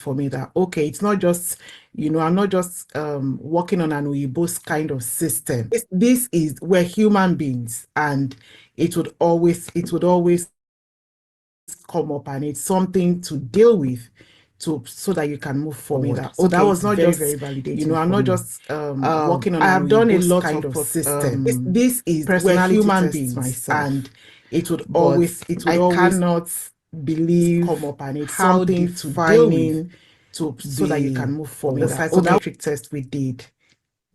for me that, okay, it's not just, I'm not just working on an Uyibos kind of system. This is, we're human beings, and it would always come up, and it's something to deal with so that you can move forward. That was not very, just very validating. I'm not just working on. I have done a lot kind of system. This is we're human beings myself, and it would always cannot believe come up, and it's how something to deal with so that you can move forward. the psychometric test we did.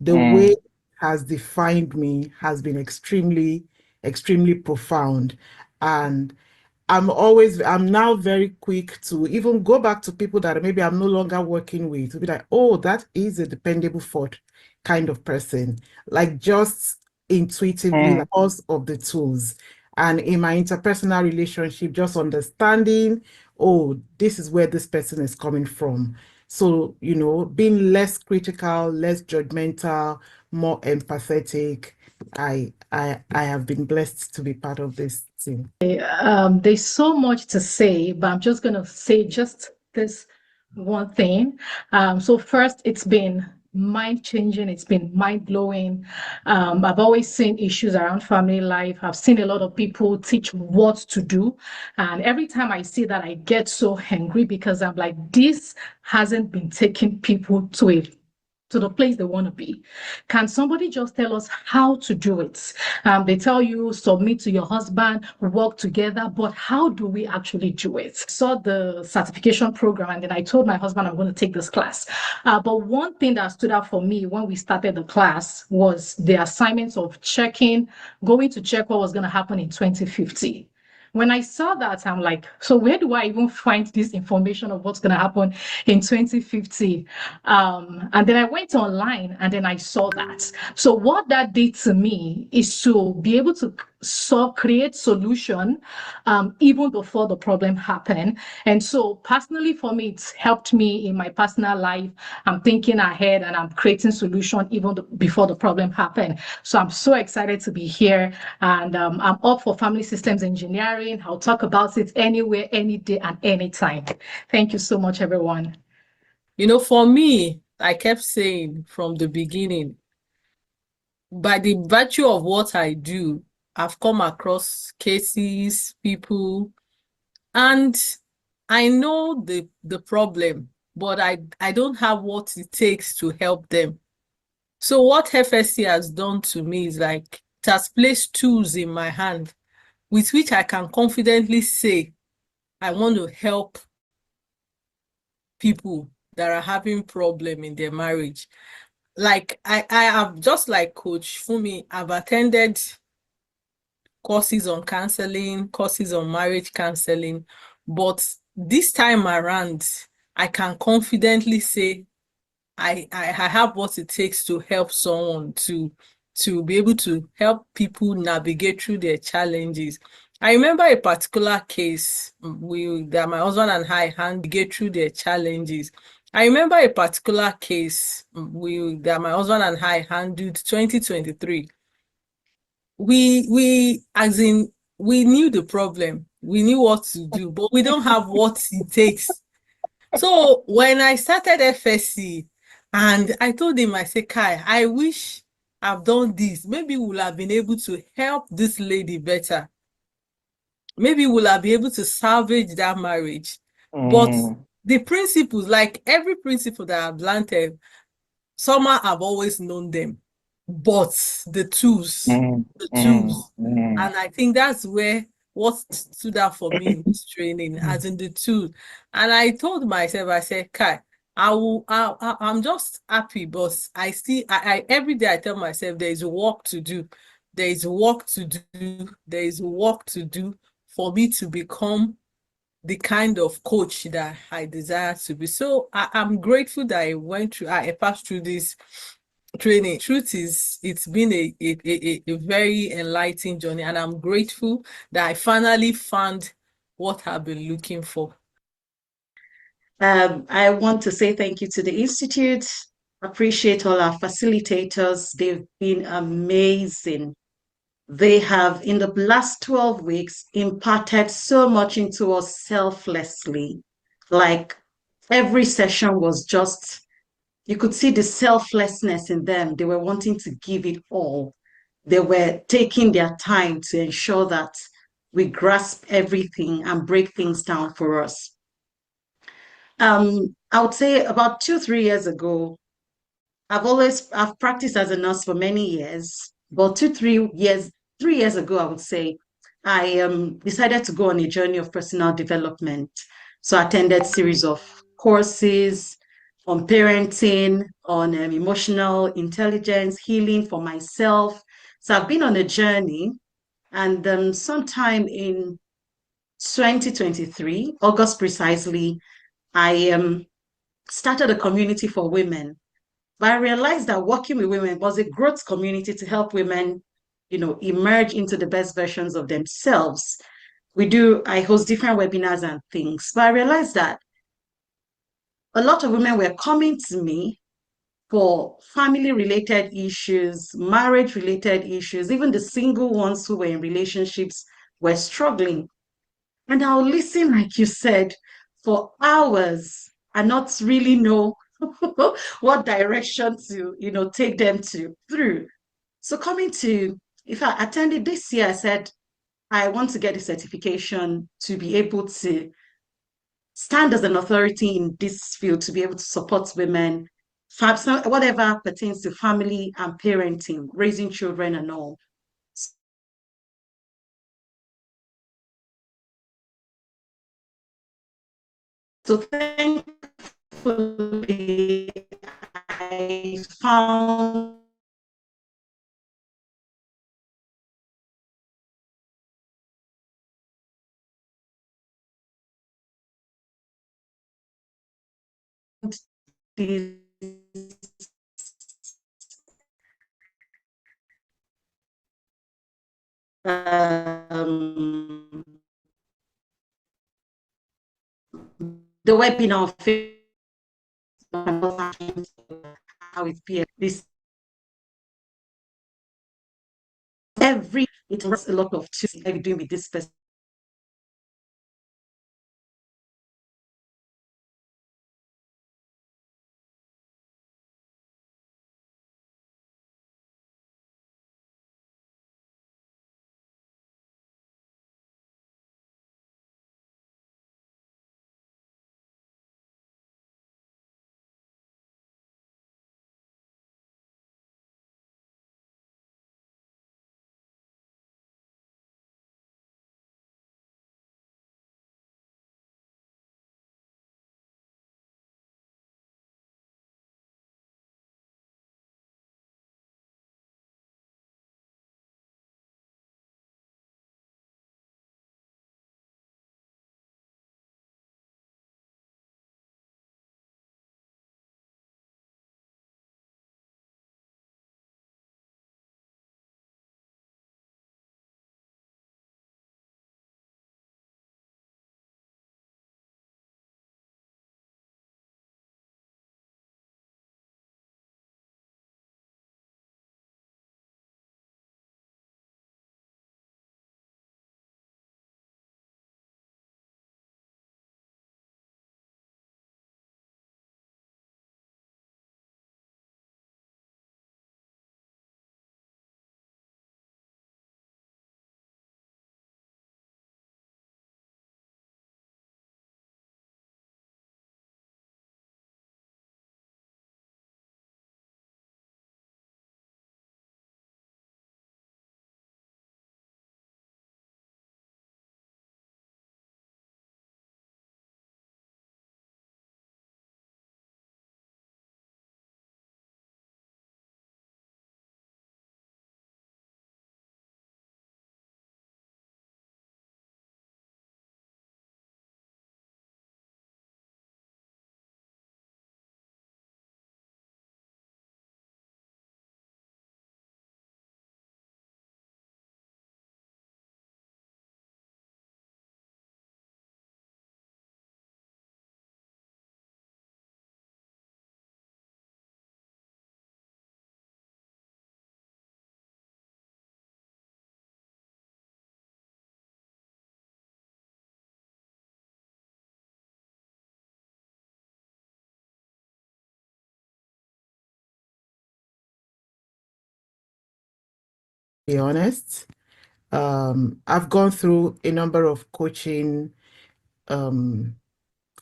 The way it has defined me has been extremely, extremely profound. And I'm now very quick to even go back to people that maybe I'm no longer working with, to be like, oh, that is a dependable Ford kind of person. Like, just intuitively, like, because of the tools. And in my interpersonal relationship, just understanding, oh, this is where this person is coming from. So, being less critical, less judgmental, more empathetic. I have been blessed to be part of this team. There's so much to say, but I'm just going to say just this one thing. So first, it's been mind-changing. It's been mind-blowing. I've always seen issues around family life. I've seen a lot of people teach what to do. And every time I see that, I get so angry because I'm like, this hasn't been taking people to the place they want to be. Can somebody just tell us how to do it? They tell you submit to your husband, work together, but how do we actually do it? Saw the certification program, and then I told my husband I'm going to take this class. But one thing that stood out for me when we started the class was the assignments of going to check what was going to happen in 2050. When I saw that, I'm like, so where do I even find this information of what's going to happen in 2050? And then I went online and then I saw that. So what that did to me is to be able to create solution even before the problem happened. And so personally for me, it's helped me in my personal life. I'm thinking ahead and I'm creating solution even before the problem happened. So I'm so excited to be here, and I'm up for family systems engineering. I'll talk about it anywhere, any day, and anytime. Thank you so much, everyone. For me, I kept saying from the beginning, by the virtue of what I do, I've come across cases, people, and I know the problem, but I don't have what it takes to help them. So what FSC has done to me is like, it has placed tools in my hand with which I can confidently say, I want to help people that are having problem in their marriage. Like I have, just like Coach Fumi, I've attended courses on counseling, courses on marriage counseling, but this time around, I can confidently say I have what it takes to help someone to be able to help people navigate through their challenges. I remember a particular case that my husband and I navigate through their challenges. I remember a particular case that my husband and I handled 2023. We knew the problem, we knew what to do, but we don't have what it takes. So when I started FSC, and I told him, I said, Kai, I wish I've done this. Maybe we'll have been able to help this lady better. Maybe we'll have been able to salvage that marriage. But the principles, like every principle that I've learned, somehow I've always known them. But the tools, and I think that's where what stood out for me in this training, as in the tools. And I told myself, I said, Kai, I'm just happy, but I every day I tell myself there is work to do. There is work to do. There is work to do for me to become the kind of coach that I desire to be. So I'm grateful that I passed through this training. Truth is, it's been a very enlightening journey, and I'm grateful that I finally found what I've been looking for. I want to say thank you to the Institute. Appreciate all our facilitators. They've been amazing. They have, in the last 12 weeks, imparted so much into us selflessly. Like, every session was just, you could see the selflessness in them. They were wanting to give it all. They were taking their time to ensure that we grasp everything and break things down for us. I would say about 2, 3 years ago, I've practiced as a nurse for many years, but 2, 3 years, 3 years ago, I would say, I decided to go on a journey of personal development. So I attended series of courses on parenting, on emotional intelligence, healing for myself. So I've been on a journey, and sometime in 2023, August precisely, I started a community for women. But I realized that working with women was a growth community to help women, emerge into the best versions of themselves. I host different webinars and things. But I realized that a lot of women were coming to me for family related issues, marriage related issues, even the single ones who were in relationships were struggling. And I'll listen, like you said, for hours and not really know what direction to, take them through. So if I attended this year, I said, I want to get a certification to be able to stand as an authority in this field, to be able to support women, whatever pertains to family and parenting, raising children and all. So thankfully, I found this the webinar how it appears. This it was a lot of choosing doing with this person. be honest. I've gone through a number of coaching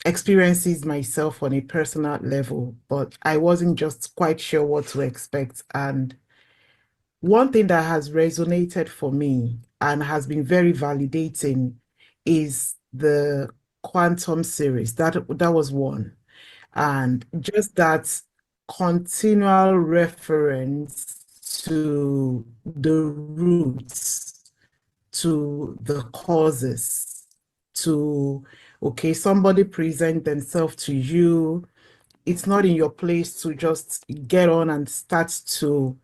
experiences myself on a personal level, but I wasn't just quite sure what to expect. And one thing that has resonated for me and has been very validating is the Quantum series. That was one. And just that continual reference to the roots, to the causes, to, okay, somebody present themselves to you. It's not in your place to just get on and start to,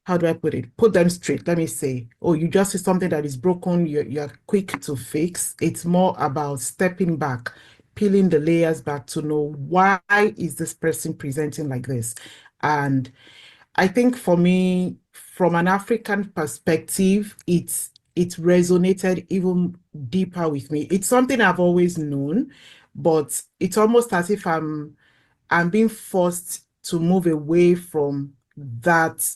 how do I put it? Put them straight. Let me say, oh, you just see something that is broken, you're quick to fix. It's more about stepping back, peeling the layers back to know why is this person presenting like this. And I think for me, from an African perspective, it resonated even deeper with me. It's something I've always known, but it's almost as if I'm being forced to move away from that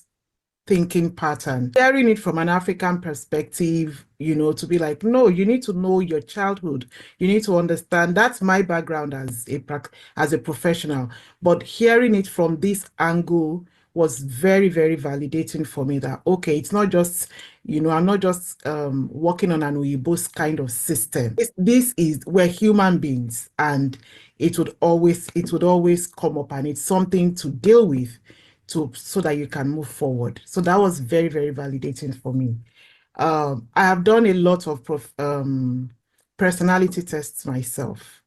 thinking pattern. Hearing it from an African perspective, to be like, no, you need to know your childhood. You need to understand. That's my background as a professional. But hearing it from this angle was very, very validating for me that, okay, it's not just, I'm not just working on an Uyibos kind of system. This is, we're human beings, and it would always come up, and it's something to deal with so that you can move forward. So that was very, very validating for me. I have done a lot of personality tests myself,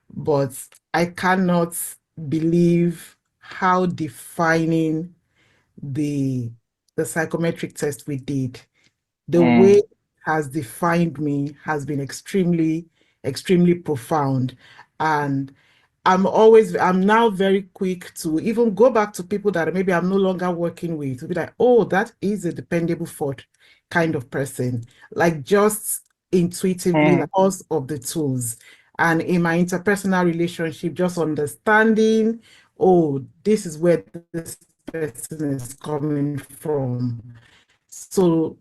but I cannot believe how defining the psychometric test we did. The way it has defined me has been extremely, extremely profound. And I'm now very quick to even go back to people that maybe I'm no longer working with, to be like, oh, that is a dependable Ford kind of person, like just intuitively, like, because of the tools. And in my interpersonal relationship, just understanding, oh, this is where this person is coming from. So,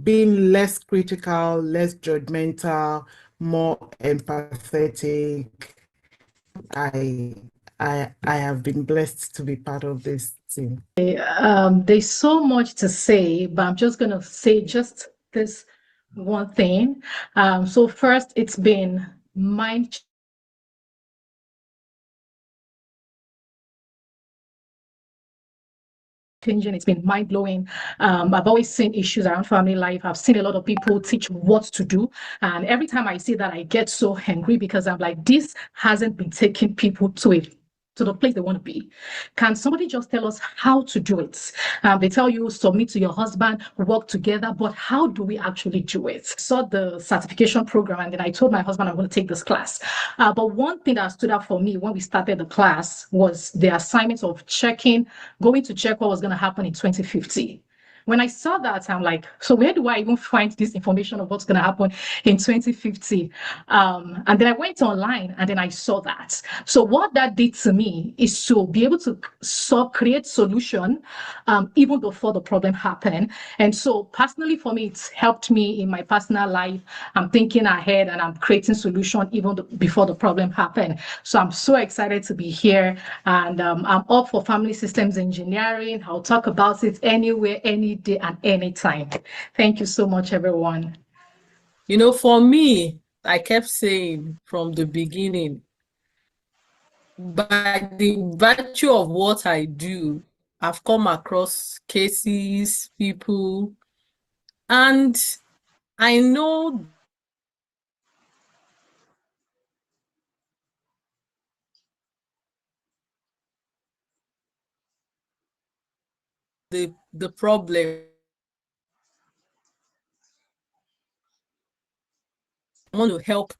being less critical, less judgmental, more empathetic. I have been blessed to be part of this team. There's so much to say, but I'm just going to say just this one thing. So first, it's been mind changing. It's been mind blowing. I've always seen issues around family life. I've seen a lot of people teach what to do. And every time I see that, I get so angry because I'm like, this hasn't been taking people to the place they want to be. Can somebody just tell us how to do it? They tell you submit to your husband, work together, but how do we actually do it? Saw the certification program, and then I told my husband I'm going to take this class. But one thing that stood out for me when we started the class was the assignment of going to check what was going to happen in 2050. When I saw that, I'm like, so where do I even find this information of what's going to happen in 2050? And then I went online and then I saw that. So what that did to me is to be able to create solution even before the problem happened. And so personally for me, it's helped me in my personal life. I'm thinking ahead and I'm creating solution even before the problem happened. So I'm so excited to be here, and I'm up for family systems engineering. I'll talk about it anywhere, any day and anytime. Thank you so much, everyone. For me, I kept saying from the beginning, by the virtue of what I do, I've come across cases, people, and I know the problem. I want to help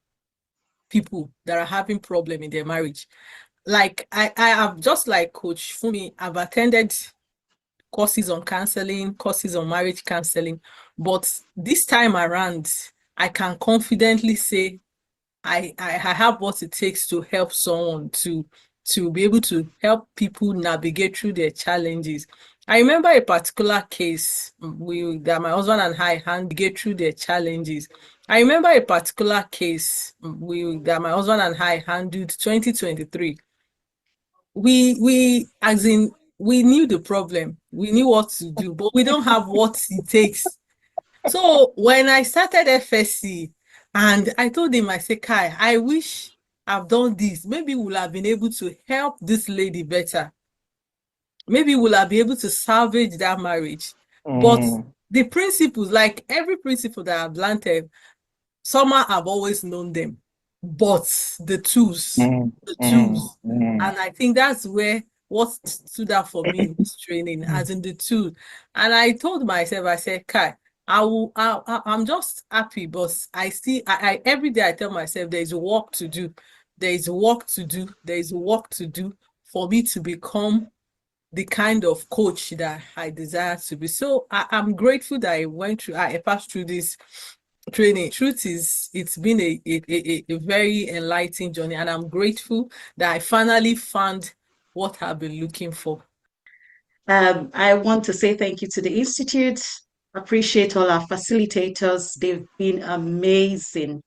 people that are having problem in their marriage. Like I have, just like Coach Fumi, I've attended courses on counseling, courses on marriage counseling, but this time around, I can confidently say I have what it takes to help someone to be able to help people navigate through their challenges. I remember a particular case that my husband and I get through the challenges. I remember a particular case that my husband and I handled 2023. We as in we knew the problem, we knew what to do, but we don't have what it takes. So when I started FSC, and I told him, I said, Kai, I wish I've done this. Maybe we'll have been able to help this lady better. Maybe we'll have been able to salvage that marriage. But the principles, like every principle that I've learned, somehow I've always known them. But the tools, and I think that's where what stood out for me in this training, as in the tool. And I told myself, I said, Kai, I'm just happy, but I every day I tell myself there is work to do. There is work to do. There is work to do for me to become the kind of coach that I desire to be. So I'm grateful that I passed through this training. Truth is, it's been a very enlightening journey, and I'm grateful that I finally found what I've been looking for. I want to say thank you to the Institute. Appreciate all our facilitators. They've been amazing.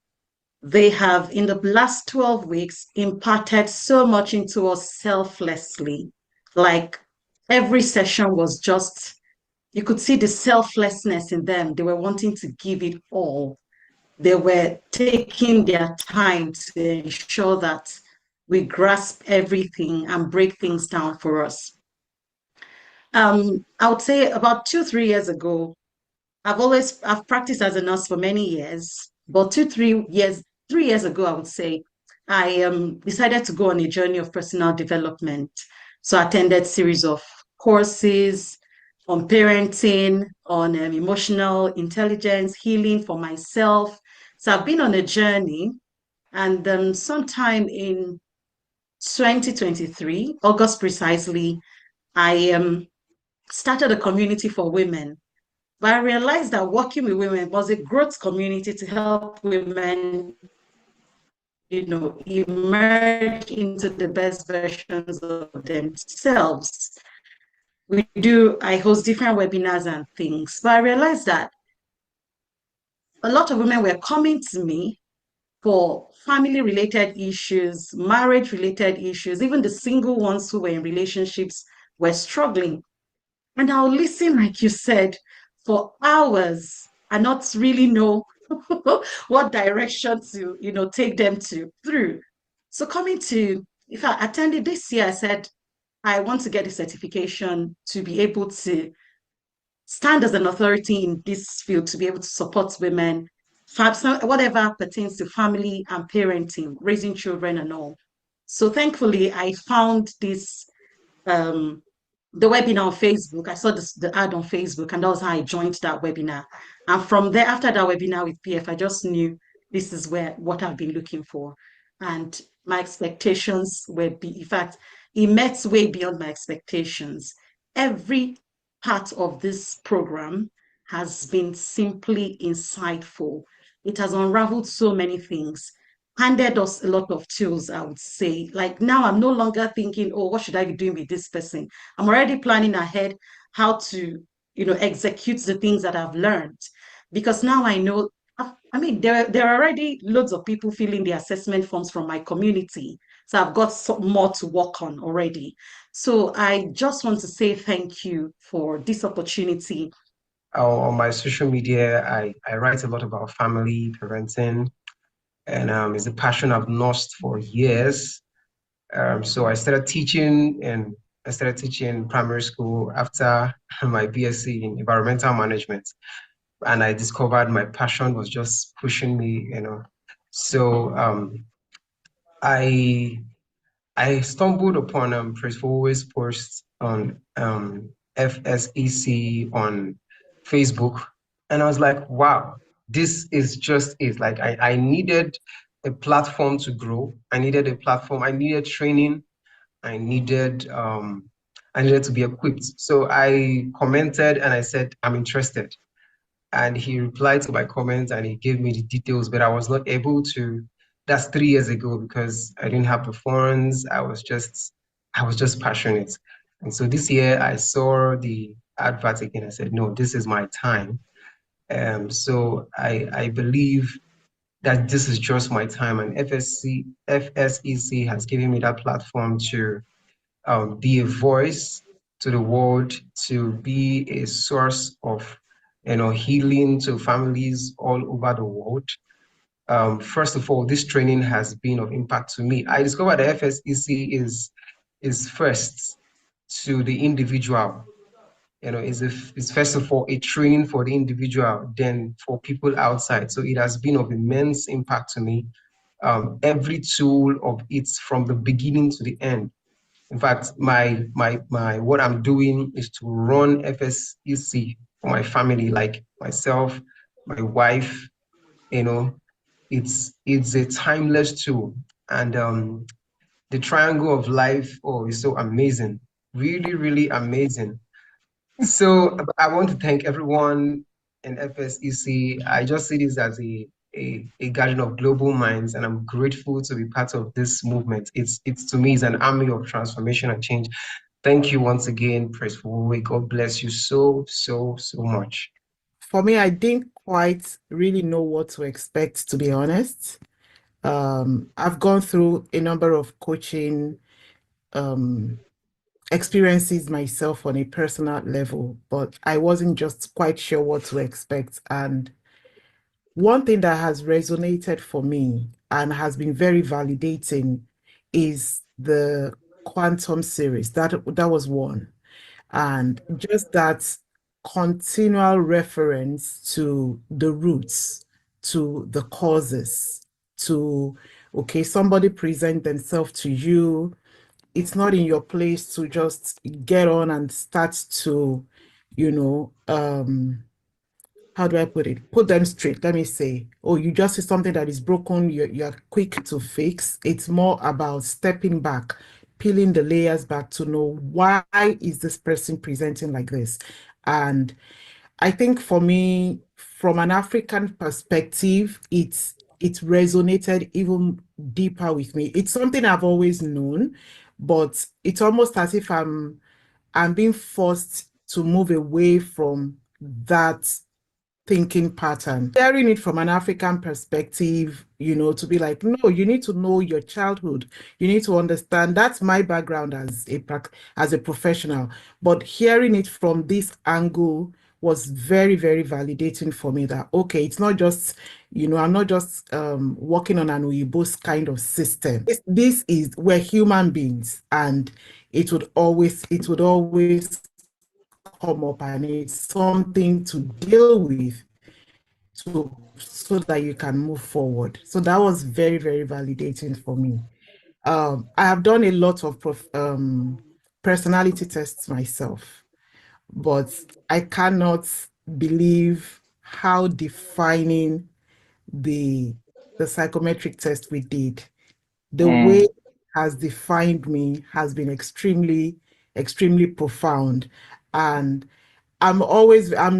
They have, in the last 12 weeks, imparted so much into us selflessly. Like every session was just, you could see the selflessness in them. They were wanting to give it all. They were taking their time to ensure that we grasp everything and break things down for us. I would say about 2-3 years ago, I've practiced as a nurse for many years, but 3 years ago, I would say, I decided to go on a journey of personal development. So I attended series of courses on parenting, on emotional intelligence, healing for myself. So I've been on a journey, and sometime in 2023, August precisely, I started a community for women. But I realized that working with women was a growth community to help women, emerge into the best versions of themselves. I host different webinars and things, but I realized that a lot of women were coming to me for family-related issues, marriage-related issues, even the single ones who were in relationships were struggling. And I'll listen, like you said, for hours and not really know what direction to, take them through. So if I attended this year, I said, I want to get a certification to be able to stand as an authority in this field, to be able to support women, whatever pertains to family and parenting, raising children and all. So thankfully, I found this, the webinar on Facebook. I saw the ad on Facebook, and that was how I joined that webinar. And from there, after that webinar with PF, I just knew this is what I've been looking for. And my expectations in fact, it met way beyond my expectations. Every part of this program has been simply insightful. It has unraveled so many things, handed us a lot of tools, I would say. Like now, I'm no longer thinking, oh, what should I be doing with this person? I'm already planning ahead how to, execute the things that I've learned. Because now I know, there are already loads of people filling the assessment forms from my community. So I've got more to work on already. So I just want to say thank you for this opportunity. On my social media, I write a lot about family, parenting, and it's a passion I've nursed for years. So I started teaching primary school after my BSc in environmental management. And I discovered my passion was just pushing me, So I stumbled upon Praise for Always post on FSEC on Facebook, and I was like, wow, this is just it. Like I needed a platform to grow. I needed a platform. I needed training. I needed to be equipped. So I commented and I said, I'm interested. And he replied to my comment and he gave me the details, but I was not able to. That's 3 years ago because I didn't have the funds. I was just passionate. And so this year I saw the advert again. I said, no, this is my time. So I believe that this is just my time, and FSEC has given me that platform to be a voice to the world, to be a source of healing to families all over the world. First of all, this training has been of impact to me. I discovered that FSEC is first to the individual. It's first of all a training for the individual, then for people outside. So it has been of immense impact to me. Every tool of it from the beginning to the end. In fact, my what I'm doing is to run FSEC for my family, like myself, my wife. It's a timeless tool, and the triangle of life, is so amazing, really, really amazing. So I want to thank everyone in FSEC. I just see this as a garden of global minds, and I'm grateful to be part of this movement. It's to me is an army of transformation and change. Thank you once again, Praise Fuwe. God bless you so much. For me, I didn't quite really know what to expect, to be honest. I've gone through a number of coaching experiences myself on a personal level, but I wasn't just quite sure what to expect. And one thing that has resonated for me and has been very validating is the Quantum series. That was one. And just that continual reference to the roots, to the causes, to, okay, somebody present themselves to you. It's not in your place to just get on and start to, how do I put it? Put them straight. Let me say, oh, you just see something that is broken, you're quick to fix. It's more about stepping back, peeling the layers back to know why is this person presenting like this. And I think for me, from an African perspective, it resonated even deeper with me. It's something I've always known, but it's almost as if I'm being forced to move away from that thinking pattern. Hearing it from an African perspective, to be like, no, you need to know your childhood. You need to understand. That's my background as a professional. But hearing it from this angle was very, very validating for me that, okay, it's not just, I'm not just working on an Uyibos kind of system. We're human beings, and it would always come up, and it's something to deal with so that you can move forward. So that was very, very validating for me. I have done a lot of personality tests myself, but I cannot believe how defining the psychometric test we did. The way it has defined me has been extremely, extremely profound. And I'm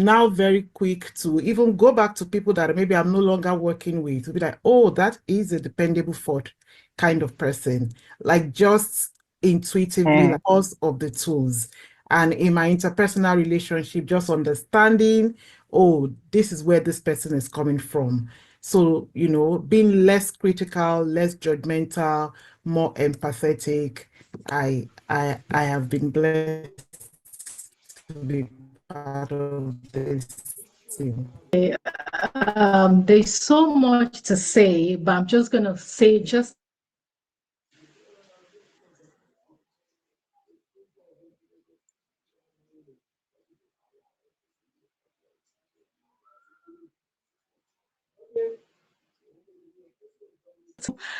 now very quick to even go back to people that maybe I'm no longer working with, to be like, oh, that is a dependable Ford kind of person, like just intuitively, like, because of the tools. And in my interpersonal relationship, just understanding, oh, this is where this person is coming from. So, being less critical, less judgmental, more empathetic. I have been blessed to be part of this team. There's so much to say, but I'm just going to say just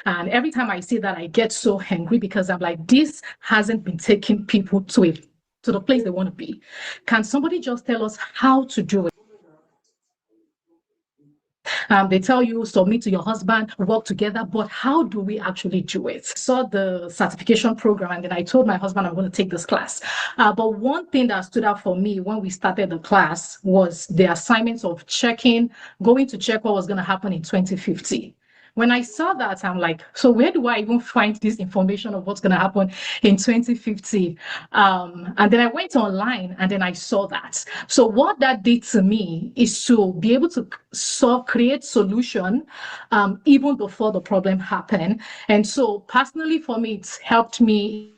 and every time I see that, I get so angry because I'm like, this hasn't been taking people to the place they want to be. Can somebody just tell us how to do it? They tell you submit to your husband, work together, but how do we actually do it? Saw the certification program, and then I told my husband I'm going to take this class. But one thing that stood out for me when we started the class was the assignments of going to check what was going to happen in 2050. When I saw that, I'm like, so where do I even find this information of what's going to happen in 2050? And then I went online and then I saw that. So what that did to me is to be able to create solution even before the problem happened. And so personally for me, it's helped me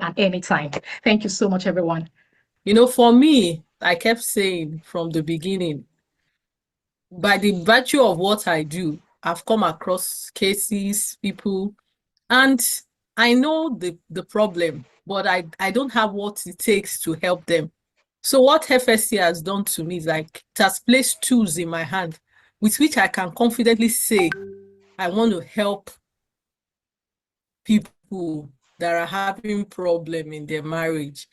at any time. Thank you so much, everyone. You know, for me, I kept saying from the beginning, by the virtue of what I do, I've come across cases, people, and I know the problem, but I don't have what it takes to help them. So what FSC has done to me is like, it has placed tools in my hand with which I can confidently say, I want to help people that are having problem in their marriage.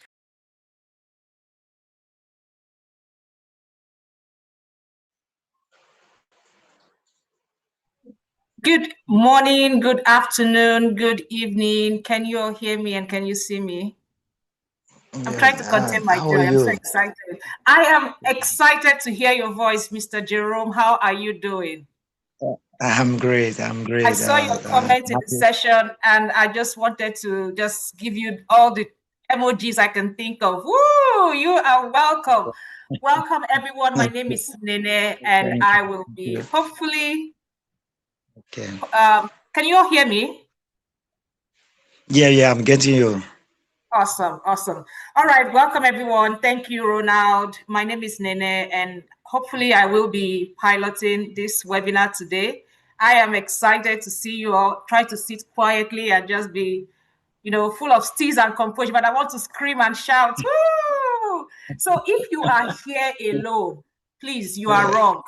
Good morning, good afternoon, good evening. Can you all hear me and can you see me? I'm trying to contain my joy. I'm so excited. I am excited to hear your voice, Mr. Jerome. How are you doing? I'm great. I saw your comment in the session and I just wanted to just give you all the emojis I can think of. Woo! You are welcome. Welcome, everyone. My name is Nene and I will be hopefully... Okay. Can you all hear me? Yeah, I'm getting you. Awesome. All right, welcome everyone. Thank you, Ronald. My name is Nene, and hopefully I will be piloting this webinar today. I am excited to see you all. Try to sit quietly and just be, full of steeze and composure, but I want to scream and shout, woo! So if you are here alone, please, you are wrong.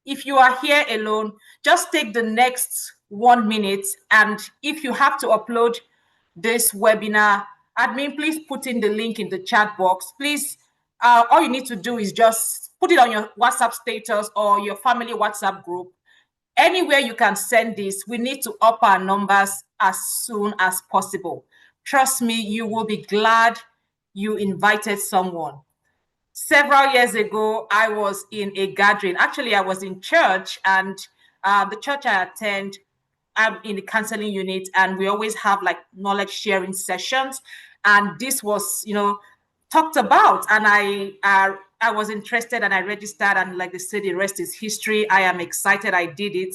If you are here alone, just take the next 1 minute, and if you have to upload this webinar, admin, please put in the link in the chat box. Please, all you need to do is just put it on your WhatsApp status or your family WhatsApp group. Anywhere you can send this, we need to up our numbers as soon as possible. Trust me, you will be glad you invited someone. Several years ago, I was in a gathering. Actually, I was in church, and the church I attend, I'm in the counseling unit, and we always have like knowledge sharing sessions. And this was, talked about, and I was interested and I registered, and like they said, the rest is history. I am excited I did it.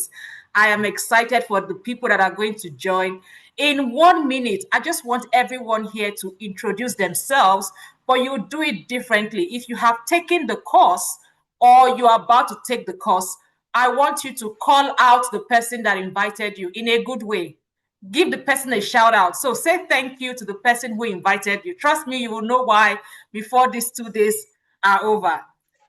I am excited for the people that are going to join. In 1 minute, I just want everyone here to introduce themselves, but you do it differently. If you have taken the course or you are about to take the course, I want you to call out the person that invited you in a good way. Give the person a shout out. So say thank you to the person who invited you. Trust me, you will know why before these 2 days are over.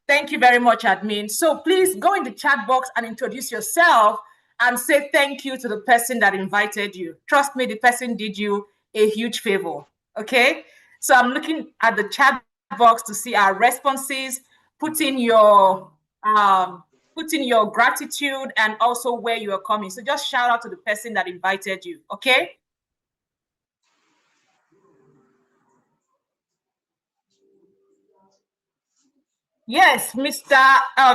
Thank you very much, admin. So please go in the chat box and introduce yourself and say thank you to the person that invited you. Trust me, the person did you a huge favor, okay? So I'm looking at the chat box to see our responses. Put in your gratitude and also where you are coming. So just shout out to the person that invited you, okay? Yes, Mr.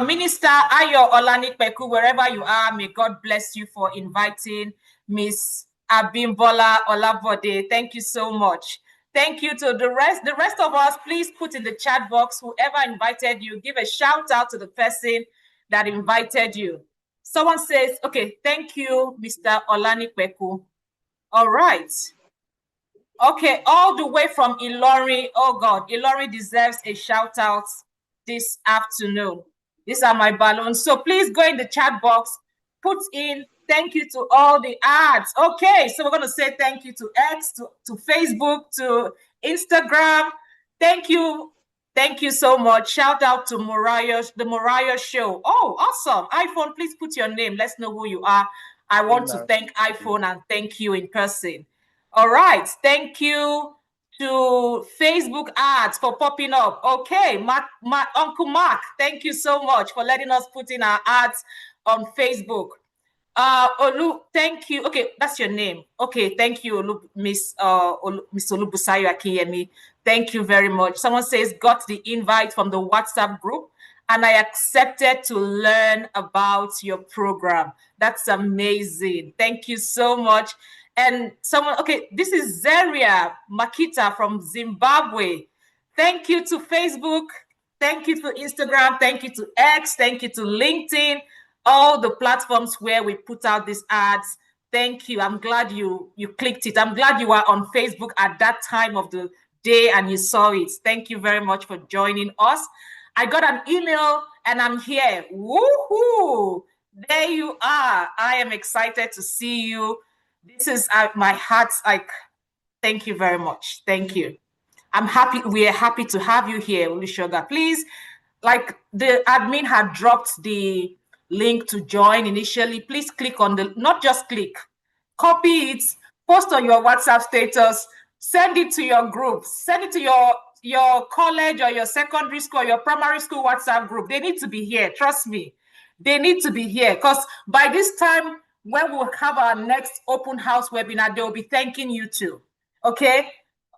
Minister Ayo Olanikpeku, wherever you are, may God bless you for inviting Miss Abimbola Olabode. Thank you so much. Thank you to the rest of us. Please put in the chat box, whoever invited you, give a shout out to the person that invited you. Someone says, okay, thank you, Mr. Olanikpeku. All right. Okay, all the way from Ilori. Oh God, Ilori deserves a shout out this afternoon. These are my balloons. So please go in the chat box, put in thank you to all the ads. Okay, so we're going to say thank you to X, to Facebook, to Instagram. Thank you. Thank you so much. Shout out to the Mariah Show. Oh, awesome. iPhone, please put your name. Let's know who you are. I want to thank iPhone and thank you in person. All right. Thank you to Facebook ads for popping up. Okay, Uncle Mark, thank you so much for letting us put in our ads on Facebook. Olu, thank you. Okay, that's your name. Okay, thank you, Olu, Miss Olubusayo Akinyemi. Thank you very much. Someone says, got the invite from the WhatsApp group and I accepted to learn about your program. That's amazing. Thank you so much. And someone, okay, this is Zeria Makita from Zimbabwe. Thank you to Facebook. Thank you to Instagram. Thank you to X. Thank you to LinkedIn. All the platforms where we put out these ads. Thank you. I'm glad you clicked it. I'm glad you were on Facebook at that time of the day and you saw it. Thank you very much for joining us. I got an email and I'm here. Woohoo! There you are. I am excited to see you. This is my heart's like, thank you very much. Thank you. I'm happy. We are happy to have you here, Olusoga. Please, like the admin had dropped the link to join initially. Please click on the, not just click, copy it, post on your WhatsApp status, send it to your group, send it to your college or your secondary school or your primary school WhatsApp group. They need to be here. Trust me. They need to be here because by this time, when we'll have our next open house webinar, they'll be thanking you too. Okay?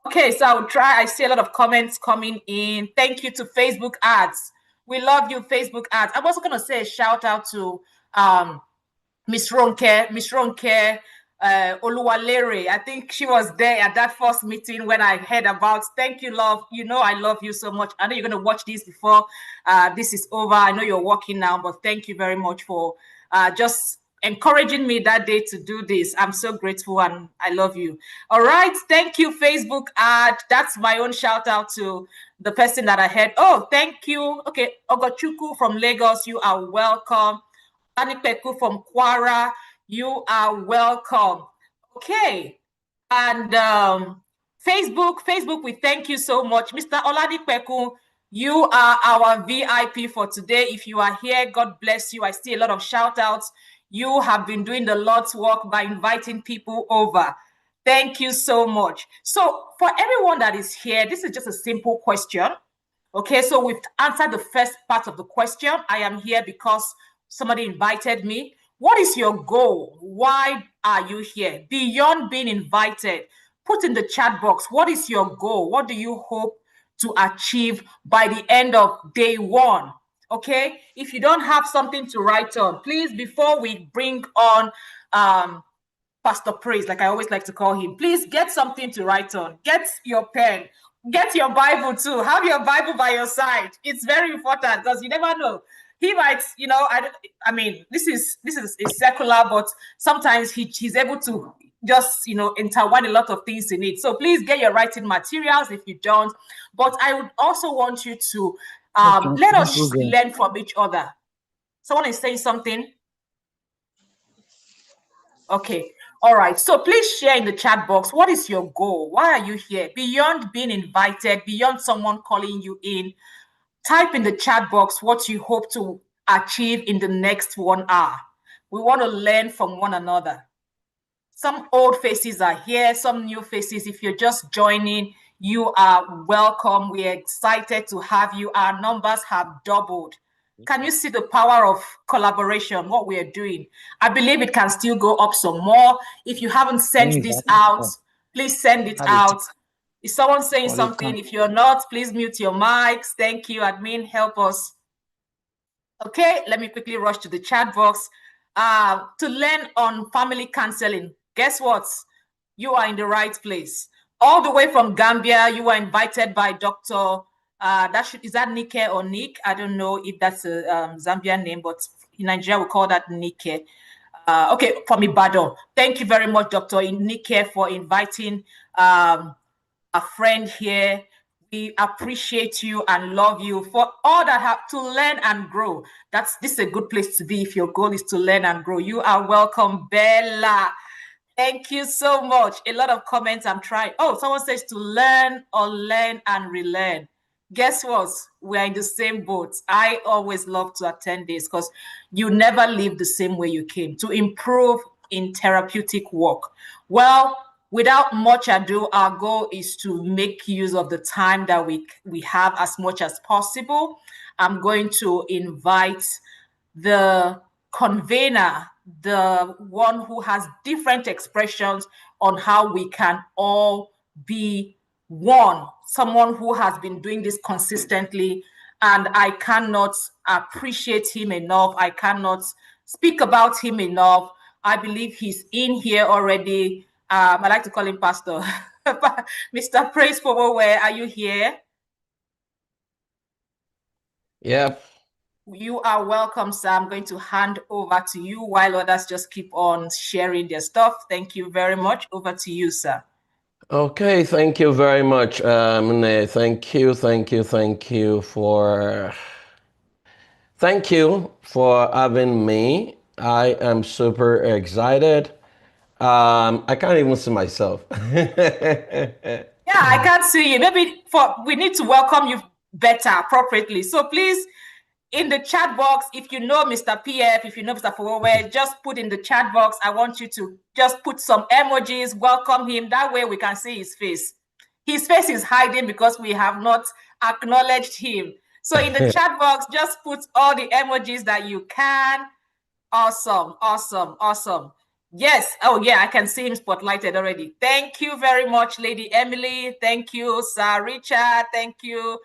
Okay, so I'll try. I see a lot of comments coming in. Thank you to Facebook ads. We love you, Facebook ads. I'm also going to say a shout out to Miss Ronke Oluwalere. I think she was there at that first meeting when I heard about. Thank you, love. You know I love you so much. I know you're going to watch this before this is over. I know you're working now, but thank you very much for just encouraging me that day to do this. I'm so grateful and I love you. All right. Thank you, Facebook ad. That's my own shout out to the person that I had. Oh, thank you. Okay. Ogochuku from Lagos, you are welcome. Anipeku from Kwara, you are welcome. Okay. And Facebook, we thank you so much. Mr. Oladipeku, you are our VIP for today. If you are here, God bless you. I see a lot of shout outs. You have been doing the Lord's work by inviting people over. Thank you so much. So for everyone that is here, this is just a simple question. Okay, so we've answered the first part of the question. I am here because somebody invited me. What is your goal? Why are you here? Beyond being invited, put in the chat box. What is your goal? What do you hope to achieve by the end of day one? Okay, if you don't have something to write on, please, before we bring on Pastor Praise, like I always like to call him, please get something to write on. Get your pen, get your Bible too. Have your Bible by your side. It's very important because you never know. He might, you know, I mean, this is secular, but sometimes he's able to just, you know, intertwine a lot of things in it. So please get your writing materials if you don't. But I would also want you to let us learn from each other. Someone is saying something. Okay. All right. So please share in the chat box. What is your goal? Why are you here? Beyond being invited, beyond someone calling you in, type in the chat box what you hope to achieve in the next 1 hour. We want to learn from one another. Some old faces are here, some new faces. If you're just joining, you are welcome. We're excited to have you. Our numbers have doubled. Can you see the power of collaboration, what we are doing? I believe it can still go up some more. If you haven't sent this out, please send it out. Is someone saying something? If you're not, please mute your mics. Thank you, admin. Help us. Okay, let me quickly rush to the chat box. To learn on family counseling, guess what? You are in the right place. All the way from Gambia, you are invited by Dr. Is that Nike or Nick? I don't know if that's a Zambian name, but in Nigeria we call that Nike. Okay, from Ibadan. Thank you very much, Dr. Nike, for inviting a friend here. We appreciate you and love you for all that have to learn and grow. This is a good place to be if your goal is to learn and grow. You are welcome, Bella. Thank you so much. A lot of comments I'm trying. Oh, someone says to learn or learn and relearn. Guess what? We're in the same boat. I always love to attend this because you never leave the same way you came. To improve in therapeutic work. Well, without much ado, our goal is to make use of the time that we have as much as possible. I'm going to invite the convener, the one who has different expressions on how we can all be one, someone who has been doing this consistently. And I cannot appreciate him enough. I cannot speak about him enough. I believe he's in here already. I like to call him Pastor. Mr. Praise Fowowe, are you here? Yep. You are welcome, sir. I'm going to hand over to you while others just keep on sharing their stuff. Thank you very much. Over to you, sir. Okay, thank you very much. Thank you for having me. I am super excited. I can't even see myself. Yeah, I can't see you. Maybe we need to welcome you better, appropriately. So please, in the chat box, if you know Mr. PF, if you know Mr. Fowowe, just put in the chat box. I want you to just put some emojis, welcome him. That way we can see his face. His face is hiding because we have not acknowledged him. So in the chat box, just put all the emojis that you can. Awesome, awesome, awesome. Yes. Oh, yeah, I can see him spotlighted already. Thank you very much, Lady Emily. Thank you, Sir Richard. Thank you,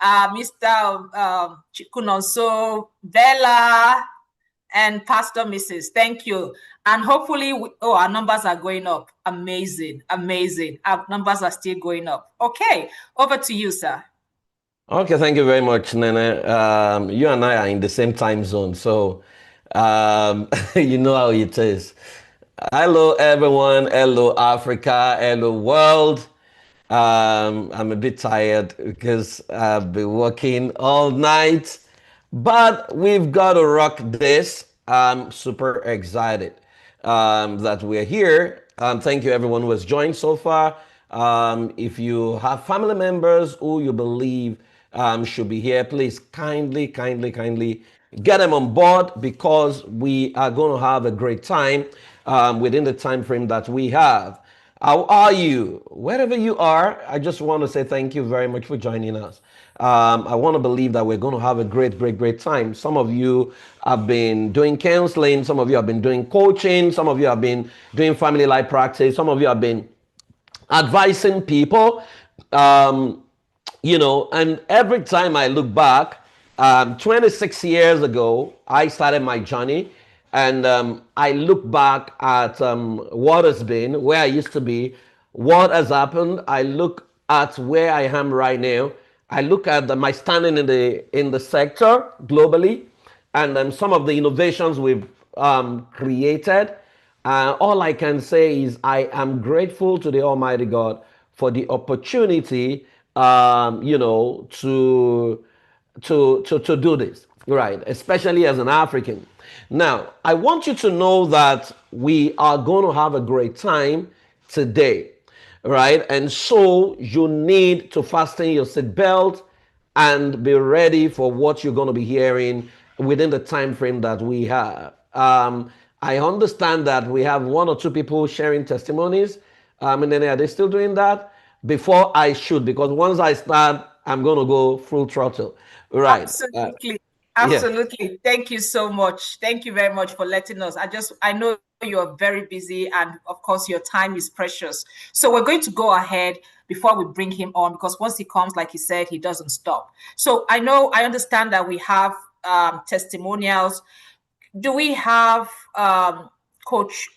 Mr. Chikunonso, Bella, and Pastor Mrs. Thank you. And hopefully, our numbers are going up. Amazing, amazing. Our numbers are still going up. Okay, over to you, sir. Okay, thank you very much, Nene. You and I are in the same time zone, so you know how it is. Hello, everyone. Hello, Africa. Hello, world. I'm a bit tired because I've been working all night, but we've got to rock this. I'm super excited that we're here. Thank you, everyone who has joined so far. If you have family members who you believe should be here, please kindly get them on board because we are going to have a great time within the time frame that we have. How are you? Wherever you are, I just want to say thank you very much for joining us. I want to believe that we're going to have a great time. Some of you have been doing counseling. Some of you have been doing coaching. Some of you have been doing family life practice. Some of you have been advising people. And every time I look back, 26 years ago, I started my journey. And I look back at what has been, where I used to be, what has happened. I look at where I am right now. I look at my standing in the sector globally, and some of the innovations we've created. All I can say is I am grateful to the Almighty God for the opportunity, to do this, right? Especially as an African. Now, I want you to know that we are going to have a great time today, right? And so you need to fasten your seatbelt and be ready for what you're going to be hearing within the time frame that we have. I understand that we have one or two people sharing testimonies. And then are they still doing that? Before I should, because once I start, I'm going to go full throttle. Right. Absolutely. Absolutely. Yeah. Thank you so much. Thank you very much for letting us. I know you're very busy and of course your time is precious. So we're going to go ahead before we bring him on because once he comes, like he said, he doesn't stop. So I understand that we have testimonials. Do we have Coach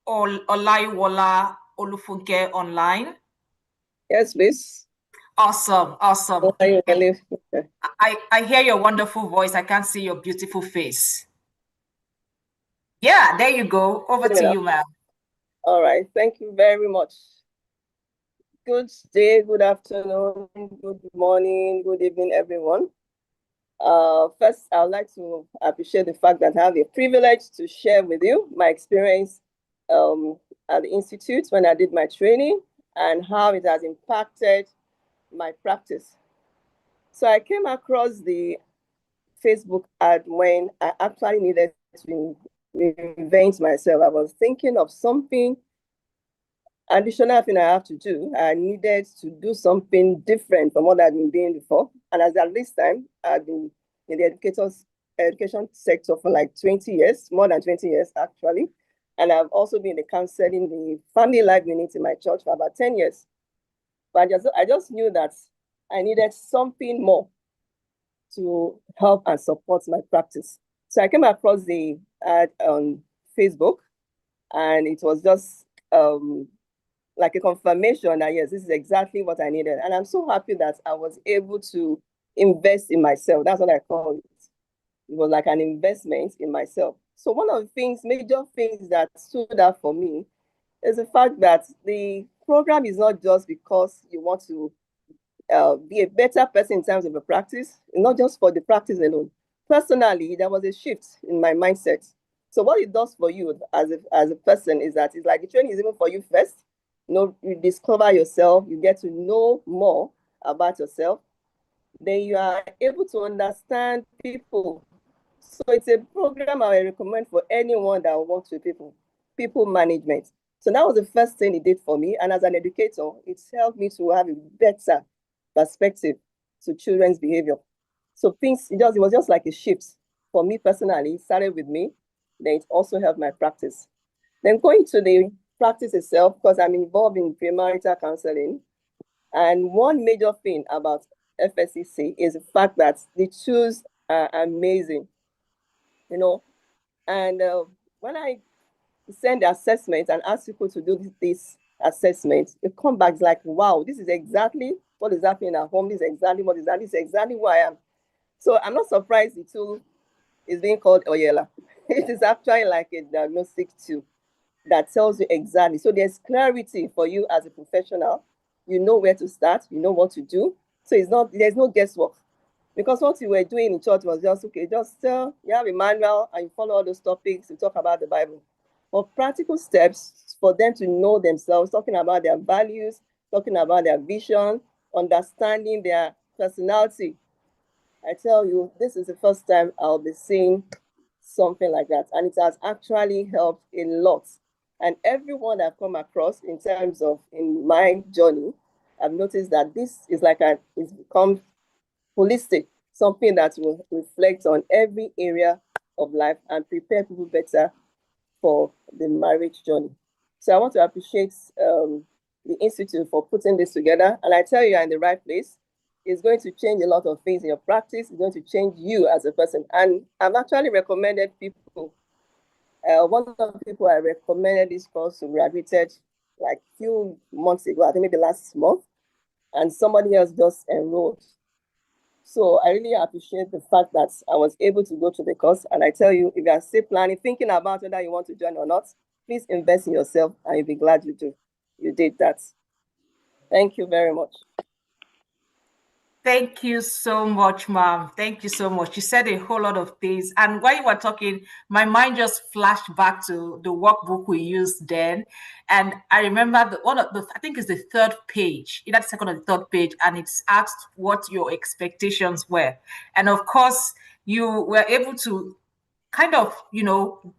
Olaiwola Olufunke online? Yes, please. Awesome. I hear your wonderful voice. I can't see your beautiful face. Yeah, there you go. Over to you, ma'am. All right. Thank you very much. Good day, good afternoon, good morning, good evening, everyone. First, I would like to appreciate the fact that I have a privilege to share with you my experience at the Institute when I did my training and how it has impacted my practice. So I came across the Facebook ad when I actually needed to reinvent myself. I was thinking of something additional thing I have to do. I needed to do something different from what I'd been doing before. And as at this time, I've been in the educators education sector for like 20 years, more than 20 years actually. And I've also been in the counseling, the family life unit in my church for about 10 years. But I just knew that I needed something more to help and support my practice. So I came across the ad on Facebook, and it was just like a confirmation that yes, this is exactly what I needed. And I'm so happy that I was able to invest in myself. That's what I call it. It was like an investment in myself. So one of the things, major things that stood out for me is the fact that the program is not just because you want to be a better person in terms of the practice, not just for the practice alone. Personally, there was a shift in my mindset. So what it does for you as a person is that it's like the training is even for you first. You know, you discover yourself, you get to know more about yourself. Then you are able to understand people. So it's a program I recommend for anyone that works with people management. So that was the first thing it did for me. And as an educator, it's helped me to have a better perspective to children's behavior. So it was just like a shift for me personally. It started with me, then it also helped my practice. Then going to the practice itself, because I'm involved in premarital counseling. And one major thing about FSCC is the fact that the tools are amazing, you know. And when I send the assessment and ask people to do this assessment, it comes back like, wow, this is exactly what is happening at home. This is exactly what is happening. This is exactly who I am. So I'm not surprised the tool is being called Oyela. It is actually like a diagnostic tool that tells you exactly. So there's clarity for you as a professional. You know where to start. You know what to do. So there's no guesswork. Because what you were doing in church was just, okay, you have a manual and you follow all those topics, you talk about the Bible. But practical steps for them to know themselves, talking about their values, talking about their vision, understanding their personality. I tell you, this is the first time I'll be seeing something like that. And it has actually helped a lot. And everyone I've come across in terms of in my journey, I've noticed that this is it's become holistic, something that will reflect on every area of life and prepare people better for the marriage journey. So I want to appreciate the Institute for putting this together. And I tell you, you're in the right place. It's going to change a lot of things in your practice. It's going to change you as a person. And I've actually recommended people. One of the people I recommended this course who graduated like a few months ago, I think maybe last month, and somebody else just enrolled. So I really appreciate the fact that I was able to go to the course. And I tell you, if you are still planning, thinking about whether you want to join or not, please invest in yourself and you'll be glad you did that. Thank you very much. Thank you so much, ma'am. Thank you so much. You said a whole lot of things. And while you were talking, my mind just flashed back to the workbook we used then. And I remember I think it's the third page, either the second or the third page, and it's asked what your expectations were. And of course, you were able to kind of,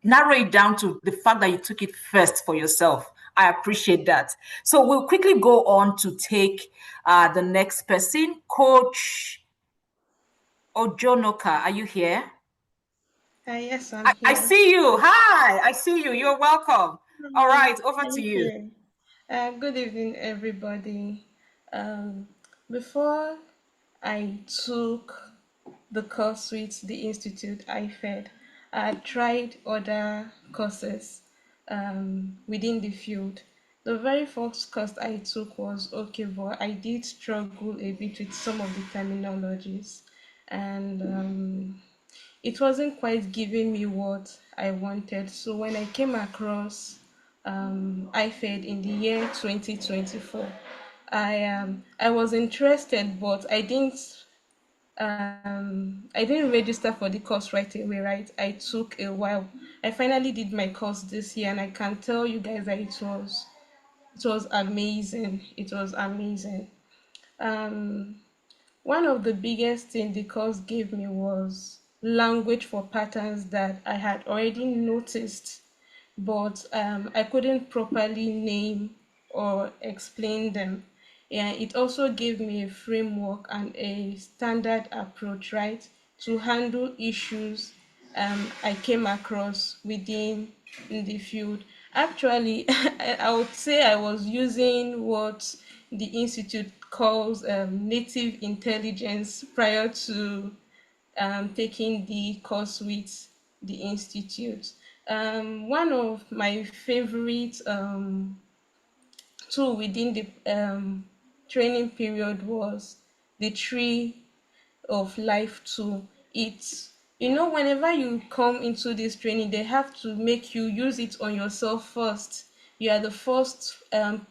narrow it down to the fact that you took it first for yourself. I appreciate that. So we'll quickly go on to take the next person. Coach Ojonoka, are you here? Yes, I'm I here. see you. Hi, I see you. You're welcome. All right, over to you. Good evening, everybody. Before I took the course with the Institute IFED, I tried other courses within the field. The very first course I took was okay, but I did struggle a bit with some of the terminologies, and it wasn't quite giving me what I wanted. So when I came across IFED in the year 2024, I was interested, but I didn't register for the course right away, right? I took a while. I finally did my course this year, and I can tell you guys that it was amazing. It was amazing. One of the biggest thing the course gave me was language for patterns that I had already noticed, but I couldn't properly name or explain them. Yeah, it also gave me a framework and a standard approach, right, to handle issues I came across within the field. Actually, I would say I was using what the institute calls native intelligence prior to taking the course with the institute. One of my favorite tool within the training period was the tree of life tool. It's, whenever you come into this training, they have to make you use it on yourself first. You are the first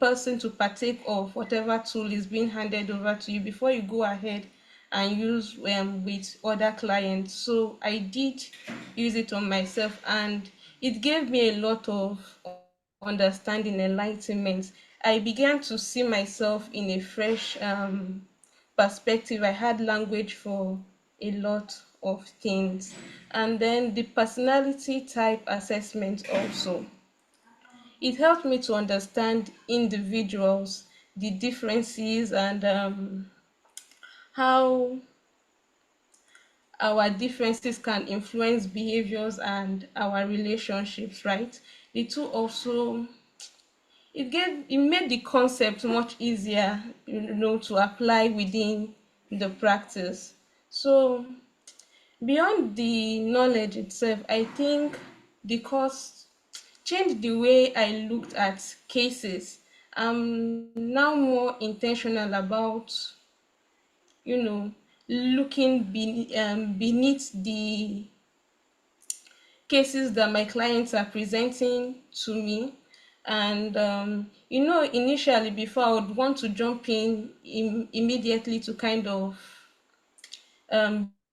person to partake of whatever tool is being handed over to you before you go ahead and use with other clients. So I did use it on myself, and it gave me a lot of understanding, enlightenment. I began to see myself in a fresh perspective. I had language for a lot of things. And then the personality type assessment also. It helped me to understand individuals, the differences, and how our differences can influence behaviors and our relationships, right? The two also, it made the concept much easier, to apply within the practice. So beyond the knowledge itself, I think the course changed the way I looked at cases. I'm now more intentional about, looking beneath the cases that my clients are presenting to me. And initially, before, I would want to jump in immediately to kind of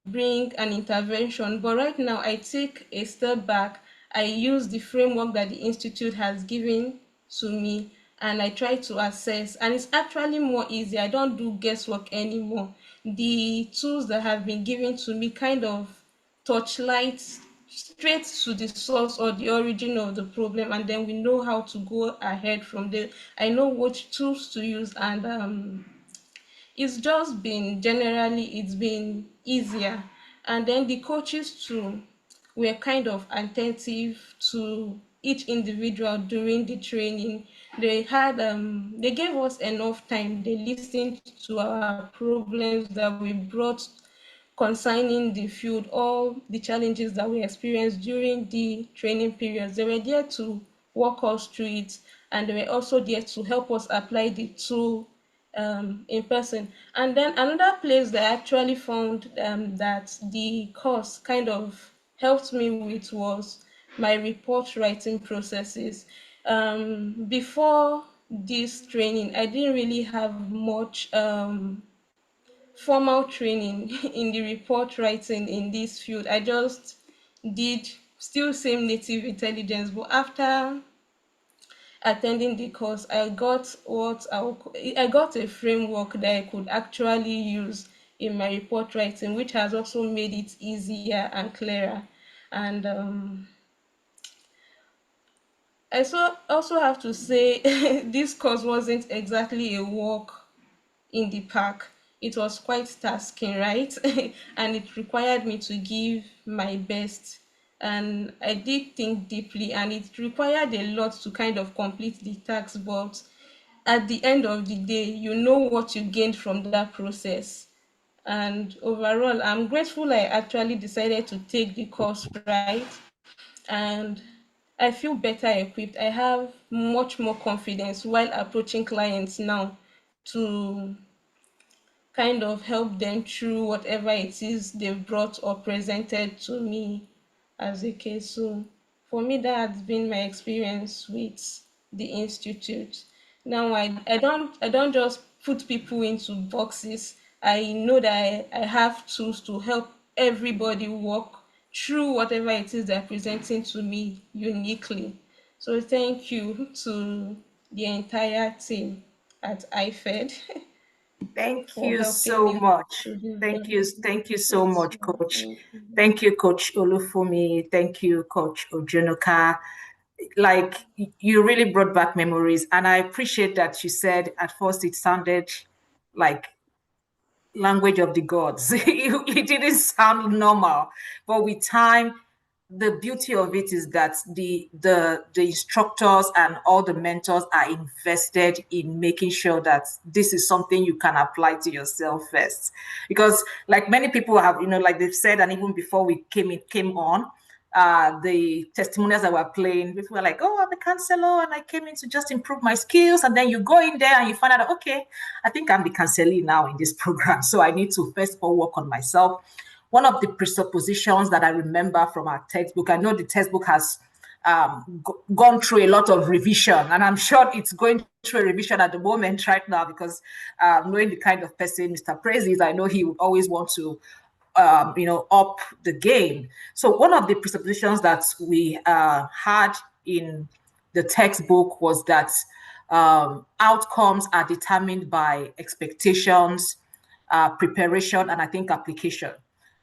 bring an intervention. But right now, I take a step back. I use the framework that the institute has given to me, and I try to assess. And it's actually more easy. I don't do guesswork anymore. The tools that have been given to me kind of touchlight straight to the source or the origin of the problem, and then we know how to go ahead from there. I know which tools to use, and it's just been, generally it's been easier. And then the coaches too were kind of attentive to each individual during the training. They gave us enough time. They listened to our problems that we brought concerning the field, all the challenges that we experienced during the training periods. They were there to walk us through it, and they were also there to help us apply the tool in person. And then another place that I actually found that the course kind of helped me with was my report writing processes. Before this training, I didn't really have much formal training in the report writing in this field. I just did still same native intelligence, but after attending the course, I got a framework that I could actually use in my report writing, which has also made it easier and clearer. And also have to say this course wasn't exactly a walk in the park. It was quite tasking, right? And it required me to give my best. And I did think deeply, and it required a lot to kind of complete the task. But at the end of the day, you know what you gained from that process. And overall, I'm grateful I actually decided to take the course, right? And I feel better equipped. I have much more confidence while approaching clients now to kind of help them through whatever it is they've brought or presented to me as a case. So for me, that has been my experience with the institute. Now I don't just put people into boxes. I know that I have tools to help everybody walk through whatever it is they're presenting to me uniquely. So thank you to the entire team at IFED Thank for you helping so me much. to do Thank you. that. Thank you so Yes, much, ma'am. Coach. Thank you. Thank you, Coach Olufumi. Thank you, Coach Ojunoka. Like, you really brought back memories. And I appreciate that you said at first it sounded like language of the gods. It didn't sound normal, but with time, the beauty of it is that the instructors and all the mentors are invested in making sure that this is something you can apply to yourself first. Because like many people have, like they've said, and even before we came on, the testimonials that were playing, people were like, oh, I'm a counselor and I came in to just improve my skills. And then you go in there and you find out, okay, I think I'm the counselee now in this program. So I need to first of all work on myself. One of the presuppositions that I remember from our textbook, I know the textbook has gone through a lot of revision, and I'm sure it's going through a revision at the moment right now, because knowing the kind of person Mr. Praise is, I know he would always want to up the game. So one of the presuppositions that we had in the textbook was that outcomes are determined by expectations, preparation, and I think application.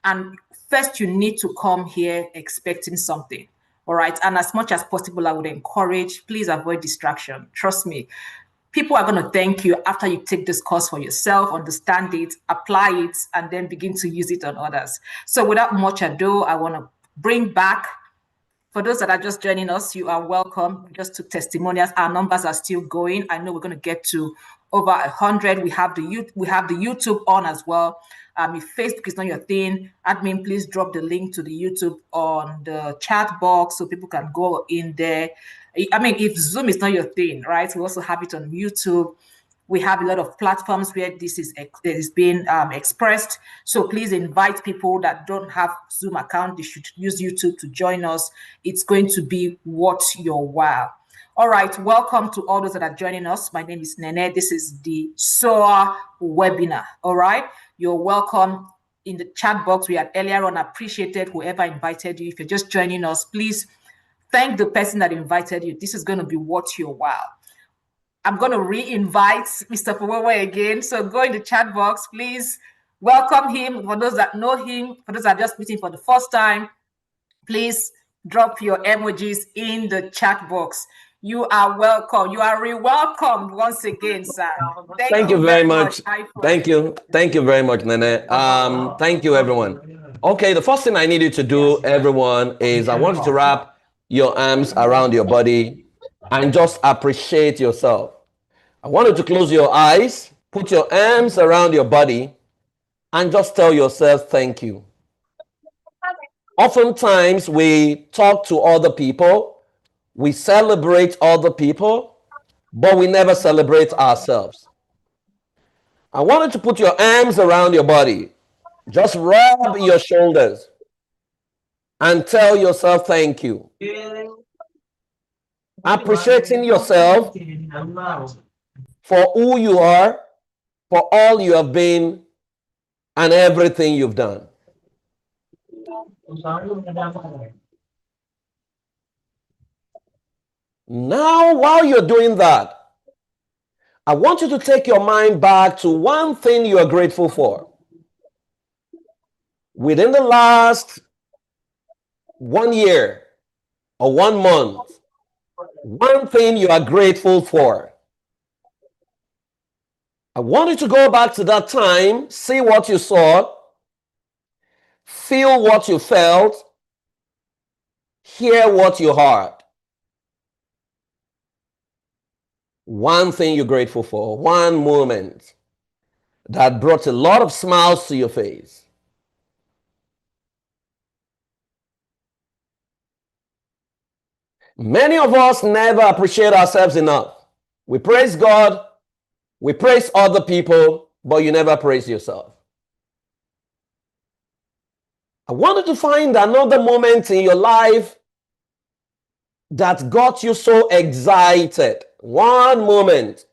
And first, you need to come here expecting something. All right. And as much as possible, I would encourage, please avoid distraction. Trust me. People are going to thank you after you take this course for yourself, understand it, apply it, and then begin to use it on others. So without much ado, I want to bring back, for those that are just joining us, you are welcome. We just took testimonials. Our numbers are still going. I know we're going to get to over 100. We have the YouTube on as well. If Facebook is not your thing, admin, please drop the link to the YouTube on the chat box so people can go in there. I mean, if Zoom is not your thing, right? We also have it on YouTube. We have a lot of platforms where this is being expressed. So please invite people that don't have Zoom account. They should use YouTube to join us. It's going to be worth your while. All right, welcome to all those that are joining us. My name is Nene. This is the SOAR webinar. All right, you're welcome in the chat box. We had earlier on appreciated whoever invited you. If you're just joining us, please thank the person that invited you. This is going to be worth your while. I'm going to re-invite Mr. Fowewe again. So go in the chat box, please welcome him. For those that know him, for those that are just meeting for the first time, please drop your emojis in the chat box. You are welcome. You are re-welcomed once again, sir. Thank you very much. Thank you. Thank you very much, Nene. Thank you, everyone. Okay, the first thing I need you to do, everyone, is I want you to wrap your arms around your body and just appreciate yourself. I want you to close your eyes, put your arms around your body, and just tell yourself thank you. Oftentimes, we talk to other people, we celebrate other people, but we never celebrate ourselves. I want you to put your arms around your body, just rub your shoulders, and tell yourself thank you. Appreciating yourself for who you are, for all you have been, and everything you've done. Now, while you're doing that, I want you to take your mind back to one thing you are grateful for. Within the last 1 year or 1 month, one thing you are grateful for. I want you to go back to that time, see what you saw, feel what you felt, hear what you heard. One thing you're grateful for, one moment that brought a lot of smiles to your face. Many of us never appreciate ourselves enough. We praise God, we praise other people, but you never praise yourself. I wanted to find another moment in your life that got you so excited. One moment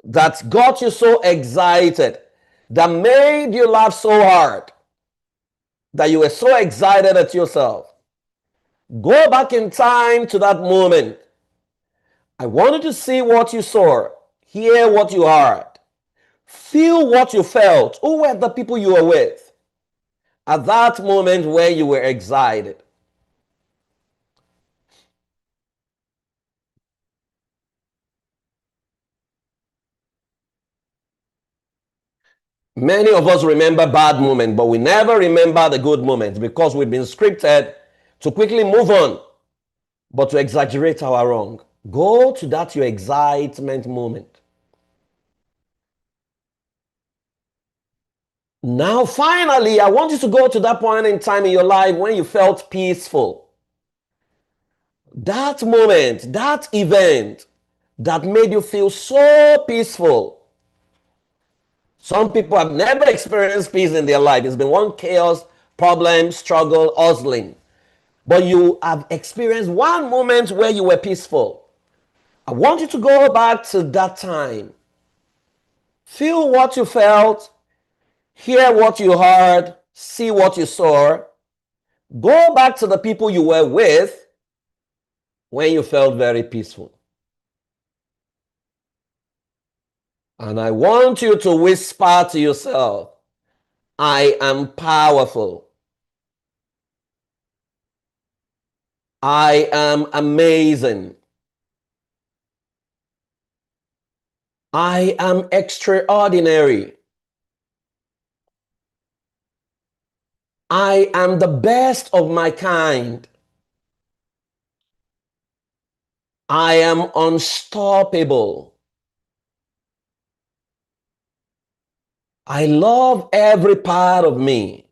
that got you so excited, that made you laugh so hard, that you were so excited at yourself. Go back in time to that moment. I wanted to see what you saw, hear what you heard, feel what you felt. Who were the people you were with at that moment where you were excited? Many of us remember bad moments, but we never remember the good moments because we've been scripted to quickly move on, but to exaggerate our wrong. Go to that your excitement moment. Now, finally, I want you to go to that point in time in your life when you felt peaceful. That moment, that event that made you feel so peaceful. Some people have never experienced peace in their life. It's been one chaos, problem, struggle, hustling. But you have experienced one moment where you were peaceful. I want you to go back to that time. Feel what you felt, hear what you heard, see what you saw. Go back to the people you were with when you felt very peaceful. And I want you to whisper to yourself, I am powerful. I am amazing. I am extraordinary. I am the best of my kind. I am unstoppable. I love every part of me.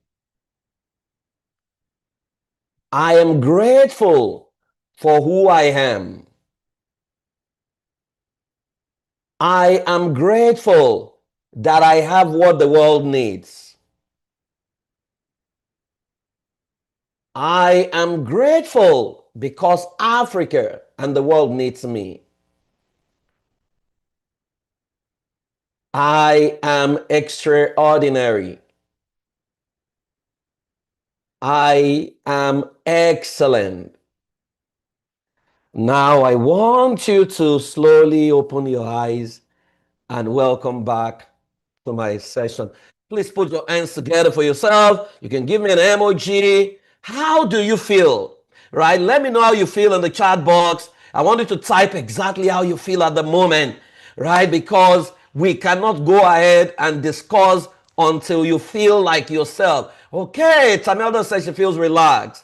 I am grateful for who I am. I am grateful that I have what the world needs. I am grateful because Africa and the world needs me. I am extraordinary. I am excellent. Now I want you to slowly open your eyes and welcome back to my session. Please put your hands together for yourself. You can give me an emoji. How do you feel? Right? Let me know how you feel in the chat box. I want you to type exactly how you feel at the moment, right? Because we cannot go ahead and discuss until you feel like yourself. Okay, Tamelda says she feels relaxed.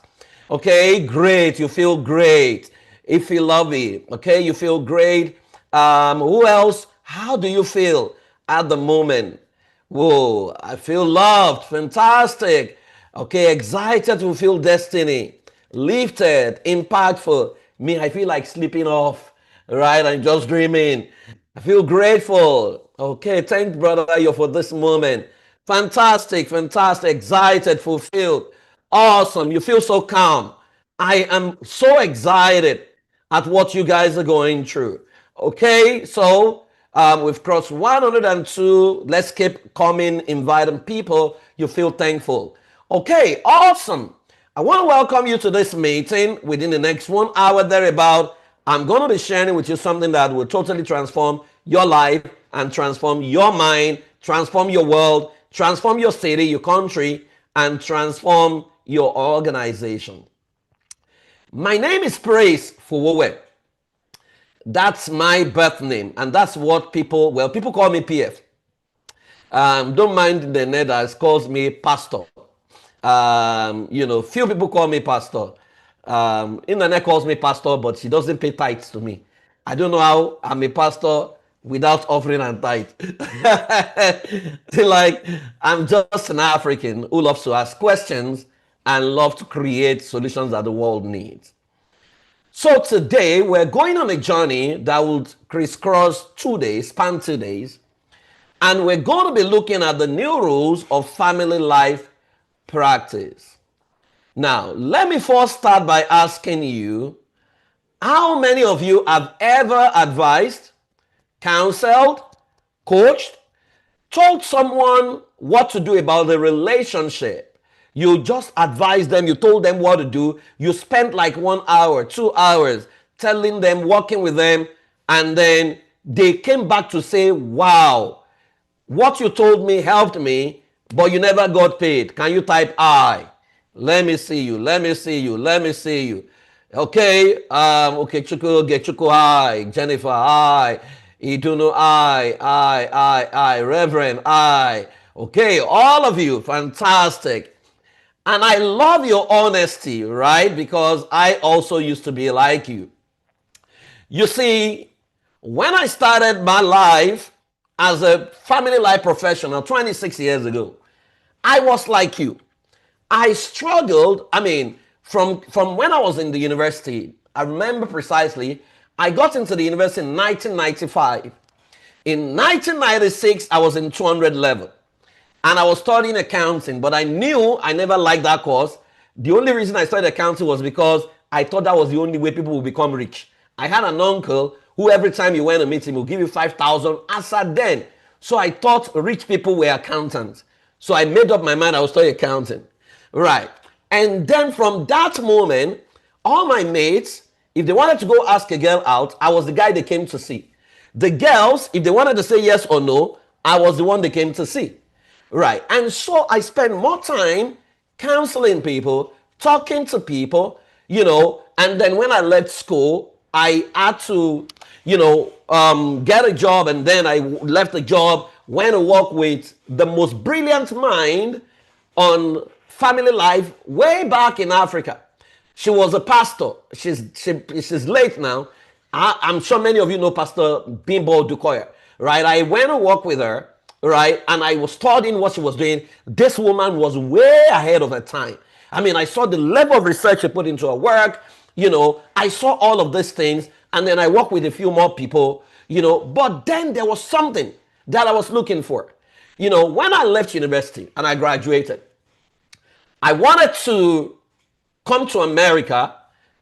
Okay, great. You feel great. If you love it, okay, you feel great. Who else? How do you feel at the moment? Whoa, I feel loved. Fantastic. Okay, excited to feel destiny. Lifted, impactful. Me, I feel like sleeping off, right? I'm just dreaming. I feel grateful. Okay, thank Brother Ayo for this moment. Fantastic, fantastic, excited, fulfilled. Awesome. You feel so calm. I am so excited at what you guys are going through. Okay, so we've crossed 102. Let's keep coming, inviting people. You feel thankful. Okay, awesome. I want to welcome you to this meeting. Within the next 1 hour thereabout, I'm going to be sharing with you something that will totally transform your life and transform your mind, transform your world, transform your city, your country, and transform your organization. My name is Praise Fuwowe. That's my birth name, and that's what people call me PF. Don't mind the net that calls me Pastor. Few people call me Pastor. Internet calls me Pastor, but she doesn't pay tithes to me. I don't know how I'm a pastor without offering and tithe. Like, I'm just an African who loves to ask questions and love to create solutions that the world needs. So today we're going on a journey that will crisscross 2 days, span 2 days, and we're going to be looking at the new rules of family life practice. Now, let me first start by asking you, how many of you have ever advised, counseled, coached, told someone what to do about the relationship? You just advised them, you told them what to do, you spent like 1 hour, 2 hours telling them, working with them, and then they came back to say, wow, what you told me helped me, but you never got paid. Can you type I? Let me see you. Let me see you. Let me see you. Okay. Okay. Chuku, I. Jennifer, I. Idunu, I. Reverend, I. Okay, all of you, fantastic. And I love your honesty, right? Because I also used to be like you. You see, when I started my life as a family life professional 26 years ago, I was like you. I struggled. I mean, from when I was in the university, I remember precisely, I got into the university in 1995. In 1996, I was in 200 level and I was studying accounting, but I knew I never liked that course. The only reason I studied accounting was because I thought that was the only way people would become rich. I had an uncle who every time you went to meet him will give you 5,000 as at then. So I thought rich people were accountants. So I made up my mind I would study accounting. Right. And then from that moment, all my mates, if they wanted to go ask a girl out, I was the guy they came to see. The girls, if they wanted to say yes or no, I was the one they came to see. Right. And so I spent more time counseling people, talking to people, and then when I left school, I had to, get a job, and then I left the job, went to work with the most brilliant mind on family life way back in Africa. She was a pastor. She's late now. I'm sure many of you know Pastor Bimbo Dukoya, right? I went to work with her, right? And I was studying what she was doing. This woman was way ahead of her time. I mean, I saw the level of research she put into her work. I saw all of these things. And then I worked with a few more people, but then there was something that I was looking for. When I left university and I graduated, I wanted to come to America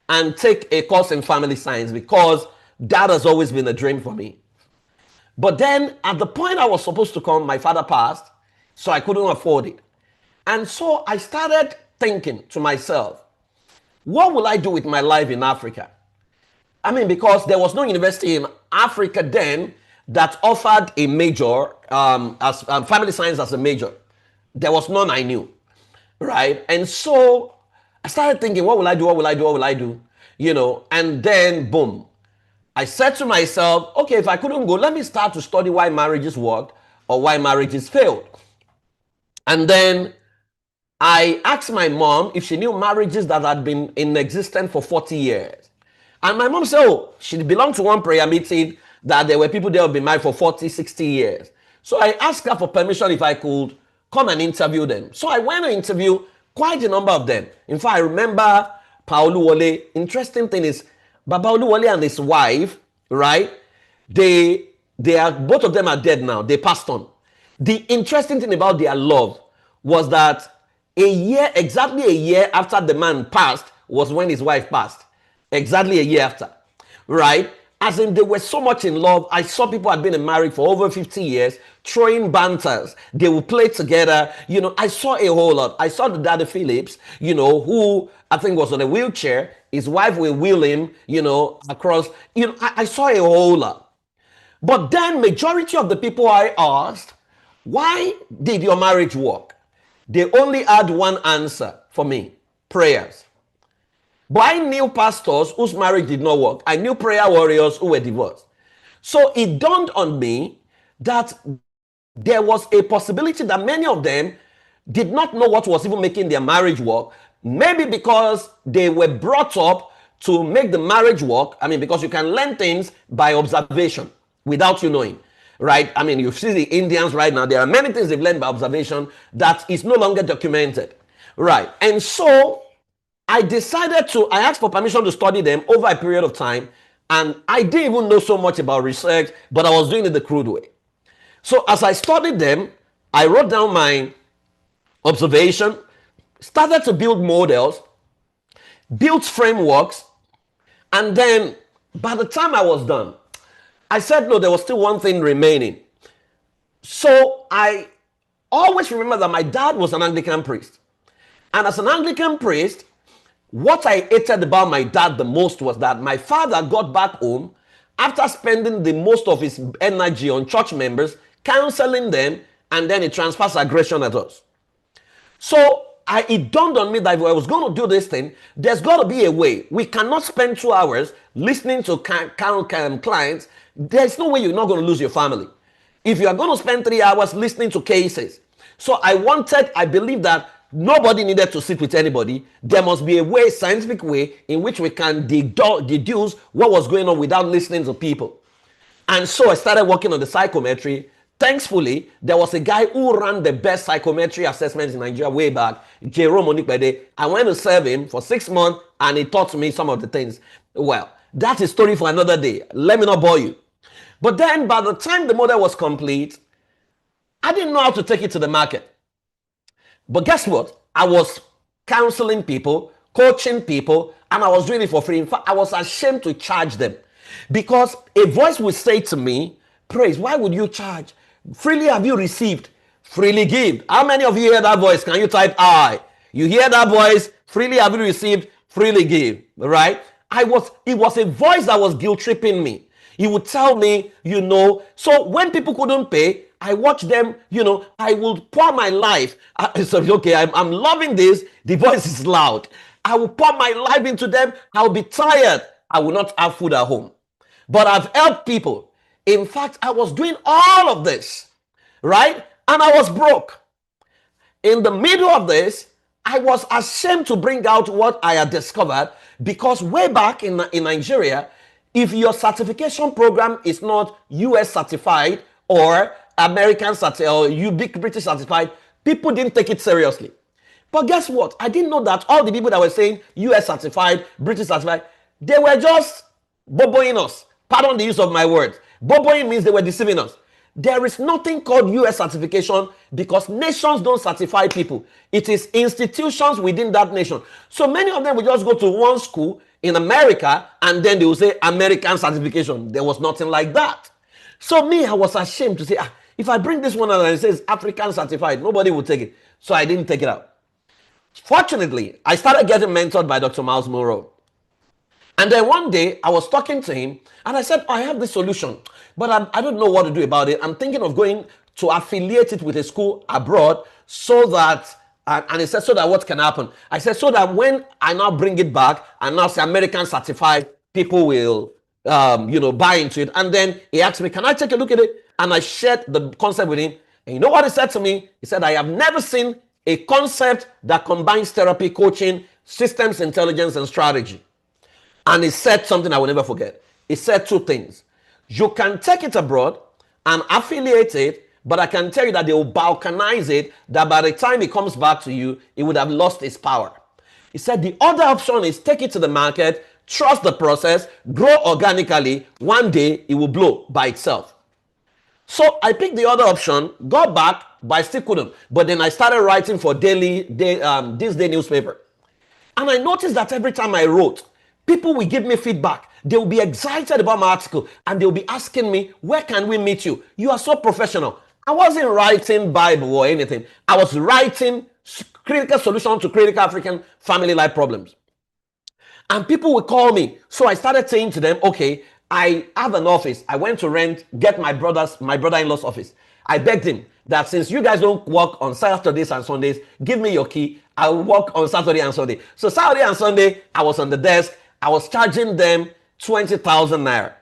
and take a course in family science because that has always been a dream for me. But then at the point I was supposed to come, my father passed, so I couldn't afford it. And so I started thinking to myself, what will I do with my life in Africa? I mean, because there was no university in Africa then that offered a major, as family science as a major. There was none I knew, right? And so I started thinking, what will I do? What will I do? What will I do? And then boom, I said to myself, okay, if I couldn't go, let me start to study why marriages worked or why marriages failed. And then I asked my mom if she knew marriages that had been in existence for 40 years. And my mom said, oh, she belonged to one prayer meeting that there were people there who had been married for 40, 60 years. So I asked her for permission if I could come and interview them. So I went to interview quite a number of them. In fact, I remember Paolu Wole. Interesting thing is, Baba Oluwole and his wife, right? They are, both of them are dead now. They passed on. The interesting thing about their love was that exactly a year after the man passed was when his wife passed. Exactly a year after, right? As in, they were so much in love. I saw people had been married for over 50 years, throwing banters. They would play together. I saw a whole lot. I saw the Daddy Phillips, who I think was on a wheelchair. His wife will wheel him, across. I saw a whole lot. But then majority of the people I asked, why did your marriage work? They only had one answer for me: prayers. But I knew pastors whose marriage did not work. I knew prayer warriors who were divorced. So it dawned on me that there was a possibility that many of them did not know what was even making their marriage work. Maybe because they were brought up to make the marriage work. I mean, because you can learn things by observation without you knowing, right? I mean, you see the Indians right now. There are many things they've learned by observation that is no longer documented, right? And so I asked for permission to study them over a period of time. And I didn't even know so much about research, but I was doing it the crude way. So as I studied them, I wrote down my observation, started to build models, built frameworks, and then by the time I was done, I said, no, there was still one thing remaining. So I always remember that my dad was an Anglican priest. And as an Anglican priest, what I hated about my dad the most was that my father got back home after spending the most of his energy on church members, counseling them, and then he transfers aggression at us. So it dawned on me that if I was going to do this thing, there's got to be a way. We cannot spend 2 hours listening to clients. There's no way you're not going to lose your family. If you are going to spend 3 hours listening to cases, So I believe that nobody needed to sit with anybody. There must be a way, scientific way, in which we can deduce what was going on without listening to people. And so I started working on the psychometry. Thankfully, there was a guy who ran the best psychometry assessments in Nigeria way back, Jerome Onikbede. I went to serve him for 6 months and he taught me some of the things. Well, that's a story for another day. Let me not bore you. But then by the time the model was complete, I didn't know how to take it to the market. But guess what? I was counseling people, coaching people, and I was doing it for free. In fact, I was ashamed to charge them because a voice would say to me, Praise, why would you charge? Freely have you received, freely give. How many of you hear that voice? Can you type I? You hear that voice? Freely have you received, freely give. Right? It was a voice that was guilt tripping me. He would tell me, so when people couldn't pay, I watched them, I would pour my life. So, okay, I'm loving this. The voice is loud. I will pour my life into them. I'll be tired. I will not have food at home. But I've helped people. In fact, I was doing all of this, right? And I was broke. In the middle of this, I was ashamed to bring out what I had discovered because way back in Nigeria, if your certification program is not US certified or American certified or British certified, people didn't take it seriously. But guess what? I didn't know that all the people that were saying US certified, British certified, they were just boboing us. Pardon the use of my words. Boboing means they were deceiving us. There is nothing called US certification because nations don't certify people. It is institutions within that nation. So many of them will just go to one school in America and then they will say American certification. There was nothing like that. So me, I was ashamed to say, if I bring this one out and it says African certified, nobody will take it. So I didn't take it out. Fortunately, I started getting mentored by Dr. Miles Monroe. And then one day I was talking to him and I said, I have this solution, but I don't know what to do about it. I'm thinking of going to affiliate it with a school abroad so that, and he said, so that what can happen? I said, so that when I now bring it back and now say American certified, people will, buy into it. And then he asked me, can I take a look at it? And I shared the concept with him. And you know what he said to me? He said, I have never seen a concept that combines therapy, coaching, systems, intelligence, and strategy. And he said something I will never forget. He said two things. You can take it abroad and affiliate it, but I can tell you that they will balkanize it, that by the time it comes back to you, it would have lost its power. He said the other option is take it to the market, trust the process, grow organically. One day it will blow by itself. So I picked the other option, got back, but I still couldn't. But then I started writing for this day newspaper. And I noticed that every time I wrote, people will give me feedback. They will be excited about my article and they will be asking me, where can we meet you? You are so professional. I wasn't writing Bible or anything. I was writing critical solutions to critical African family life problems. And people would call me. So I started saying to them, okay, I have an office. I went to get my brother-in-law's office. I begged him that since you guys don't work on Saturdays and Sundays, give me your key. I will work on Saturday and Sunday. So Saturday and Sunday, I was on the desk. I was charging them 20,000 naira.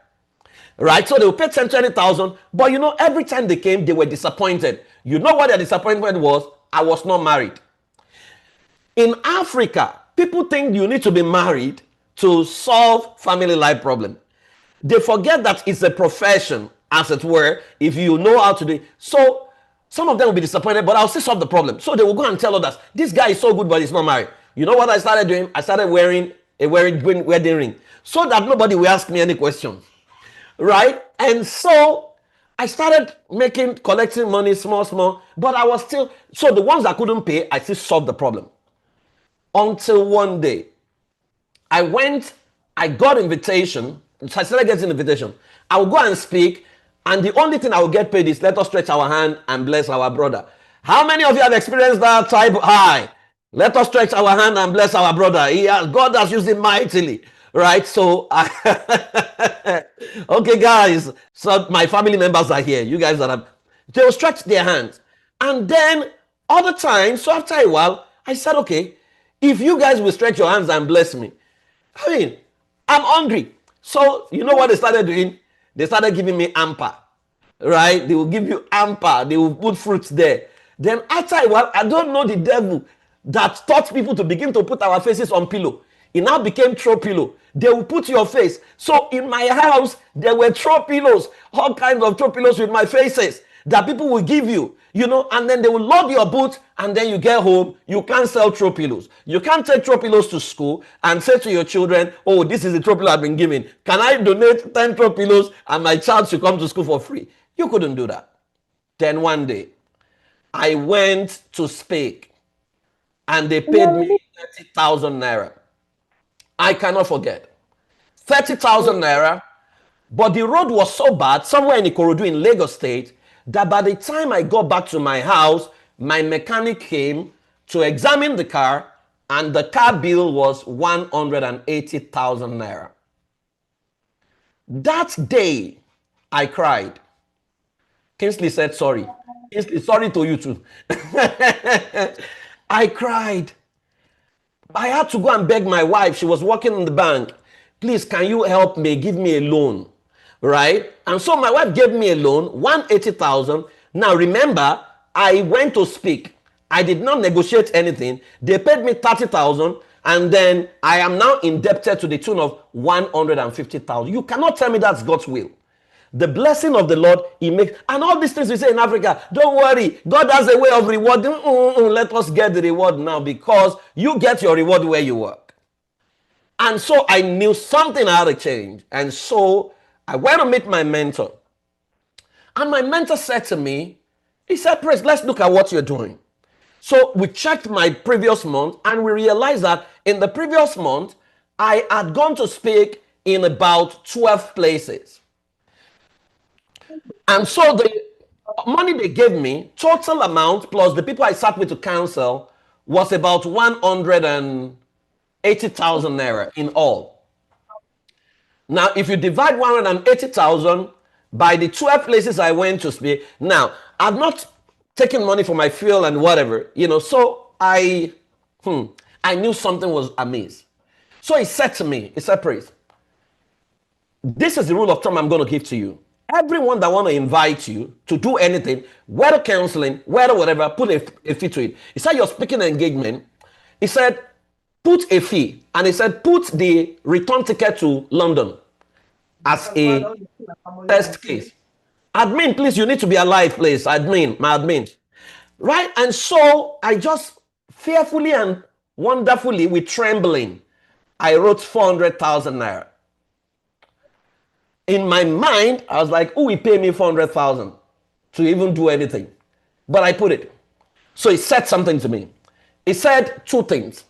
Right? So they would pay 10, 20,000. But every time they came, they were disappointed. You know what their disappointment was? I was not married. In Africa, people think you need to be married to solve family life problem. They forget that it's a profession, as it were, if you know how to do it. So some of them will be disappointed, but I'll still solve the problem. So they will go and tell others, this guy is so good, but he's not married. You know what I started doing? I started wearing a wedding ring so that nobody will ask me any questions. Right? And so I started collecting money, small, but I was still, so the ones that couldn't pay, I still solved the problem. Until one day, I got invitation, so I started getting invitation. I will go and speak, and the only thing I will get paid is let us stretch our hand and bless our brother. How many of you have experienced that type? Hi. Let us stretch our hand and bless our brother. God has used him mightily. Right? So, okay, guys. So my family members are here. You guys they will stretch their hands. And then other times, so after a while, I said, okay, if you guys will stretch your hands and bless me, I'm hungry. So you know what they started doing? They started giving me ampa. Right? They will give you ampa. They will put fruits there. Then after a while, I don't know the devil that taught people to begin to put our faces on pillow. It now became throw pillow. They will put your face. So in my house, there were throw pillows, all kinds of throw pillows with my faces that people will give you, you know, and then they will load your boot, and then you get home, you can't sell throw pillows. You can't take throw pillows to school and say to your children, oh, this is the throw pillow I've been given. Can I donate 10 throw pillows and my child should come to school for free? You couldn't do that. Then one day, I went to speak, and they paid me 30,000 naira. I cannot forget. 30,000 naira. But the road was so bad, somewhere in Ikorodu in Lagos State, that by the time I got back to my house, my mechanic came to examine the car, and the car bill was 180,000 naira. That day, I cried. Kingsley said sorry. Kingsley, sorry to you too. I cried. I had to go and beg my wife. She was working in the bank. Please, can you help me? Give me a loan. Right? And so my wife gave me a loan, 180,000. Now remember, I went to speak. I did not negotiate anything. They paid me 30,000, and then I am now indebted to the tune of 150,000. You cannot tell me that's God's will. The blessing of the Lord, He makes, and all these things we say in Africa, don't worry, God has a way of rewarding. Let us get the reward now, because you get your reward where you work. And so I knew something had to change. And so I went to meet my mentor. And my mentor said to me, he said, Praise, let's look at what you're doing. So we checked my previous month, and we realized that in the previous month, I had gone to speak in about 12 places. And so the money they gave me, total amount plus the people I sat with to counsel, was about 180,000 naira in all. Now, if you divide 180,000 by the 12 places I went to speak, now, I've not taken money for my fuel and whatever, you know, so I knew something was amiss. So he said to me, he said, Praise, this is the rule of thumb I'm going to give to you. Everyone that want to invite you to do anything, whether counseling, whether whatever, put a fee to it. He said, your speaking engagement, he said, put a fee. And he said, put the return ticket to London as a test case. Admin, please, you need to be alive, please. Admin, my admin. Right? And so I just fearfully and wonderfully, with trembling, I wrote 400,000 naira. In my mind, I was like, oh, he paid me 400,000 to even do anything. But I put it. So he said something to me. He said two things.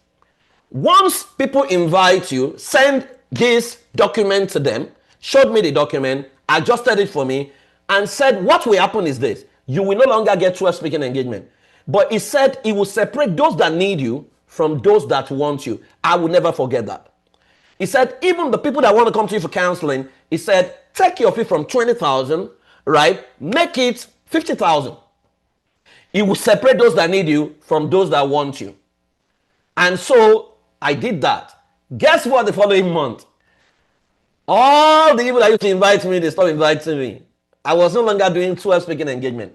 Once people invite you, send this document to them, showed me the document, adjusted it for me, and said, what will happen is this. You will no longer get 12 speaking engagement. But he said he will separate those that need you from those that want you. I will never forget that. He said, even the people that want to come to you for counseling, he said, take your fee from 20,000, right? Make it 50,000. He will separate those that need you from those that want you. And so I did that. Guess what the following month? All the people that used to invite me, they stopped inviting me. I was no longer doing 12 speaking engagement.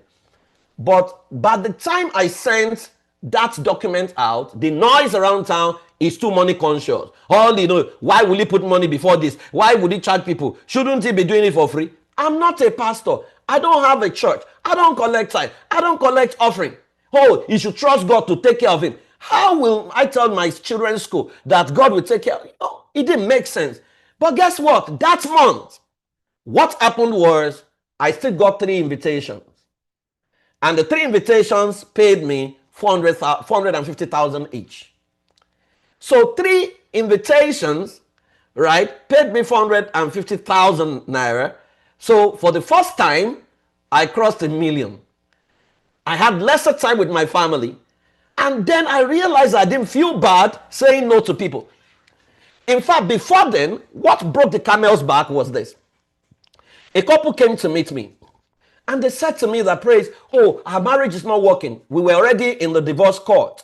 But by the time I sent that document out, the noise around town is too money conscious. All you know, why will he put money before this? Why would he charge people? Shouldn't he be doing it for free? I'm not a pastor. I don't have a church. I don't collect tithe. I don't collect offering. Oh, you should trust God to take care of him. How will I tell my children's school that God will take care of it? Oh, it didn't make sense. But guess what? That month, what happened was I still got 3 invitations. And the 3 invitations paid me 450,000 each. So 3 invitations, right, paid me 450,000 naira. So for the first time, I crossed 1 million. I had lesser time with my family. And then I realized I didn't feel bad saying no to people. In fact, before then, what broke the camel's back was this. A couple came to meet me. And they said to me that, Praise, oh, our marriage is not working. We were already in the divorce court.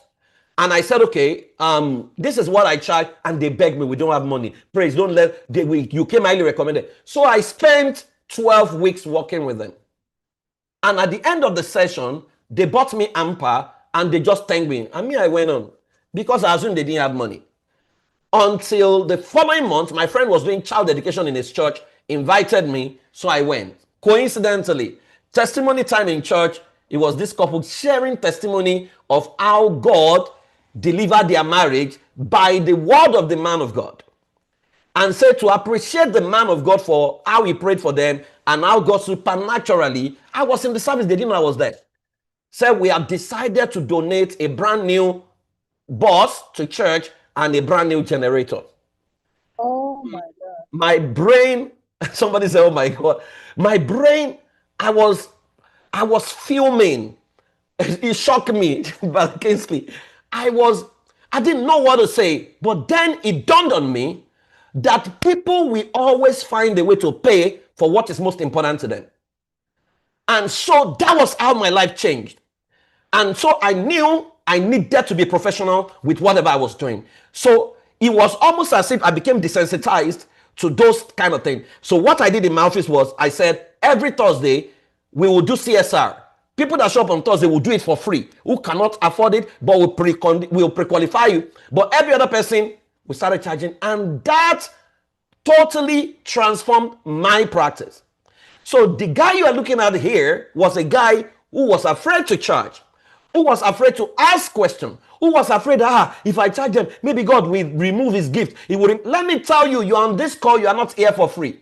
And I said, okay, this is what I charge. And they begged me, we don't have money. Praise, don't let, you came highly recommended. So I spent 12 weeks working with them. And at the end of the session, They bought me Amper and they just thanked me. And me, I went on because I assumed they didn't have money. Until the following month, my friend was doing child education in his church, invited me, so I went. Coincidentally, testimony time in church, it was this couple sharing testimony of how God delivered their marriage by the word of the man of God. And said to appreciate the man of God for how he prayed for them and how God supernaturally, I was in the service, they didn't know I was there. Said we have decided to donate a brand new bus to church and a brand new generator. Oh my God. My brain, somebody said, oh my God, my brain, I was fuming. It shocked me, but Kingsley, I didn't know what to say, but then it dawned on me that people will always find a way to pay for what is most important to them. And so that was how my life changed. And so I knew I needed to be professional with whatever I was doing. So it was almost as if I became desensitized to those kind of things. So what I did in my office was I said, every Thursday, we will do CSR. People that show up on Thursday will do it for free. Who cannot afford it, but will pre-qualify you. But every other person, we started charging. And that totally transformed my practice. So the guy you are looking at here was a guy who was afraid to charge, who was afraid to ask questions, who was afraid, if I charge them, maybe God will remove his gift. He wouldn't. Let me tell you, you're on this call, you are not here for free.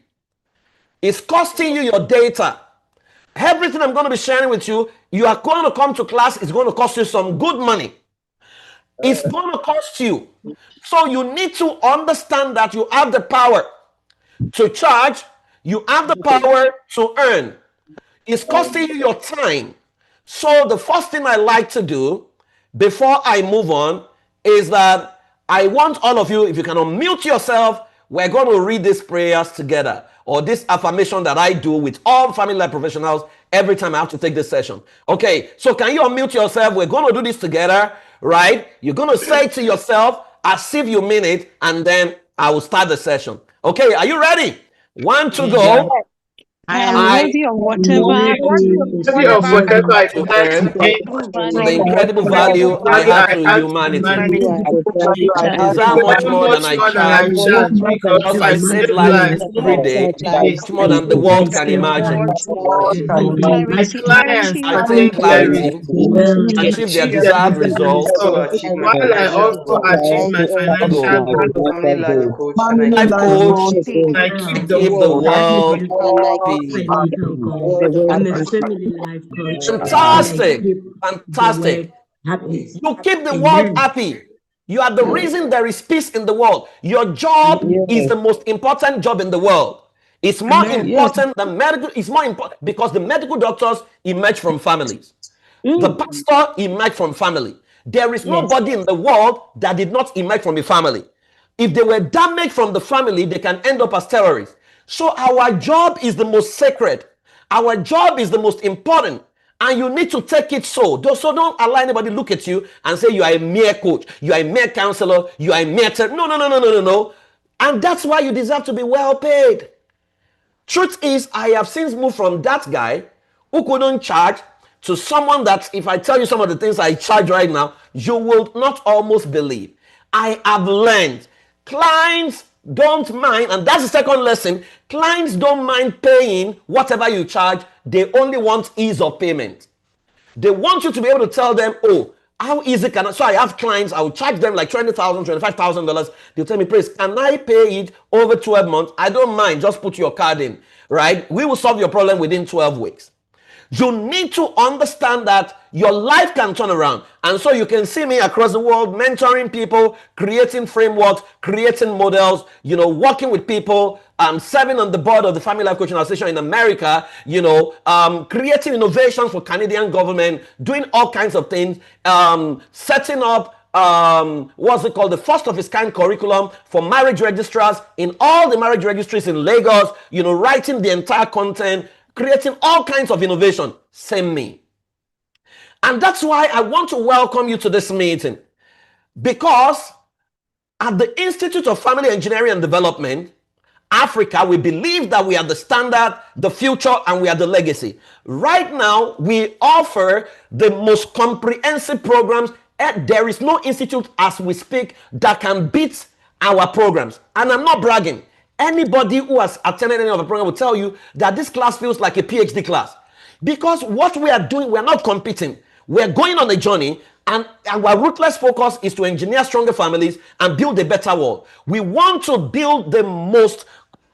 It's costing you your data. Everything I'm going to be sharing with you, you are going to come to class, it's going to cost you some good money. It's going to cost you. So you need to understand that you have the power to charge, you have the power to earn. It's costing you your time. So the first thing I like to do before I move on is that I want all of you, if you can unmute yourself, we're going to read these prayers together, or this affirmation that I do with all family life professionals every time I have to take this session. Okay, so can you unmute yourself? We're going to do this together, right? You're going to say to yourself as if you mean it, and then I will start the session. Okay, are you ready? 1, 2, go. I am worthy of whatever I to earn the incredible value I have to humanity. I desire much more than I charge because I save lives every day, much more than the world can imagine. I take clarity, achieve their desired results, while I also achieve my financial goals. life coach, I keep the keep the world world happy. Fantastic, fantastic. You keep the world happy. You are the reason there is peace in the world. Your job is the most important job in the world. It's more important than medical. It's more important because the medical doctors emerge from families. The pastor emerged from family. There is nobody in the world that did not emerge from a family. If they were damaged from the family, they can end up as terrorists. So our job is the most sacred. Our job is the most important. And you need to take it so. So don't allow anybody look at you and say you are a mere coach, you are a mere counselor, you are a mere no. And that's why you deserve to be well paid. Truth is, I have since moved from that guy who couldn't charge to someone that if I tell you some of the things I charge right now, you will not almost believe. I have learned clients don't mind, and that's the second lesson. Clients don't mind paying whatever you charge. They only want ease of payment. They want you to be able to tell them, oh, how easy can I? So I have clients, I will charge them like $20,000, $25,000. They'll tell me, Praise, can I pay it over 12 months? I don't mind. Just put your card in, right? We will solve your problem within 12 weeks. You need to understand that your life can turn around. And so you can see me across the world mentoring people, creating frameworks, creating models, working with people, serving on the board of the Family Life Coaching Association in America, creating innovations for Canadian government, doing all kinds of things, setting up what's it called, the first of its kind curriculum for marriage registrars in all the marriage registries in Lagos, writing the entire content, creating all kinds of innovation. Same me. And that's why I want to welcome you to this meeting, because at the Institute of Family Engineering and Development, Africa, we believe that we are the standard, the future, and we are the legacy. Right now, we offer the most comprehensive programs. There is no institute as we speak that can beat our programs. And I'm not bragging. Anybody who has attended any of the program will tell you that this class feels like a PhD class. Because what we are doing, we are not competing. We are going on a journey, and our ruthless focus is to engineer stronger families and build a better world. We want to build the most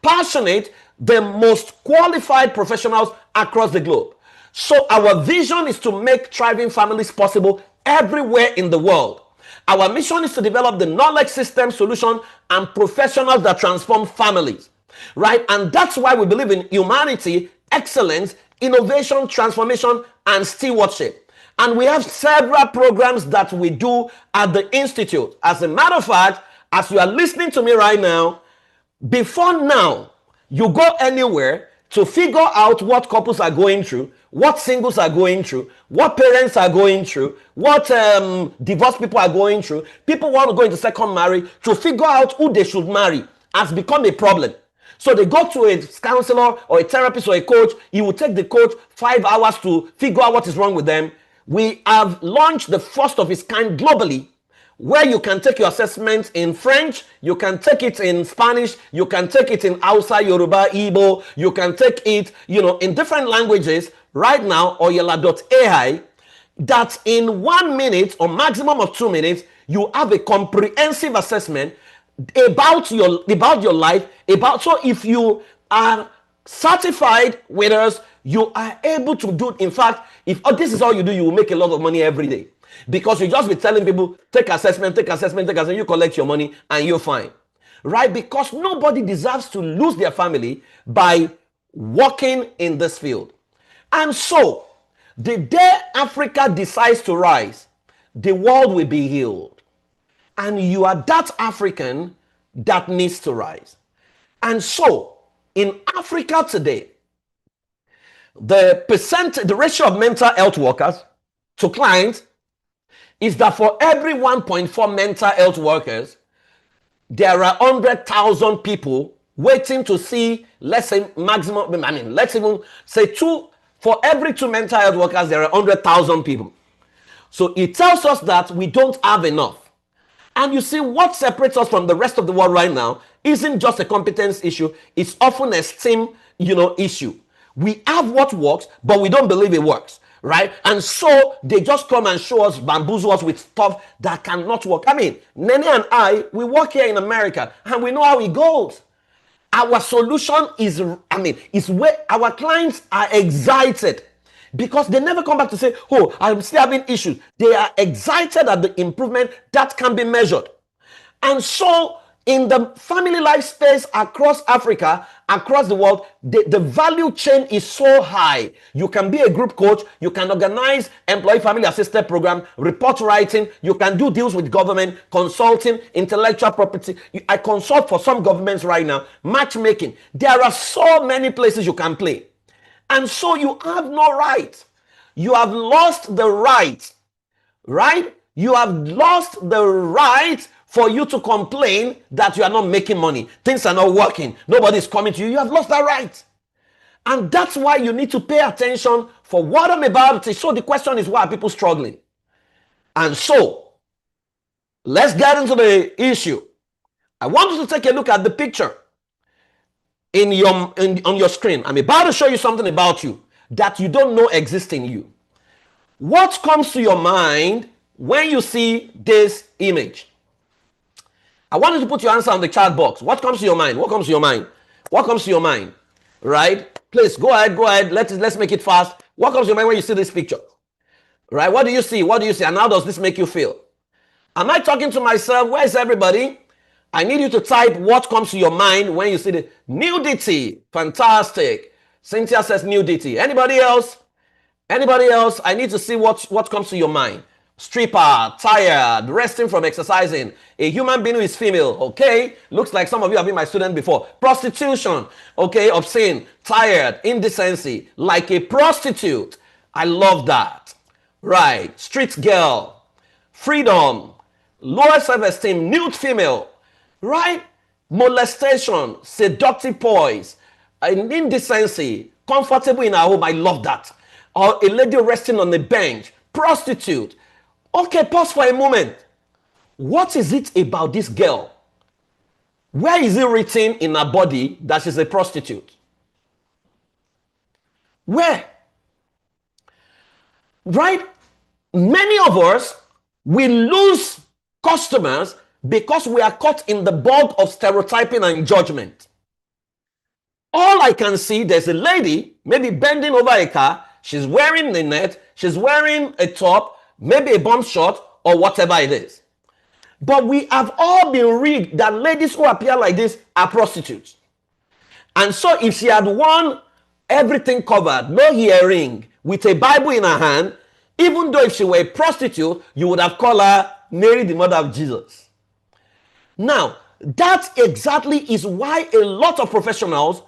passionate, the most qualified professionals across the globe. So our vision is to make thriving families possible everywhere in the world. Our mission is to develop the knowledge system, solution, and professionals that transform families, right? And that's why we believe in humanity, excellence, innovation, transformation, and stewardship. And we have several programs that we do at the Institute. As a matter of fact, as you are listening to me right now, before now, you go anywhere to figure out what couples are going through, what singles are going through, what parents are going through, what divorced people are going through. People want to go into second marriage to figure out who they should marry has become a problem. So they go to a counselor or a therapist or a coach. He will take the coach 5 hours to figure out what is wrong with them. We have launched the first of its kind globally, where you can take your assessment in French, you can take it in Spanish, you can take it in Hausa, Yoruba, Igbo, you can take it, in different languages right now, Oyala.ai, that in 1 minute or maximum of 2 minutes, you have a comprehensive assessment about your life, so if you are certified with us, you are able to do, in fact, if this is all you do, you will make a lot of money every day. Because you just be telling people, take assessment, you collect your money and you're fine. Right? Because nobody deserves to lose their family by working in this field. And so, the day Africa decides to rise, the world will be healed. And you are that African that needs to rise. And so, in Africa today, the ratio of mental health workers to clients is that for every 1.4 mental health workers, there are 100,000 people waiting to see, let's say maximum, let's even say for every 2 mental health workers, there are 100,000 people. So it tells us that we don't have enough. And you see, what separates us from the rest of the world right now isn't just a competence issue, it's often a esteem, issue. We have what works, but we don't believe it works. Right? And so they just come and show us, bamboozle us with stuff that cannot work. Nene and I, we work here in America and we know how it goes. Our solution is where our clients are excited because they never come back to say, oh, I'm still having issues. They are excited at the improvement that can be measured. And so in the family life space across Africa, across the world, the value chain is so high. You can be a group coach, you can organize employee family assisted program, report writing, you can do deals with government, consulting, intellectual property. I consult for some governments right now, matchmaking. There are so many places you can play. And so you have no right. You have lost the right, right? You have lost the right for you to complain that you are not making money. Things are not working. Nobody's coming to you. You have lost that right. And that's why you need to pay attention for what I'm about to say. So the question is, why are people struggling? And so, let's get into the issue. I want you to take a look at the picture on your screen. I'm about to show you something about you that you don't know exists in you. What comes to your mind when you see this image? I want you to put your answer on the chat box. What comes to your mind? What comes to your mind? What comes to your mind? Right? Please go ahead. Let's make it fast. What comes to your mind when you see this picture? Right? What do you see? What do you see? And how does this make you feel? Am I talking to myself? Where is everybody? I need you to type what comes to your mind when you see the nudity. Fantastic. Cynthia says nudity. Anybody else? Anybody else? I need to see what comes to your mind. Stripper, tired, resting from exercising, a human being who is female, okay? Looks like some of you have been my student before. Prostitution, okay? Obscene, tired, indecency, like a prostitute. I love that. Right, street girl, freedom, lower self-esteem, nude female, right? molestation, seductive poise, an indecency, comfortable in our home. I love that. Or a lady resting on the bench, prostitute. Okay, pause for a moment. What is it about this girl? Where is it written in her body that she's a prostitute? Where? Right? Many of us, we lose customers because we are caught in the bog of stereotyping and judgment. All I can see, there's a lady maybe bending over a car, she's wearing a net, she's wearing a top, maybe a bump short or whatever it is. But we have all been rigged that ladies who appear like this are prostitutes. And so if she had worn everything covered, no earring, with a Bible in her hand, even though if she were a prostitute, you would have called her Mary, the mother of Jesus. Now, that exactly is why a lot of professionals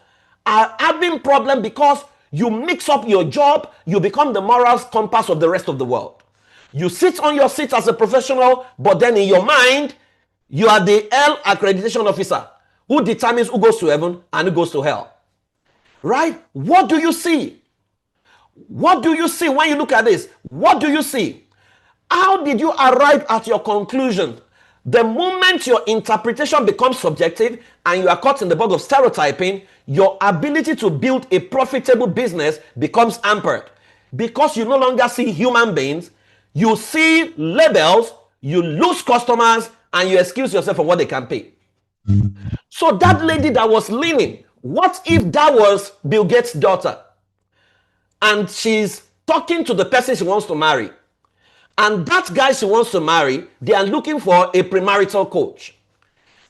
are having problem, because you mix up your job, you become the morals compass of the rest of the world. You sit on your seat as a professional, but then in your mind, you are the L accreditation officer who determines who goes to heaven and who goes to hell. Right? What do you see? What do you see when you look at this? What do you see? How did you arrive at your conclusion? The moment your interpretation becomes subjective and you are caught in the bog of stereotyping, your ability to build a profitable business becomes hampered, because you no longer see human beings, you see labels, you lose customers, and you excuse yourself for what they can pay. So that lady that was leaning, what if that was Bill Gates' daughter? And she's talking to the person she wants to marry. And that guy she wants to marry, they are looking for a premarital coach.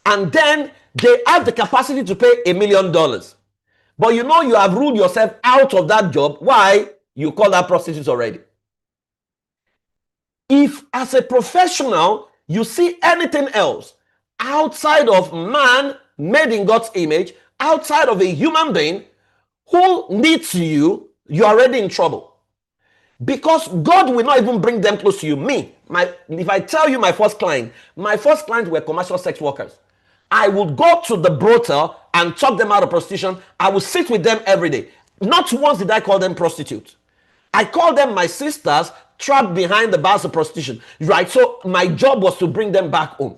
And then they have the capacity to pay $1 million. But you know you have ruled yourself out of that job. Why? You call that prostitute already. If as a professional, you see anything else outside of man made in God's image, outside of a human being who needs you, you're already in trouble. Because God will not even bring them close to you. If I tell you my first client were commercial sex workers. I would go to the brothel and talk them out of prostitution. I would sit with them every day. Not once did I call them prostitutes. I called them my sisters trapped behind the bars of prostitution. Right? So my job was to bring them back home.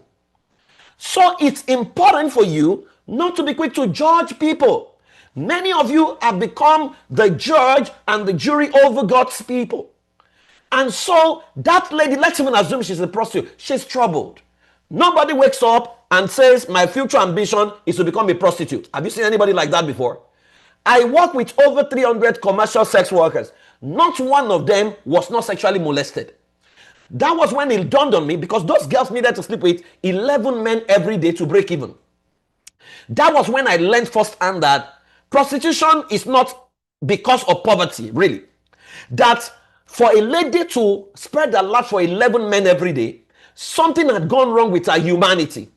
So it's important for you not to be quick to judge people. Many of you have become the judge and the jury over God's people. And so that lady, let's even assume she's a prostitute, she's troubled. Nobody wakes up and says, my future ambition is to become a prostitute. Have you seen anybody like that before? I work with over 300 commercial sex workers. Not one of them was not sexually molested. That was when it dawned on me, because those girls needed to sleep with 11 men every day to break even. That was when I learned firsthand that prostitution is not because of poverty, really. That for a lady to spread her lap for 11 men every day, something had gone wrong with her humanity.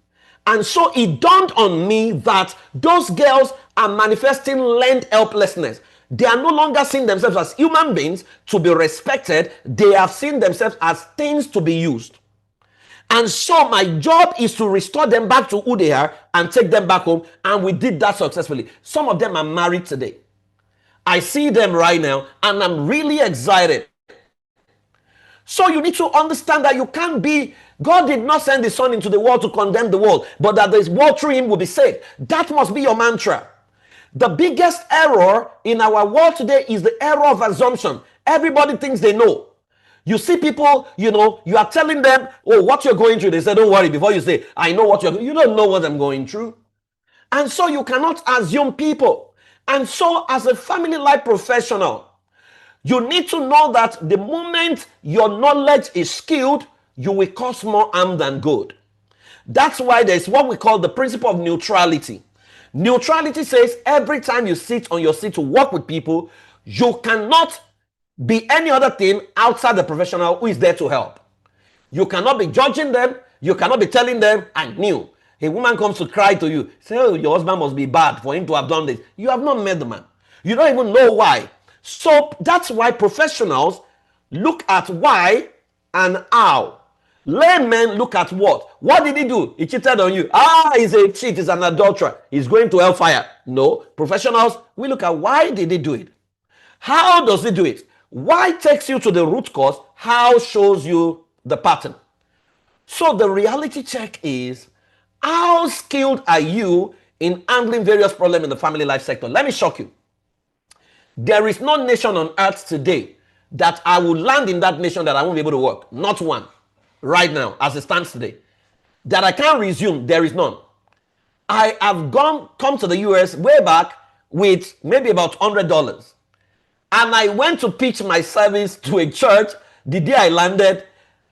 And so it dawned on me that those girls are manifesting learned helplessness. They are no longer seeing themselves as human beings to be respected. They have seen themselves as things to be used. And so my job is to restore them back to who they are and take them back home. And we did that successfully. Some of them are married today. I see them right now and I'm really excited. So you need to understand that you can't be, God did not send his son into the world to condemn the world, but that the world through him will be saved. That must be your mantra. The biggest error in our world today is the error of assumption. Everybody thinks they know. You see people, you are telling them, oh, what you're going through. They say, don't worry, before you say, I know what you don't know what I'm going through. And so you cannot assume people. And so as a family life professional, you need to know that the moment your knowledge is skewed, you will cause more harm than good. That's why there's what we call the principle of neutrality. Neutrality says every time you sit on your seat to work with people, you cannot be any other thing outside the professional who is there to help. You cannot be judging them. You cannot be telling them, I knew. A woman comes to cry to you, say, oh, your husband must be bad for him to have done this. You have not met the man. You don't even know why. So that's why professionals look at why and how. Laymen look at what? What did he do? He cheated on you. He's a cheat, he's an adulterer. He's going to hellfire. No. Professionals, we look at why did he do it? How does he do it? Why takes you to the root cause? How shows you the pattern? So the reality check is, how skilled are you in handling various problems in the family life sector? Let me shock you. There is no nation on earth today that I will land in that nation that I won't be able to work. Not one. Right now, as it stands today. That I can't resume, there is none. I have come to the US way back with maybe about $100. And I went to pitch my service to a church the day I landed.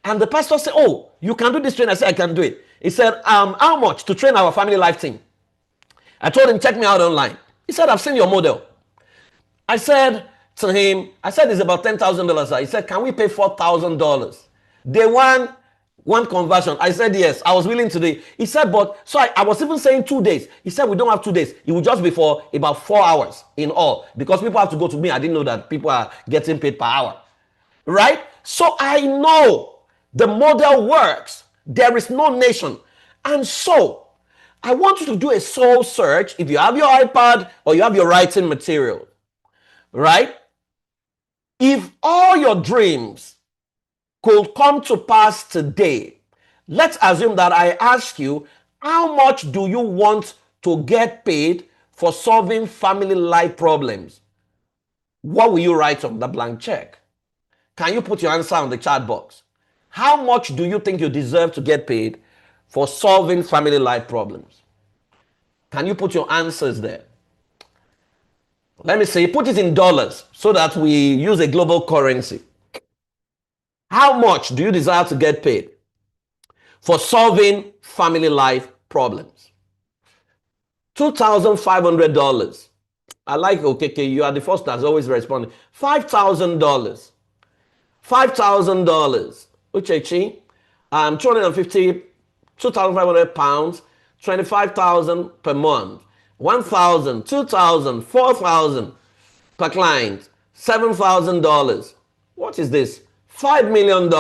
And the pastor said, oh, you can do this training. I said, I can do it. He said, how much to train our family life team? I told him, check me out online. He said, I've seen your model. I said to him, it's about $10,000. He said, can we pay $4,000? They want one conversion. I said, yes, I was willing to do it. He said, but, so I was even saying 2 days. He said, we don't have 2 days. It will just be for about 4 hours in all. Because people have to go to me. I didn't know that people are getting paid per hour. Right? So I know the model works. There is no nation. And so I want you to do a soul search. If you have your iPad or you have your writing material, right? If all your dreams could come to pass today, let's assume that I ask you, how much do you want to get paid for solving family life problems? What will you write on the blank check? Can you put your answer on the chat box? How much do you think you deserve to get paid for solving family life problems? Can you put your answers there? Let me see, put it in dollars so that we use a global currency. How much do you desire to get paid for solving family life problems? $2,500. I like OKK, you are the first that's always responding. $5,000. $5,000. Uchechi, 250, 2,500 pounds, 25,000 per month. 1,000, 2,000, 4,000 per client, $7,000. What is this? $5 million.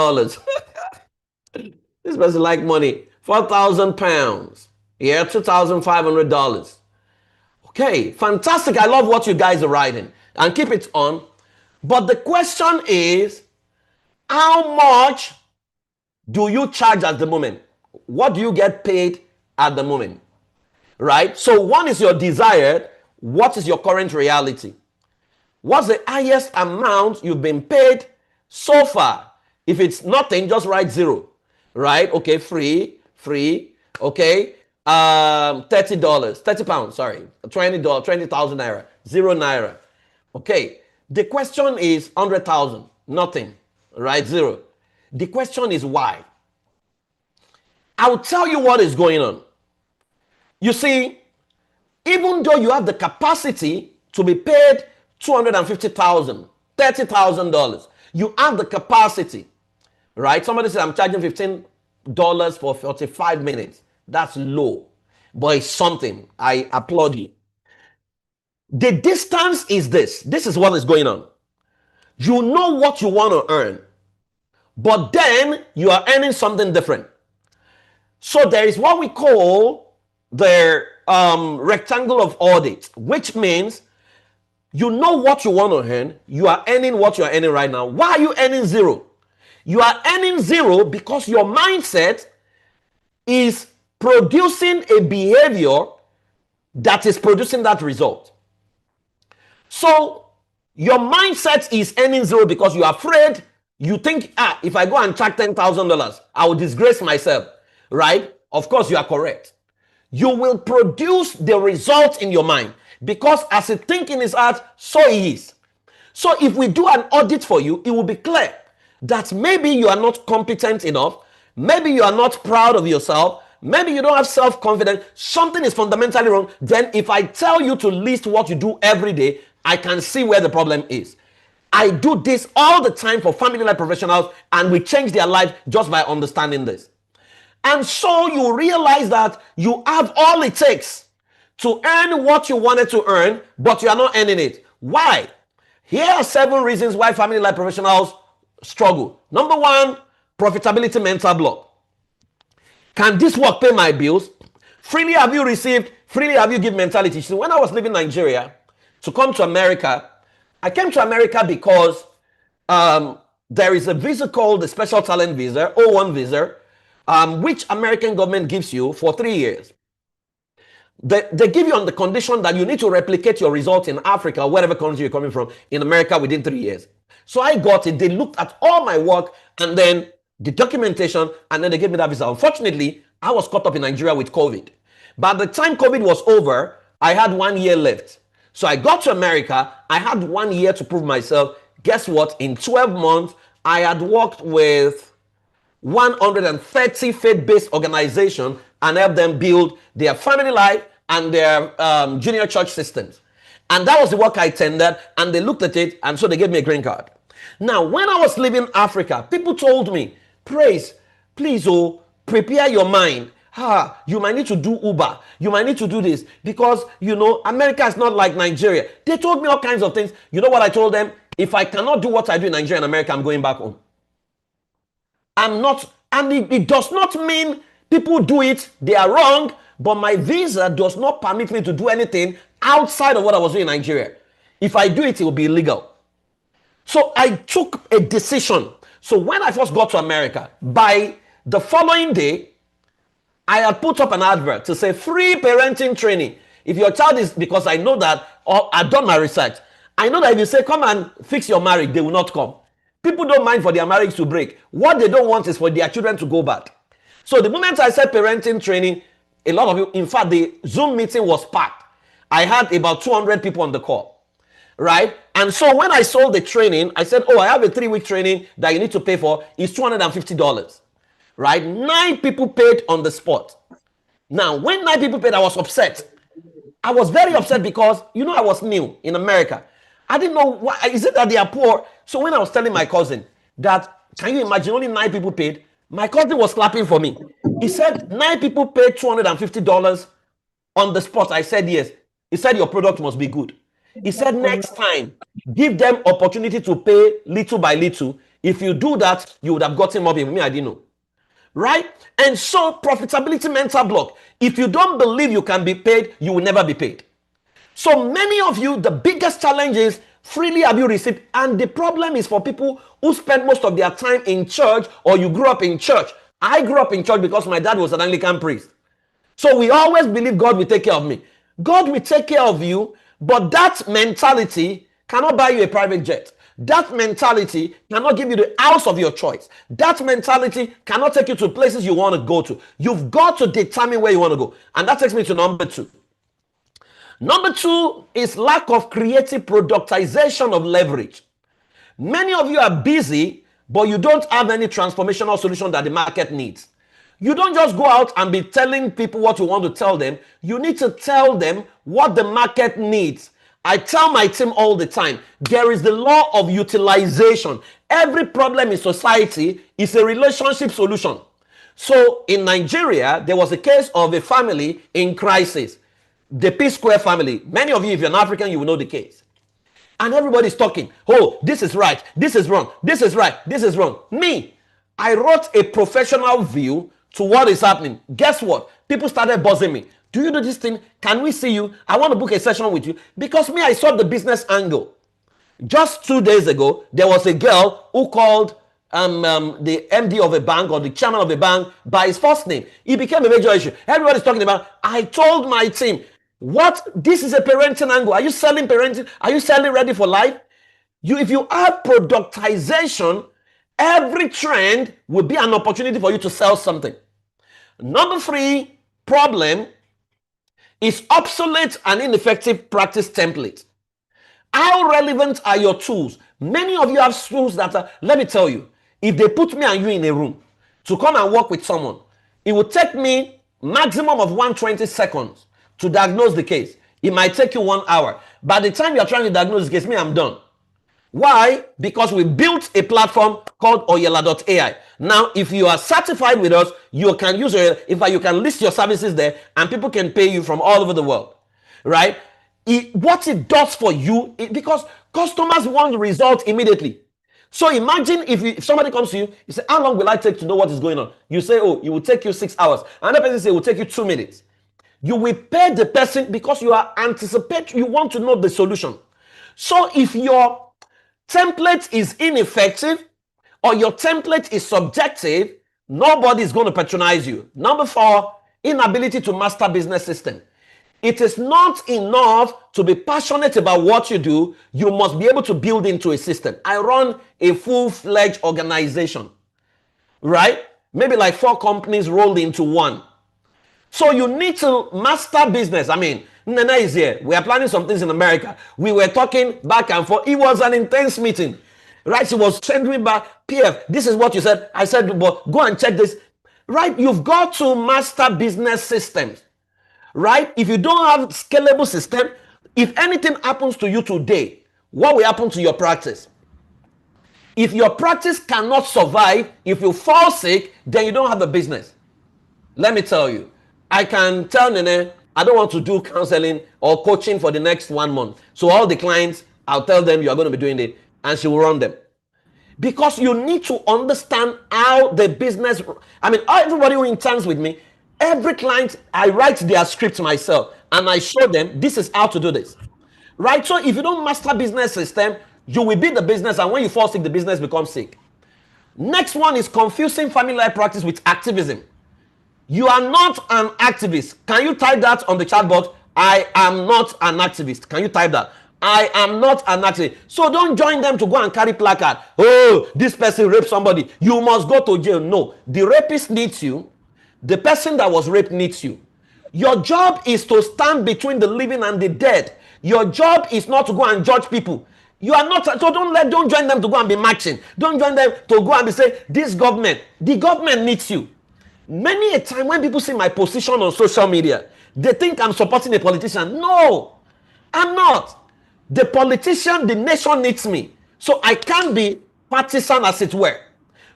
This person like money. 4,000 pounds. Yeah, $2,500. Okay, fantastic. I love what you guys are writing. And keep it on. But the question is, how much do you charge at the moment? What do you get paid at the moment? Right? So one is your desired. What is your current reality? What's the highest amount you've been paid so far? If it's nothing, just write 0. Right? Okay, free. Okay. $30, 30 pounds, sorry. $20, 20,000 naira. 0 naira. Okay. The question is 100,000. Nothing. Right? 0. The question is why? I'll tell you what is going on. You see, even though you have the capacity to be paid $250,000, $30,000, you have the capacity, right? Somebody said, I'm charging $15 for 45 minutes. That's low, but it's something. I applaud you. The distance is this. This is what is going on. You know what you want to earn, but then you are earning something different. So there is what we call the rectangle of audit, which means you know what you want to earn. You are earning what you are earning right now. Why are you earning 0? You are earning 0 because your mindset is producing a behavior that is producing that result. So your mindset is earning 0 because you are afraid. You think, if I go and charge $10,000, I will disgrace myself, right? Of course, you are correct. You will produce the result in your mind because as you think in his heart, so he is. So if we do an audit for you, it will be clear that maybe you are not competent enough. Maybe you are not proud of yourself. Maybe you don't have self-confidence. Something is fundamentally wrong. Then if I tell you to list what you do every day, I can see where the problem is. I do this all the time for family life professionals, and we change their life just by understanding this. And so you realize that you have all it takes to earn what you wanted to earn, but you are not earning it. Why? Here are 7 reasons why family life professionals struggle. Number 1, profitability mental block. Can this work pay my bills? Freely have you received, freely have you give mentality. So when I was leaving Nigeria to come to America, I came to America because there is a visa called the Special Talent Visa, O1 visa, which American government gives you for 3 years. They give you on the condition that you need to replicate your results in Africa, whatever country you're coming from, in America within 3 years. So I got it. They looked at all my work and then the documentation, and then they gave me that visa. Unfortunately, I was caught up in Nigeria with COVID. By the time COVID was over, I had 1 year left. So I got to America. I had 1 year to prove myself. Guess what? In 12 months, I had worked with 130 faith-based organizations and helped them build their family life and their junior church systems. And that was the work I tendered, and they looked at it, and so they gave me a green card. Now, when I was leaving Africa, people told me, Praise, please, prepare your mind. You might need to do Uber. You might need to do this because, you know, America is not like Nigeria. They told me all kinds of things. You know what I told them? If I cannot do what I do in Nigeria and America, I'm going back home. I'm not, and it does not mean people do it, they are wrong, but my visa does not permit me to do anything outside of what I was doing in Nigeria. If I do it, it will be illegal. So I took a decision. So when I first got to America, by the following day, I had put up an advert to say free parenting training. If your child is, because I know that, or I've done my research, I know that if you say come and fix your marriage, they will not come. People don't mind for their marriage to break. What they don't want is for their children to go bad. So the moment I said parenting training, a lot of you, in fact, the Zoom meeting was packed. I had about 200 people on the call, right? And so when I sold the training, I said, I have a 3-week training that you need to pay for. It's $250, right? 9 people paid on the spot. Now, when 9 people paid, I was upset. I was very upset because, you know, I was new in America. I didn't know why. Is it that they are poor? So when I was telling my cousin that, can you imagine, only 9 people paid, my cousin was clapping for me. He said 9 people paid $250 on the spot. I said yes. He said your product must be good. He said next time, give them opportunity to pay little by little. If you do that, you would have gotten more people. Me, I didn't know. Right? And so profitability mental block. If you don't believe you can be paid, you will never be paid. So many of you, the biggest challenge is freely have you received. And the problem is for people who spend most of their time in church, or you grew up in church. I grew up in church because my dad was an Anglican priest. So we always believe God will take care of me. God will take care of you, but that mentality cannot buy you a private jet. That mentality cannot give you the house of your choice. That mentality cannot take you to places you want to go to. You've got to determine where you want to go. And that takes me to number 2. Number 2 is lack of creative productization of leverage. Many of you are busy, but you don't have any transformational solution that the market needs. You don't just go out and be telling people what you want to tell them. You need to tell them what the market needs. I tell my team all the time, there is the law of utilization. Every problem in society is a relationship solution. So in Nigeria, there was a case of a family in crisis. The P-Square family. Many of you, if you're an African, you will know the case. And everybody's talking. Oh, this is right. This is wrong. This is right. This is wrong. Me, I wrote a professional view to what is happening. Guess what? People started buzzing me. Do you do this thing? Can we see you? I want to book a session with you. Because me, I saw the business angle. Just 2 days ago, there was a girl who called the MD of a bank or the chairman of a bank by his first name. It became a major issue. Everybody's talking about. I told my team, what? This is a parenting angle. Are you selling parenting? Are you selling ready for life? If you have productization, every trend will be an opportunity for you to sell something. Number 3 problem is obsolete and ineffective practice template. How relevant are your tools? Many of you have tools that are, let me tell you, if they put me and you in a room to come and work with someone, it will take me maximum of 120 seconds to diagnose the case. It might take you 1 hour. By the time you're trying to diagnose the case, I'm done. Why? Because we built a platform called Oyela.ai. Now, if you are certified with us, you can use it. In fact, you can list your services there and people can pay you from all over the world, right? What it does for you, because customers want the result immediately. So imagine if somebody comes to you, you say, how long will I take to know what is going on? You say, oh, it will take you 6 hours. Another person say, it will take you 2 minutes. You will pay the person because you are anticipating, you want to know the solution. So if your template is ineffective or your template is subjective, nobody is going to patronize you. Number 4, inability to master business system. It is not enough to be passionate about what you do. You must be able to build into a system. I run a full-fledged organization, right? Maybe like 4 companies rolled into one. So you need to master business. I mean, Nana is here. We are planning some things in America. We were talking back and forth. It was an intense meeting, right? She was sending me back, PF, this is what you said. I said, but go and check this, right? You've got to master business systems, right? If you don't have scalable system, if anything happens to you today, what will happen to your practice? If your practice cannot survive, if you fall sick, then you don't have a business. Let me tell you, I can tell Nene, I don't want to do counseling or coaching for the next 1 month. So all the clients, I'll tell them you are going to be doing it, and she will run them. Because you need to understand how the business, I mean, everybody who interns with me, every client, I write their script myself and I show them this is how to do this. Right? So if you don't master business system, you will be the business, and when you fall sick, the business becomes sick. Next one is confusing family life practice with activism. You are not an activist. Can you type that on the chat box? I am not an activist. Can you type that? I am not an activist. So don't join them to go and carry placard. Oh, this person raped somebody. You must go to jail. No, the rapist needs you. The person that was raped needs you. Your job is to stand between the living and the dead. Your job is not to go and judge people. You are not, so don't join them to go and be marching. Don't join them to go and be saying, this government, the government needs you. Many a time when people see my position on social media, they think I'm supporting a politician. No, I'm not. The politician, the nation needs me. So I can't be partisan, as it were.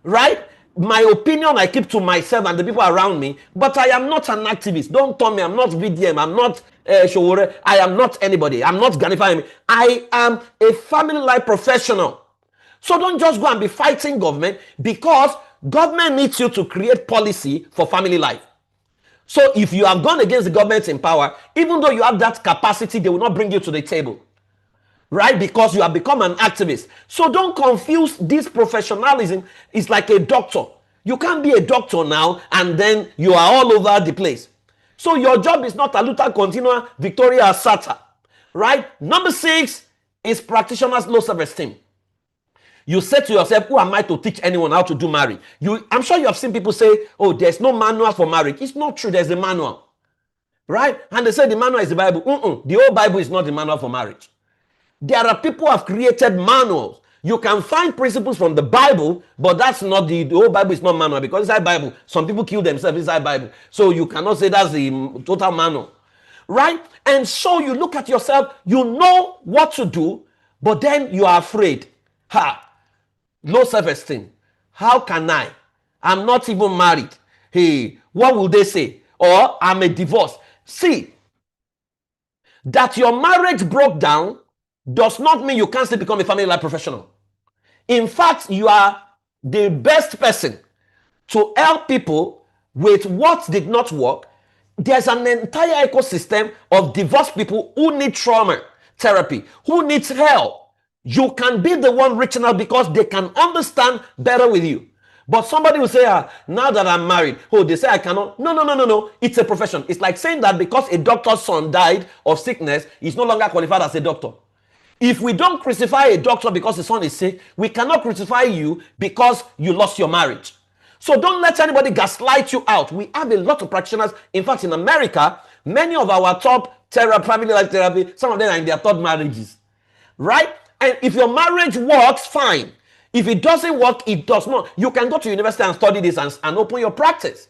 Right? My opinion I keep to myself and the people around me, but I am not an activist. Don't tell me I'm not VDM, I'm not Showore, I am not anybody. I'm not Ganify. I am a family life professional. So don't just go and be fighting government, because government needs you to create policy for family life. So if you have gone against the government in power, even though you have that capacity, they will not bring you to the table. Right? Because you have become an activist. So don't confuse this professionalism. It's like a doctor. You can't be a doctor now and then you are all over the place. So your job is not a luta continua Victoria Asata. Right? Number 6 is practitioners' low self-esteem. You say to yourself, who am I to teach anyone how to do marriage? I'm sure you have seen people say, oh, there's no manual for marriage. It's not true. There's a manual. Right? And they say the manual is the Bible. The whole Bible is not the manual for marriage. There are people who have created manuals. You can find principles from the Bible, but that's not the whole Bible is not manual, because inside Bible, some people kill themselves inside Bible. So you cannot say that's the total manual. Right? And so you look at yourself, you know what to do, but then you are afraid. Low self-esteem. How can I? I'm not even married. Hey, what will they say? Or I'm a divorce. See, that your marriage broke down does not mean you can't still become a family life professional. In fact, you are the best person to help people with what did not work. There's an entire ecosystem of divorced people who need trauma therapy, who needs help. You can be the one reaching out because they can understand better with you. But somebody will say, now that I'm married, they say I cannot. No. It's a profession. It's like saying that because a doctor's son died of sickness, he's no longer qualified as a doctor. If we don't crucify a doctor because his son is sick, we cannot crucify you because you lost your marriage. So don't let anybody gaslight you out. We have a lot of practitioners. In fact, in America, many of our top family life therapy, some of them are in their third marriages. Right? And if your marriage works, fine. If it doesn't work, it does not. You can go to university and study this and open your practice.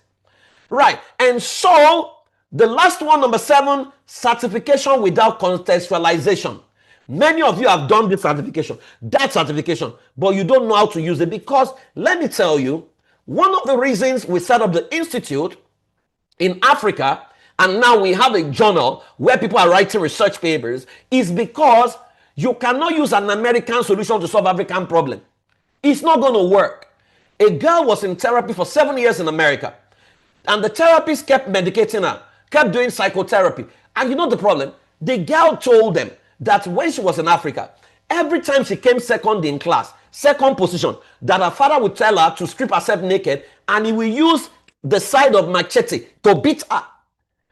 Right? And so, the last one, number 7, certification without contextualization. Many of you have done this certification, that certification, but you don't know how to use it, because let me tell you, one of the reasons we set up the institute in Africa, and now we have a journal where people are writing research papers, is because you cannot use an American solution to solve African problem. It's not going to work. A girl was in therapy for 7 years in America, and the therapist kept medicating her, kept doing psychotherapy. And you know the problem? The girl told them that when she was in Africa, every time she came second in class, second position, that her father would tell her to strip herself naked, and he will use the side of machete to beat her.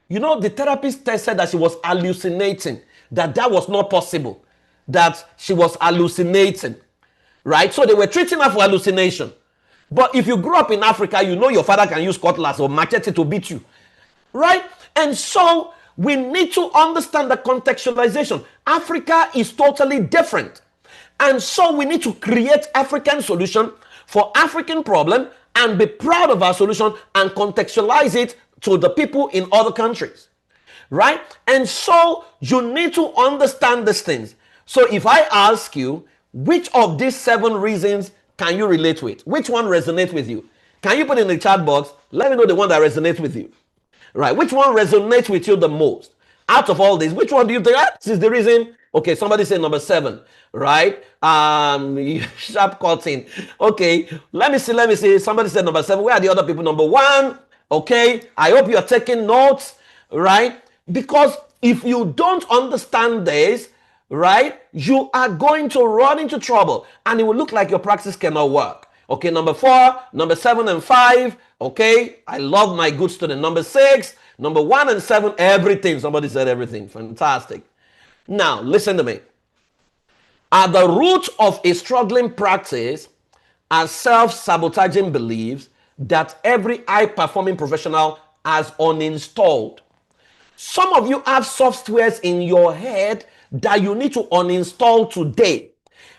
You know, the therapist said that she was hallucinating, that was not possible, that she was hallucinating, right? So they were treating her for hallucination. But if you grew up in Africa, you know your father can use cutlass or machete to beat you, right? And so we need to understand the contextualization. Africa is totally different. And so we need to create African solution for African problem and be proud of our solution and contextualize it to the people in other countries, right? And so you need to understand these things. So if I ask you, which of these 7 reasons can you relate with? Which one resonates with you? Can you put in the chat box? Let me know the one that resonates with you, right? Which one resonates with you the most? Out of all these, which one do you think this is the reason? Okay, somebody said number 7, right? Sharp cutting. Okay, let me see. Somebody said number 7. Where are the other people? Number 1. Okay, I hope you are taking notes, right? Because if you don't understand this, right, you are going to run into trouble and it will look like your practice cannot work. Okay, number 4, number 7 and 5. Okay, I love my good student. Number 6, number 1 and 7, everything. Somebody said everything. Fantastic. Now, listen to me. At the root of a struggling practice are self-sabotaging beliefs that every high-performing professional has uninstalled. Some of you have softwares in your head that you need to uninstall today.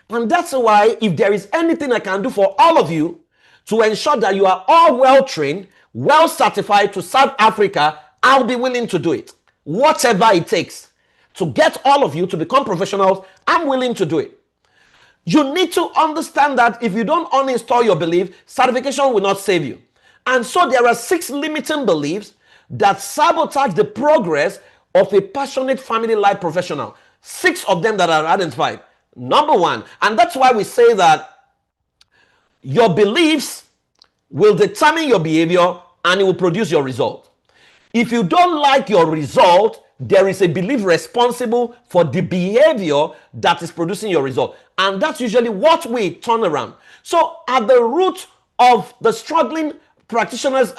And that's why if there is anything I can do for all of you to ensure that you are all well-trained, well-certified to serve Africa, I'll be willing to do it. Whatever it takes to get all of you to become professionals, I'm willing to do it. You need to understand that if you don't uninstall your belief, certification will not save you. And so there are 6 limiting beliefs that sabotage the progress of a passionate family life professional. 6 of them that are identified. Number 1, and that's why we say that your beliefs will determine your behavior and it will produce your result. If you don't like your result, there is a belief responsible for the behavior that is producing your result. And that's usually what we turn around. So at the root of the struggling practitioners,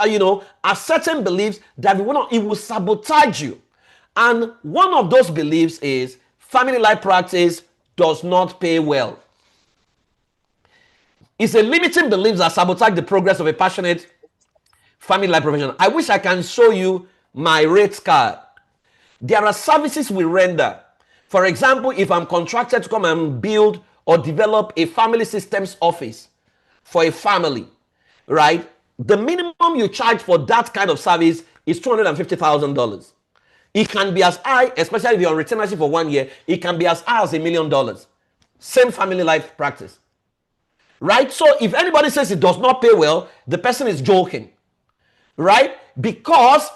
are certain beliefs that it will sabotage you. And one of those beliefs is family life practice does not pay well. It's a limiting belief that sabotage the progress of a passionate family life professional. I wish I can show you my rate card. There are services we render. For example, if I'm contracted to come and build or develop a family systems office for a family, right? The minimum you charge for that kind of service is $250,000. It can be as high, especially if you're on retainership for 1 year, it can be as high as $1 million. Same family life practice, right? So if anybody says it does not pay well, the person is joking, right? Because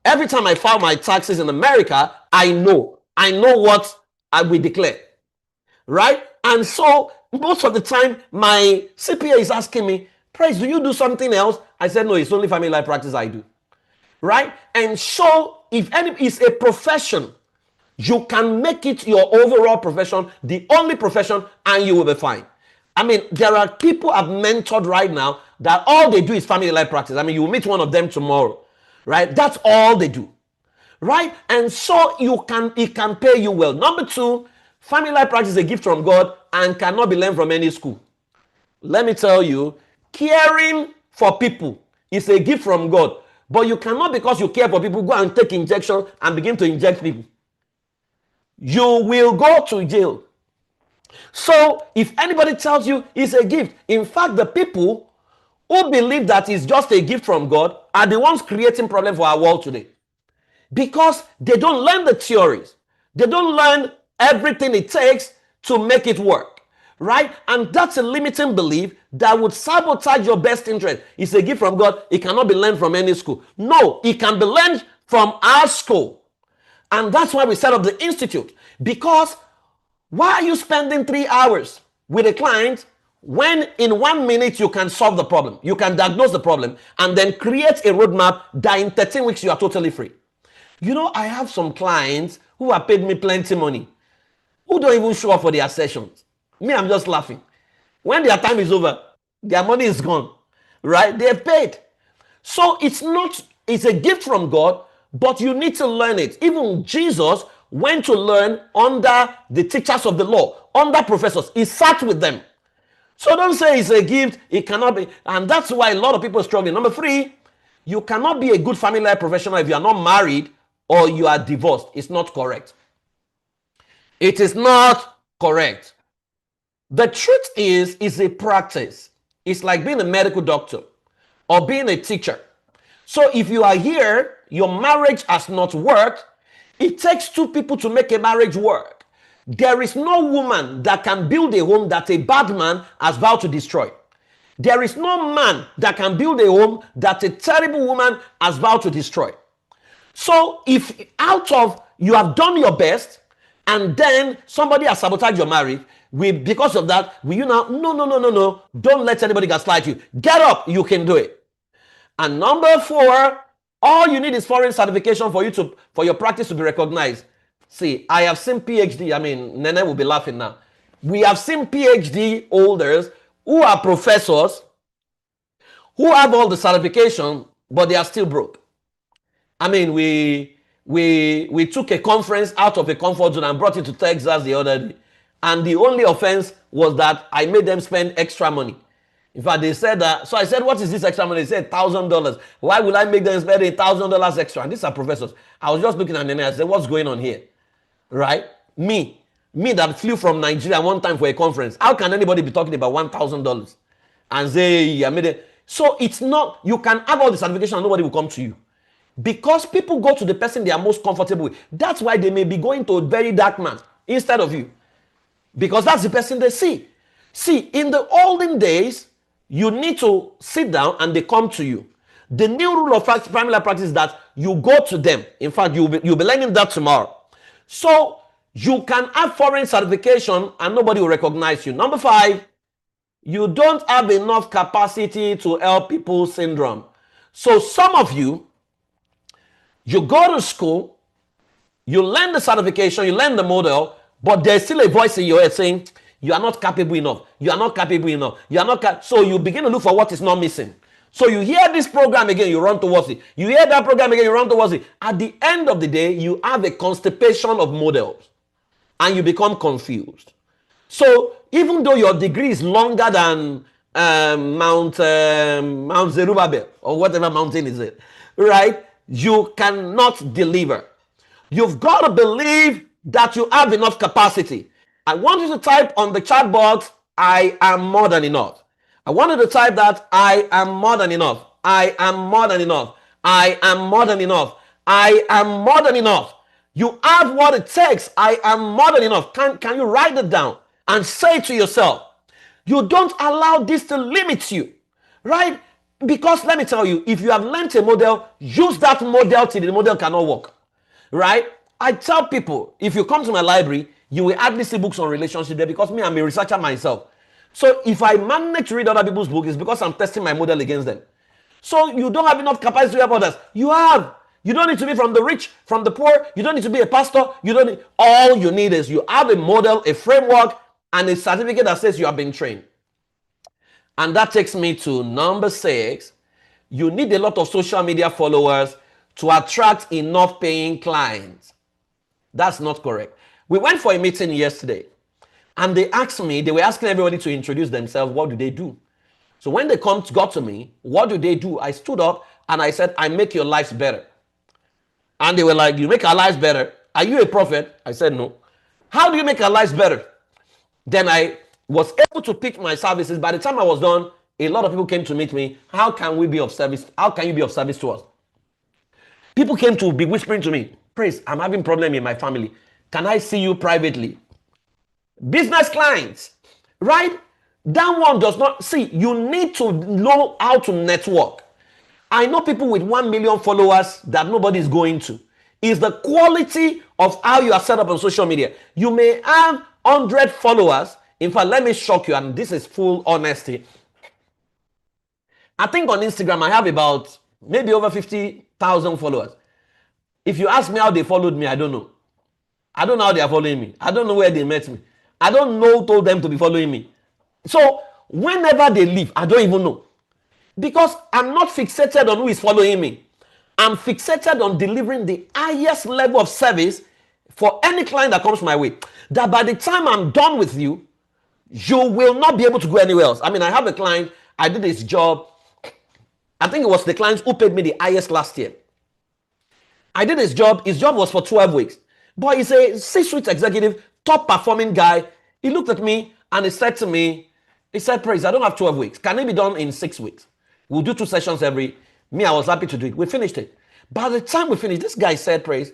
every time I file my taxes in America, I know what I will declare, right? And so most of the time, my CPA is asking me, Praise, do you do something else? I said, no, it's only family life practice I do, right? And so if it's a profession, you can make it your overall profession, the only profession, and you will be fine. I mean, there are people I've mentored right now that all they do is family life practice. I mean, you will meet one of them tomorrow, right? That's all they do, right? And so it can pay you well. Number 2, family life practice is a gift from God and cannot be learned from any school. Let me tell you, caring for people is a gift from God, but you cannot, because you care for people, go and take injection and begin to inject people. You will go to jail. So if anybody tells you it's a gift, in fact, the people who believe that it's just a gift from God are the ones creating problems for our world today, because they don't learn the theories. They don't learn everything it takes to make it work, right? And that's a limiting belief that would sabotage your best interest. It's a gift from God. It cannot be learned from any school. No, it can be learned from our school. And that's why we set up the institute. Because why are you spending 3 hours with a client when in 1 minute you can solve the problem, you can diagnose the problem, and then create a roadmap that in 13 weeks you are totally free. You know, I have some clients who have paid me plenty money, who don't even show up for their sessions. Me, I'm just laughing. When their time is over, their money is gone, right? They've paid. So it's a gift from God, but you need to learn it. Even Jesus went to learn under the teachers of the law, under professors. He sat with them. So don't say it's a gift, it cannot be. And that's why a lot of people are struggling. Number 3, you cannot be a good family life professional if you are not married or you are divorced. It's not correct. It is not correct. The truth is, it's a practice. It's like being a medical doctor or being a teacher. So if you are here, your marriage has not worked, it takes 2 people to make a marriage work. There is no woman that can build a home that a bad man has vowed to destroy. There is no man that can build a home that a terrible woman has vowed to destroy. So if out of you have done your best and then somebody has sabotaged your marriage, because of that, will you now, no, don't let anybody gaslight you. Get up, you can do it. And number 4, all you need is foreign certification for your practice to be recognized. See, I have seen PhD, I mean, Nene will be laughing now. We have seen PhD holders who are professors, who have all the certification, but they are still broke. I mean, we took a conference out of a comfort zone and brought it to Texas the other day. And the only offense was that I made them spend extra money. In fact, they said that. So I said, what is this extra money? They said $1,000. Why would I make them spend $1,000 extra? And these are professors. I was just looking at them and I said, what's going on here? Right? Me that flew from Nigeria one time for a conference. How can anybody be talking about $1,000 and say, I made it? So it's not, you can have all the certification and nobody will come to you. Because people go to the person they are most comfortable with. That's why they may be going to a very dark man instead of you. Because that's the person they see. See, in the olden days, you need to sit down and they come to you. The new rule of family practice is that you go to them. In fact, you'll be learning that tomorrow. So you can have foreign certification and nobody will recognize you. Number 5, you don't have enough capacity to help people syndrome. So some of you, you go to school, you learn the certification, you learn the model, but there's still a voice in your head saying, you are not capable enough. You are not capable enough. You are not so you begin to look for what is not missing. So you hear this program again, you run towards it. You hear that program again, you run towards it. At the end of the day, you have a constipation of models and you become confused. So even though your degree is longer than Mount Zerubbabel or whatever mountain is it, right? You cannot deliver. You've got to believe that you have enough capacity. I want you to type on the chat box, I am more than enough. I want you to type that I am more than enough. I am more than enough. I am more than enough. I am more than enough. You have what it takes. I am more than enough. Can you write it down and say to yourself, you don't allow this to limit you, right? Because let me tell you, if you have learned a model, use that model till the model cannot work, right? I tell people, if you come to my library, you will hardly see books on relationship there because me, I'm a researcher myself. So if I manage to read other people's books, it's because I'm testing my model against them. So you don't have enough capacity to help others. You have. You don't need to be from the rich, from the poor. You don't need to be a pastor. You don't need, all you need is you have a model, a framework, and a certificate that says you have been trained. And that takes me to number 6. You need a lot of social media followers to attract enough paying clients. That's not correct. We went for a meeting yesterday and they asked me, they were asking everybody to introduce themselves. What do they do? So when they got to me, what do they do? I stood up and I said, I make your lives better. And they were like, you make our lives better? Are you a prophet? I said, no. How do you make our lives better? Then I was able to pick my services. By the time I was done, a lot of people came to meet me. How can we be of service? How can you be of service to us? People came to be whispering to me, Praise, I'm having problem in my family. Can I see you privately? Business clients, right? That one does not, see, you need to know how to network. I know people with 1 million followers that nobody is going to. It's the quality of how you are set up on social media. You may have 100 followers In fact, let me shock you, and this is full honesty. I think on Instagram, I have about maybe over 50,000 followers. If you ask me how they followed me, I don't know. I don't know how they are following me. I don't know where they met me. I don't know who told them to be following me. So whenever they leave, I don't even know. Because I'm not fixated on who is following me. I'm fixated on delivering the highest level of service for any client that comes my way. That by the time I'm done with you, you will not be able to go anywhere else. I mean, I have a client, I did his job. I think it was the client who paid me the highest last year. I did his job. His job was for 12 weeks. But he's a C-suite executive, top performing guy. He looked at me and he said to me, he said, Praise, I don't have 12 weeks. Can it be done in 6 weeks? We'll do 2 sessions every. Me, I was happy to do it. We finished it. By the time we finished, this guy said, Praise,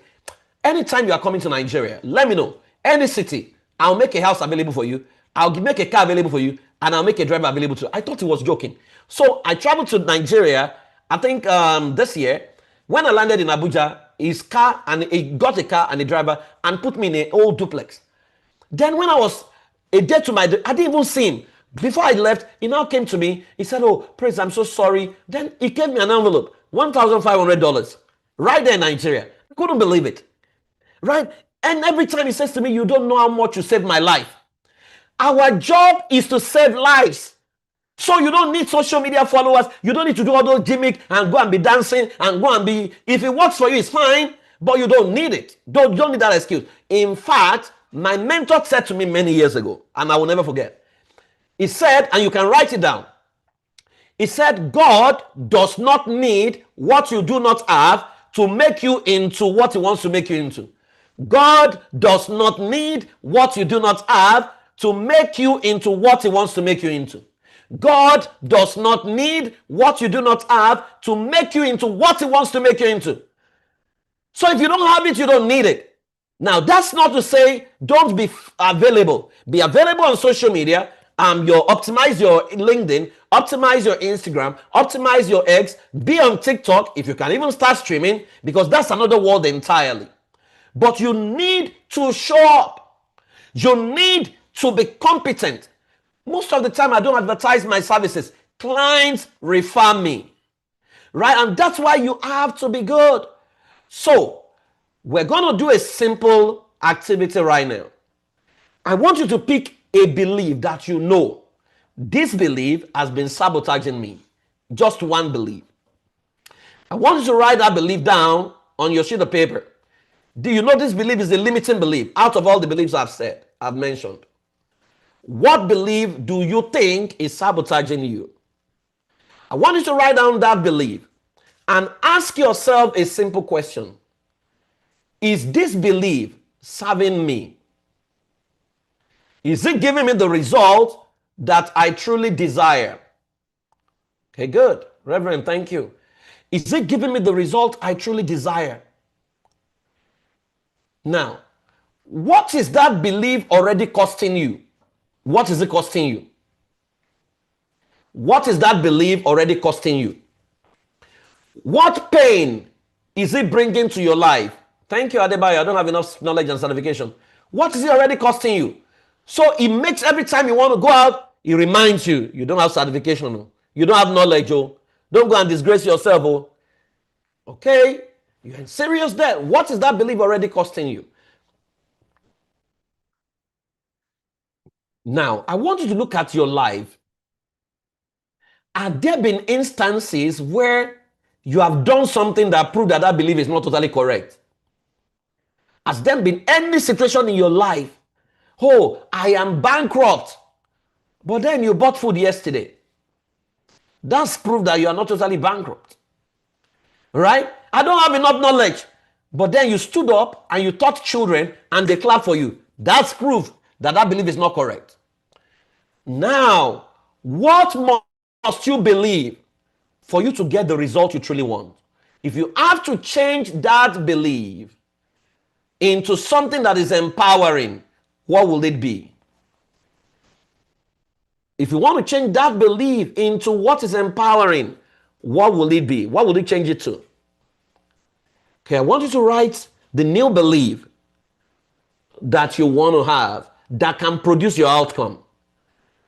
anytime you are coming to Nigeria, let me know. Any city, I'll make a house available for you. I'll make a car available for you. And I'll make a driver available to you. I thought he was joking. So I traveled to Nigeria, I think this year. When I landed in Abuja, his car, and he got a car and a driver and put me in an old duplex. Then when I was a day to my day, I didn't even see him. Before I left, he now came to me. He said, oh, Praise, I'm so sorry. Then he gave me an envelope, $1,500, right there in Nigeria. I couldn't believe it. Right? And every time he says to me, you don't know how much you saved my life. Our job is to save lives. So you don't need social media followers. You don't need to do all those gimmicks and go and be dancing and go and be, if it works for you, it's fine, but you don't need it. You don't need that excuse. In fact, my mentor said to me many years ago, and I will never forget. He said, and you can write it down. He said, God does not need what you do not have to make you into what he wants to make you into. God does not need what you do not have to make you into what he wants to make you into. God does not need what you do not have to make you into what he wants to make you into. So if you don't have it, you don't need it. Now, that's not to say don't be available. Be available on social media. Optimize your LinkedIn, optimize your Instagram, optimize your X. Be on TikTok if you can even start streaming, because that's another world entirely. But you need to show up. You need to be competent. Most of the time, I don't advertise my services. Clients refer me, right? And that's why you have to be good. So we're going to do a simple activity right now. I want you to pick a belief that you know. This belief has been sabotaging me. Just one belief. I want you to write that belief down on your sheet of paper. Do you know this belief is a limiting belief out of all the beliefs I've mentioned? What belief do you think is sabotaging you? I want you to write down that belief and ask yourself a simple question. Is this belief serving me? Is it giving me the result that I truly desire? Okay, good. Reverend, thank you. Is it giving me the result I truly desire? Now, what is that belief already costing you? What is it costing you? What is that belief already costing you? What pain is it bringing to your life? Thank you, Adebayo. I don't have enough knowledge and certification. What is it already costing you? So it makes every time you want to go out, it reminds you, you don't have certification. No. You don't have knowledge. Oh. Don't go and disgrace yourself. Oh. Okay? You're in serious debt. What is that belief already costing you? Now, I want you to look at your life. Have there been instances where you have done something that proved that that belief is not totally correct? Has there been any situation in your life? Oh, I am bankrupt. But then you bought food yesterday. That's proof that you are not totally bankrupt. Right? I don't have enough knowledge. But then you stood up and you taught children and they clapped for you. That's proof that that belief is not correct. Now, what must you believe for you to get the result you truly want? If you have to change that belief into something that is empowering, what will it be? If you want to change that belief into what is empowering, what will it be? What will you change it to? Okay, I want you to write the new belief that you want to have that can produce your outcome.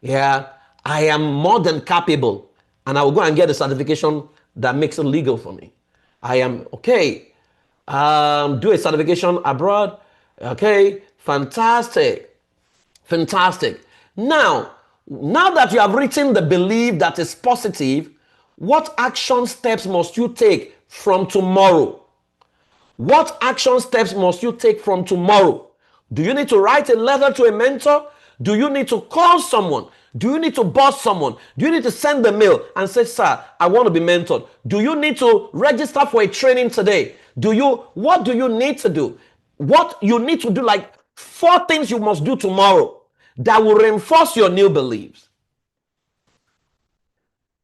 Yeah, I am more than capable, and I will go and get a certification that makes it legal for me. I am okay. Do a certification abroad. Okay, fantastic, fantastic. Now that you have written the belief that is positive, what action steps must you take from tomorrow? What action steps must you take from tomorrow? Do you need to write a letter to a mentor? Do you need to call someone? Do you need to boss someone? Do you need to send the mail and say, sir, I want to be mentored? Do you need to register for a training today? What do you need to do? What you need to do, like 4 things you must do tomorrow that will reinforce your new beliefs.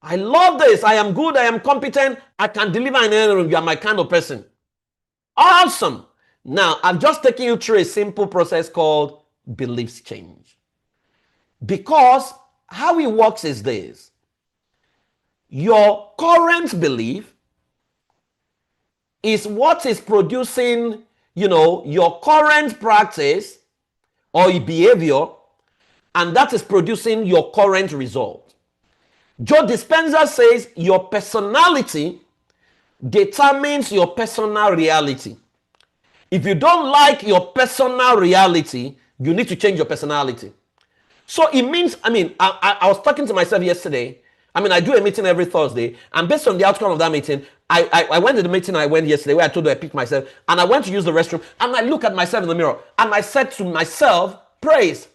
I love this. I am good. I am competent. I can deliver in any room. You are my kind of person. Awesome. Now, I've just taken you through a simple process called beliefs change. Because how it works is this. Your current belief is what is producing, your current practice or behavior, and that is producing your current result. Joe Dispenza says your personality determines your personal reality. If you don't like your personal reality, you need to change your personality. So it means, I was talking to myself yesterday. I do a meeting every Thursday, and based on the outcome of that meeting, I went to the meeting I went yesterday where I told you I picked myself, and I went to use the restroom, and I look at myself in the mirror, and I said to myself, praise.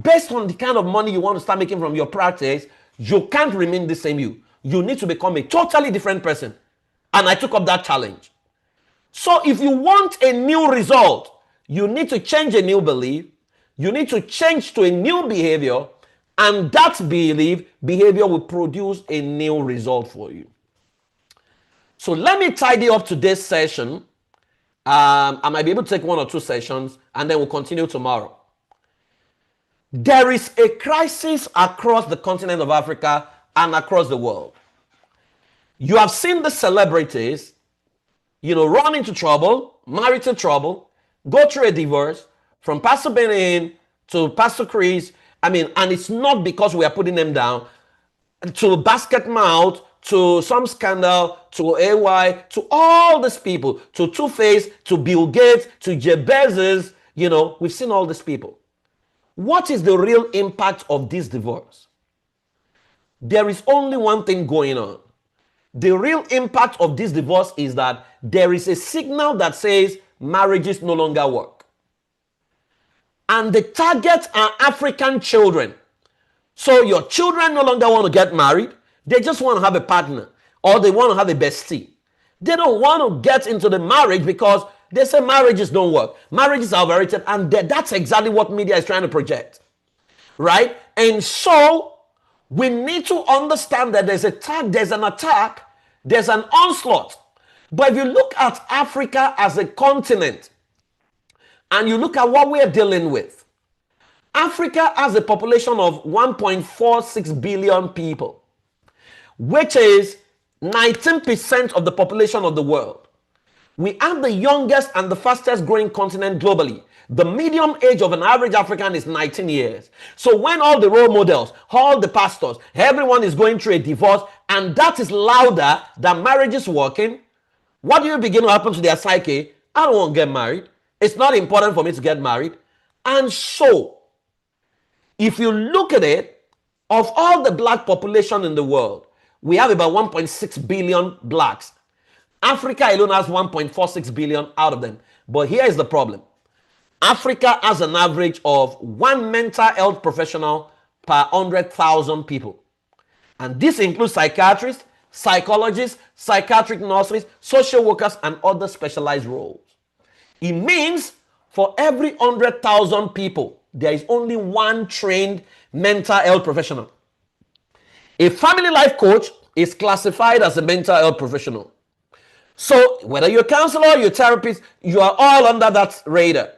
Based on the kind of money you want to start making from your practice, you can't remain the same you. You need to become a totally different person. And I took up that challenge. So if you want a new result, you need to change a new belief. You need to change to a new behavior. And that behavior will produce a new result for you. So let me tidy up today's session. I might be able to take 1 or 2 sessions, and then we'll continue tomorrow. There is a crisis across the continent of Africa and across the world. You have seen the celebrities, run into trouble, marital trouble, go through a divorce, from Pastor Benin to Pastor Chris. And it's not because we are putting them down, to Basket Mouth, to some scandal, to AY, to all these people, to Two-Face, to Bill Gates, to Jeff Bezos. We've seen all these people. What is the real impact of this divorce? There is only one thing going on. The real impact of this divorce is that there is a signal that says marriages no longer work. And the target are African children. So your children no longer want to get married. They just want to have a partner, or they want to have a bestie. They don't want to get into the marriage because they say marriages don't work. Marriages are overrated, and that's exactly what media is trying to project. Right? And so we need to understand that there's an attack, there's an onslaught. But if you look at Africa as a continent, and you look at what we're dealing with, Africa has a population of 1.46 billion people, which is 19% of the population of the world. We are the youngest and the fastest growing continent globally. The median age of an average African is 19 years. So when all the role models, all the pastors, everyone is going through a divorce, and that is louder than marriage is working, what do you begin to happen to their psyche? I don't want to get married. It's not important for me to get married. And so, if you look at it, of all the black population in the world, we have about 1.6 billion blacks. Africa alone has 1.46 billion out of them. But here is the problem. Africa has an average of 1 mental health professional per 100,000 people. And this includes psychiatrists, psychologists, psychiatric nurses, social workers, and other specialized roles. It means for every 100,000 people, there is only 1 trained mental health professional. A family life coach is classified as a mental health professional. So whether you're a counselor, you're a therapist, you are all under that radar.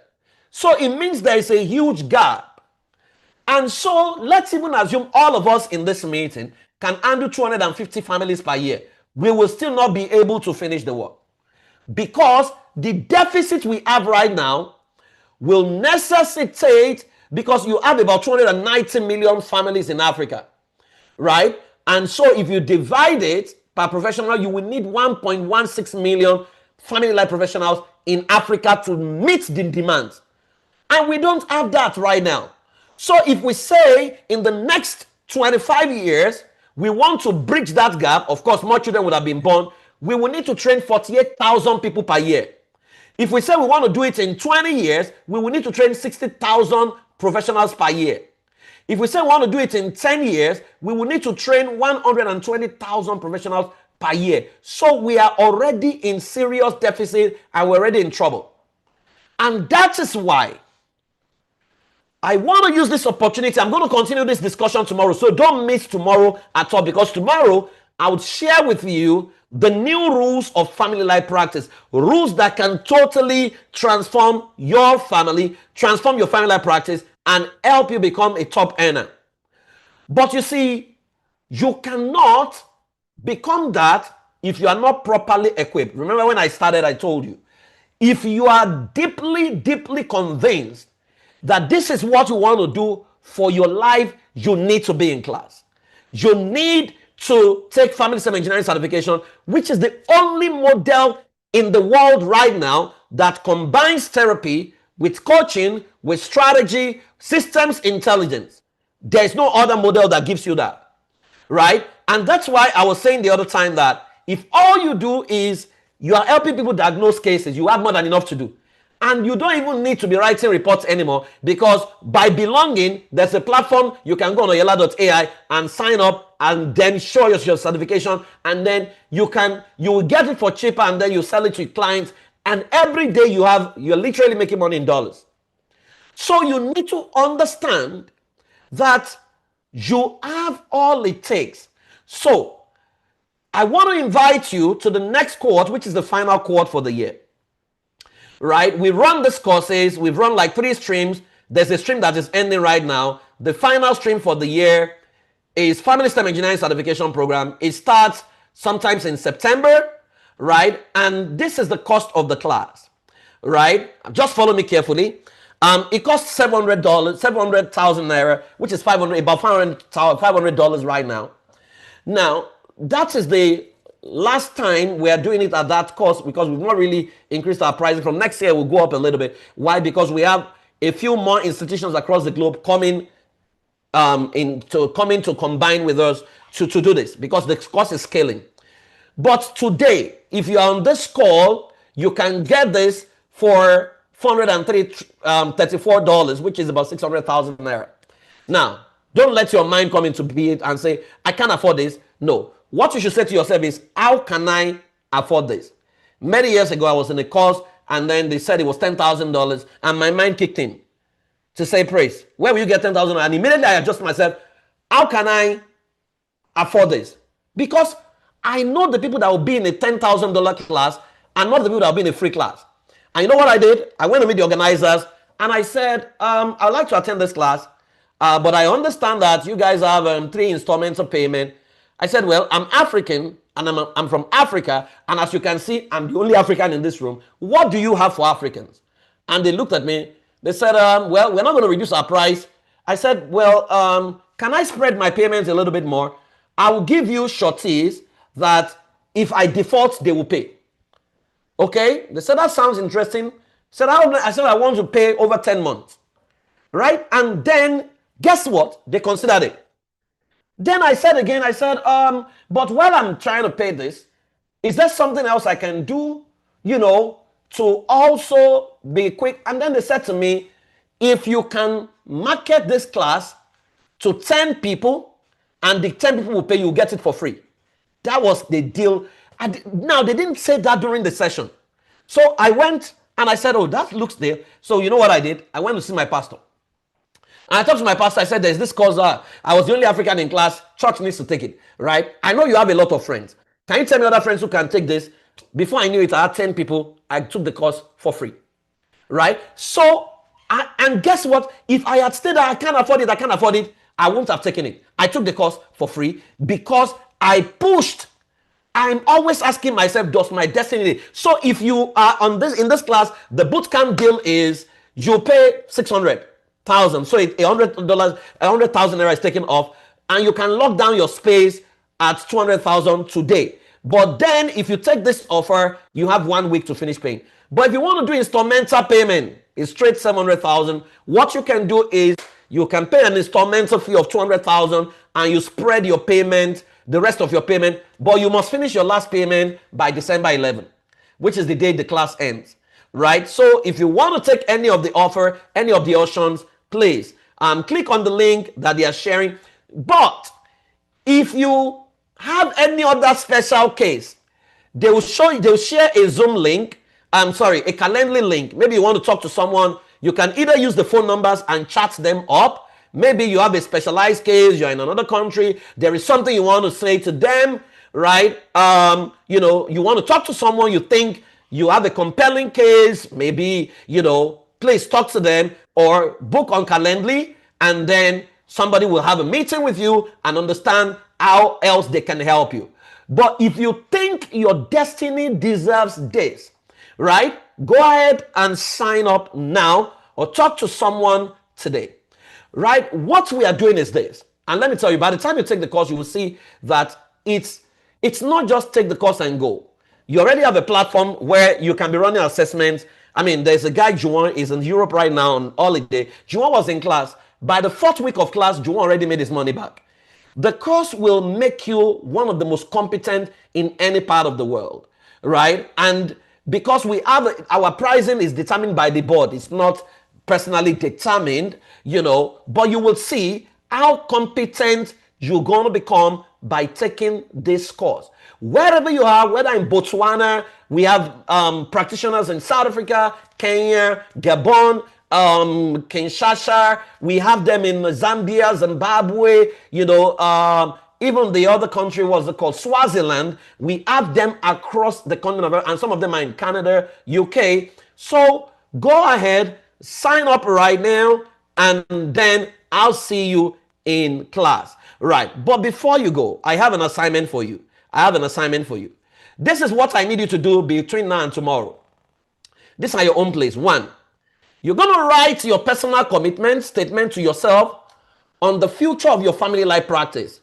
So it means there is a huge gap. And so let's even assume all of us in this meeting can handle 250 families per year. We will still not be able to finish the work, because the deficit we have right now will necessitate because you have about 290 million families in Africa, right? And so if you divide it per professional, you will need 1.16 million family life professionals in Africa to meet the demands. And we don't have that right now. So if we say in the next 25 years, we want to bridge that gap, of course, more children would have been born, we will need to train 48,000 people per year. If we say we want to do it in 20 years, we will need to train 60,000 professionals per year. If we say we want to do it in 10 years, we will need to train 120,000 professionals per year. So we are already in serious deficit and we're already in trouble. And that is why I want to use this opportunity. I'm going to continue this discussion tomorrow. So don't miss tomorrow at all, because tomorrow I would share with you the new rules of family life practice, rules that can totally transform your family, transform your family life practice, and help you become a top earner. But you see, you cannot become that if you are not properly equipped. Remember when I started, I told you, if you are deeply, deeply convinced that this is what you want to do for your life, you need to be in class. You need to take family system engineering certification, which is the only model in the world right now that combines therapy with coaching, with strategy, systems intelligence. There's no other model that gives you that, right? And that's why I was saying the other time that if all you do is you are helping people diagnose cases, you have more than enough to do. And you don't even need to be writing reports anymore, because by belonging, there's a platform you can go on oyala.ai and sign up and then show your certification, and then you will get it for cheaper, and then you sell it to your clients, and every day you're literally making money in dollars. So you need to understand that you have all it takes. So I want to invite you to the next cohort, which is the final cohort for the year. Right? We run these courses. We've run like 3 streams. There's a stream that is ending right now. The final stream for the year is Family System Engineering Certification Program. It starts sometimes in September, right? And this is the cost of the class, right? Just follow me carefully. It costs $700, 700,000 naira, which is about $500 right now. Now, that is the last time we are doing it at that cost, because we've not really increased our pricing. From next year, we'll go up a little bit. Why? Because we have a few more institutions across the globe coming to combine with us to do this, because the cost is scaling. But today, if you are on this call, you can get this for $434, which is about 600,000 naira. Now, don't let your mind come into it and say, I can't afford this. No. What you should say to yourself is, how can I afford this? Many years ago, I was in a course, and then they said it was $10,000, and my mind kicked in to say, Praise, where will you get $10,000? And immediately I adjusted myself, how can I afford this? Because I know the people that will be in a $10,000 class and not the people that will be in a free class. And you know what I did? I went to meet the organizers, and I said, I'd like to attend this class, but I understand that you guys have 3 installments of payment. I said, well, I'm African, and I'm from Africa, and as you can see, I'm the only African in this room. What do you have for Africans? And they looked at me. They said, well, we're not going to reduce our price. I said, well, can I spread my payments a little bit more? I will give you sureties that if I default, they will pay. Okay? They said, that sounds interesting. I said, I want to pay over 10 months. Right? And then, guess what? They considered it. Then I said again, but while I'm trying to pay this, is there something else I can do, to also be quick? And then they said to me, if you can market this class to 10 people, and the 10 people will pay, you get it for free. That was the deal. Now, they didn't say that during the session. So I went and I said, oh, that looks there. So you know what I did? I went to see my pastor. And I talked to my pastor. I said, there's this course. I was the only African in class. Church needs to take it, right? I know you have a lot of friends. Can you tell me other friends who can take this? Before I knew it, I had 10 people. I took the course for free, right? So, and guess what? If I had stayed there, I can't afford it, I wouldn't have taken it. I took the course for free because I pushed. I'm always asking myself, does my destiny? So if you are in this class, the bootcamp deal is you pay 600. thousand. So $100, 100,000 naira is taken off, and you can lock down your space at 200,000 today. But then if you take this offer, you have 1 week to finish paying. But if you want to do instrumental payment, it's straight 700,000. What you can do is you can pay an instrumental fee of 200,000 and you spread your payment, the rest of your payment, but you must finish your last payment by December 11, which is the day the class ends, right? So if you want to take any of the offer, any of the options, please click on the link that they are sharing. But if you have any other special case, they will share a Zoom link, a Calendly link. Maybe you want to talk to someone, you can either use the phone numbers and chat them up. Maybe you have a specialized case, you're in another country, there is something you want to say to them, right? You want to talk to someone, you think you have a compelling case, maybe, please talk to them or book on Calendly, and then somebody will have a meeting with you and understand how else they can help you. But if you think your destiny deserves this, right? Go ahead and sign up now or talk to someone today, right? What we are doing is this. And let me tell you, by the time you take the course, you will see that it's not just take the course and go. You already have a platform where you can be running assessments. I mean, there's a guy, Juwan, is in Europe right now on holiday. Juwan was in class. By the 4th week of class, Juwan already made his money back. The course will make you one of the most competent in any part of the world, right? And because we have our pricing is determined by the board, it's not personally determined, but you will see how competent you're going to become by taking this course. Wherever you are, whether in Botswana, we have practitioners in South Africa, Kenya, Gabon, Kinshasa, we have them in Zambia, Zimbabwe, even the other country, what's it called, Swaziland. We have them across the continent, and some of them are in Canada, UK. So go ahead, sign up right now, and then I'll see you in class. Right, but before you go, I have an assignment for you. This is what I need you to do between now and tomorrow. These are your own place. 1, you're going to write your personal commitment statement to yourself on the future of your family life practice,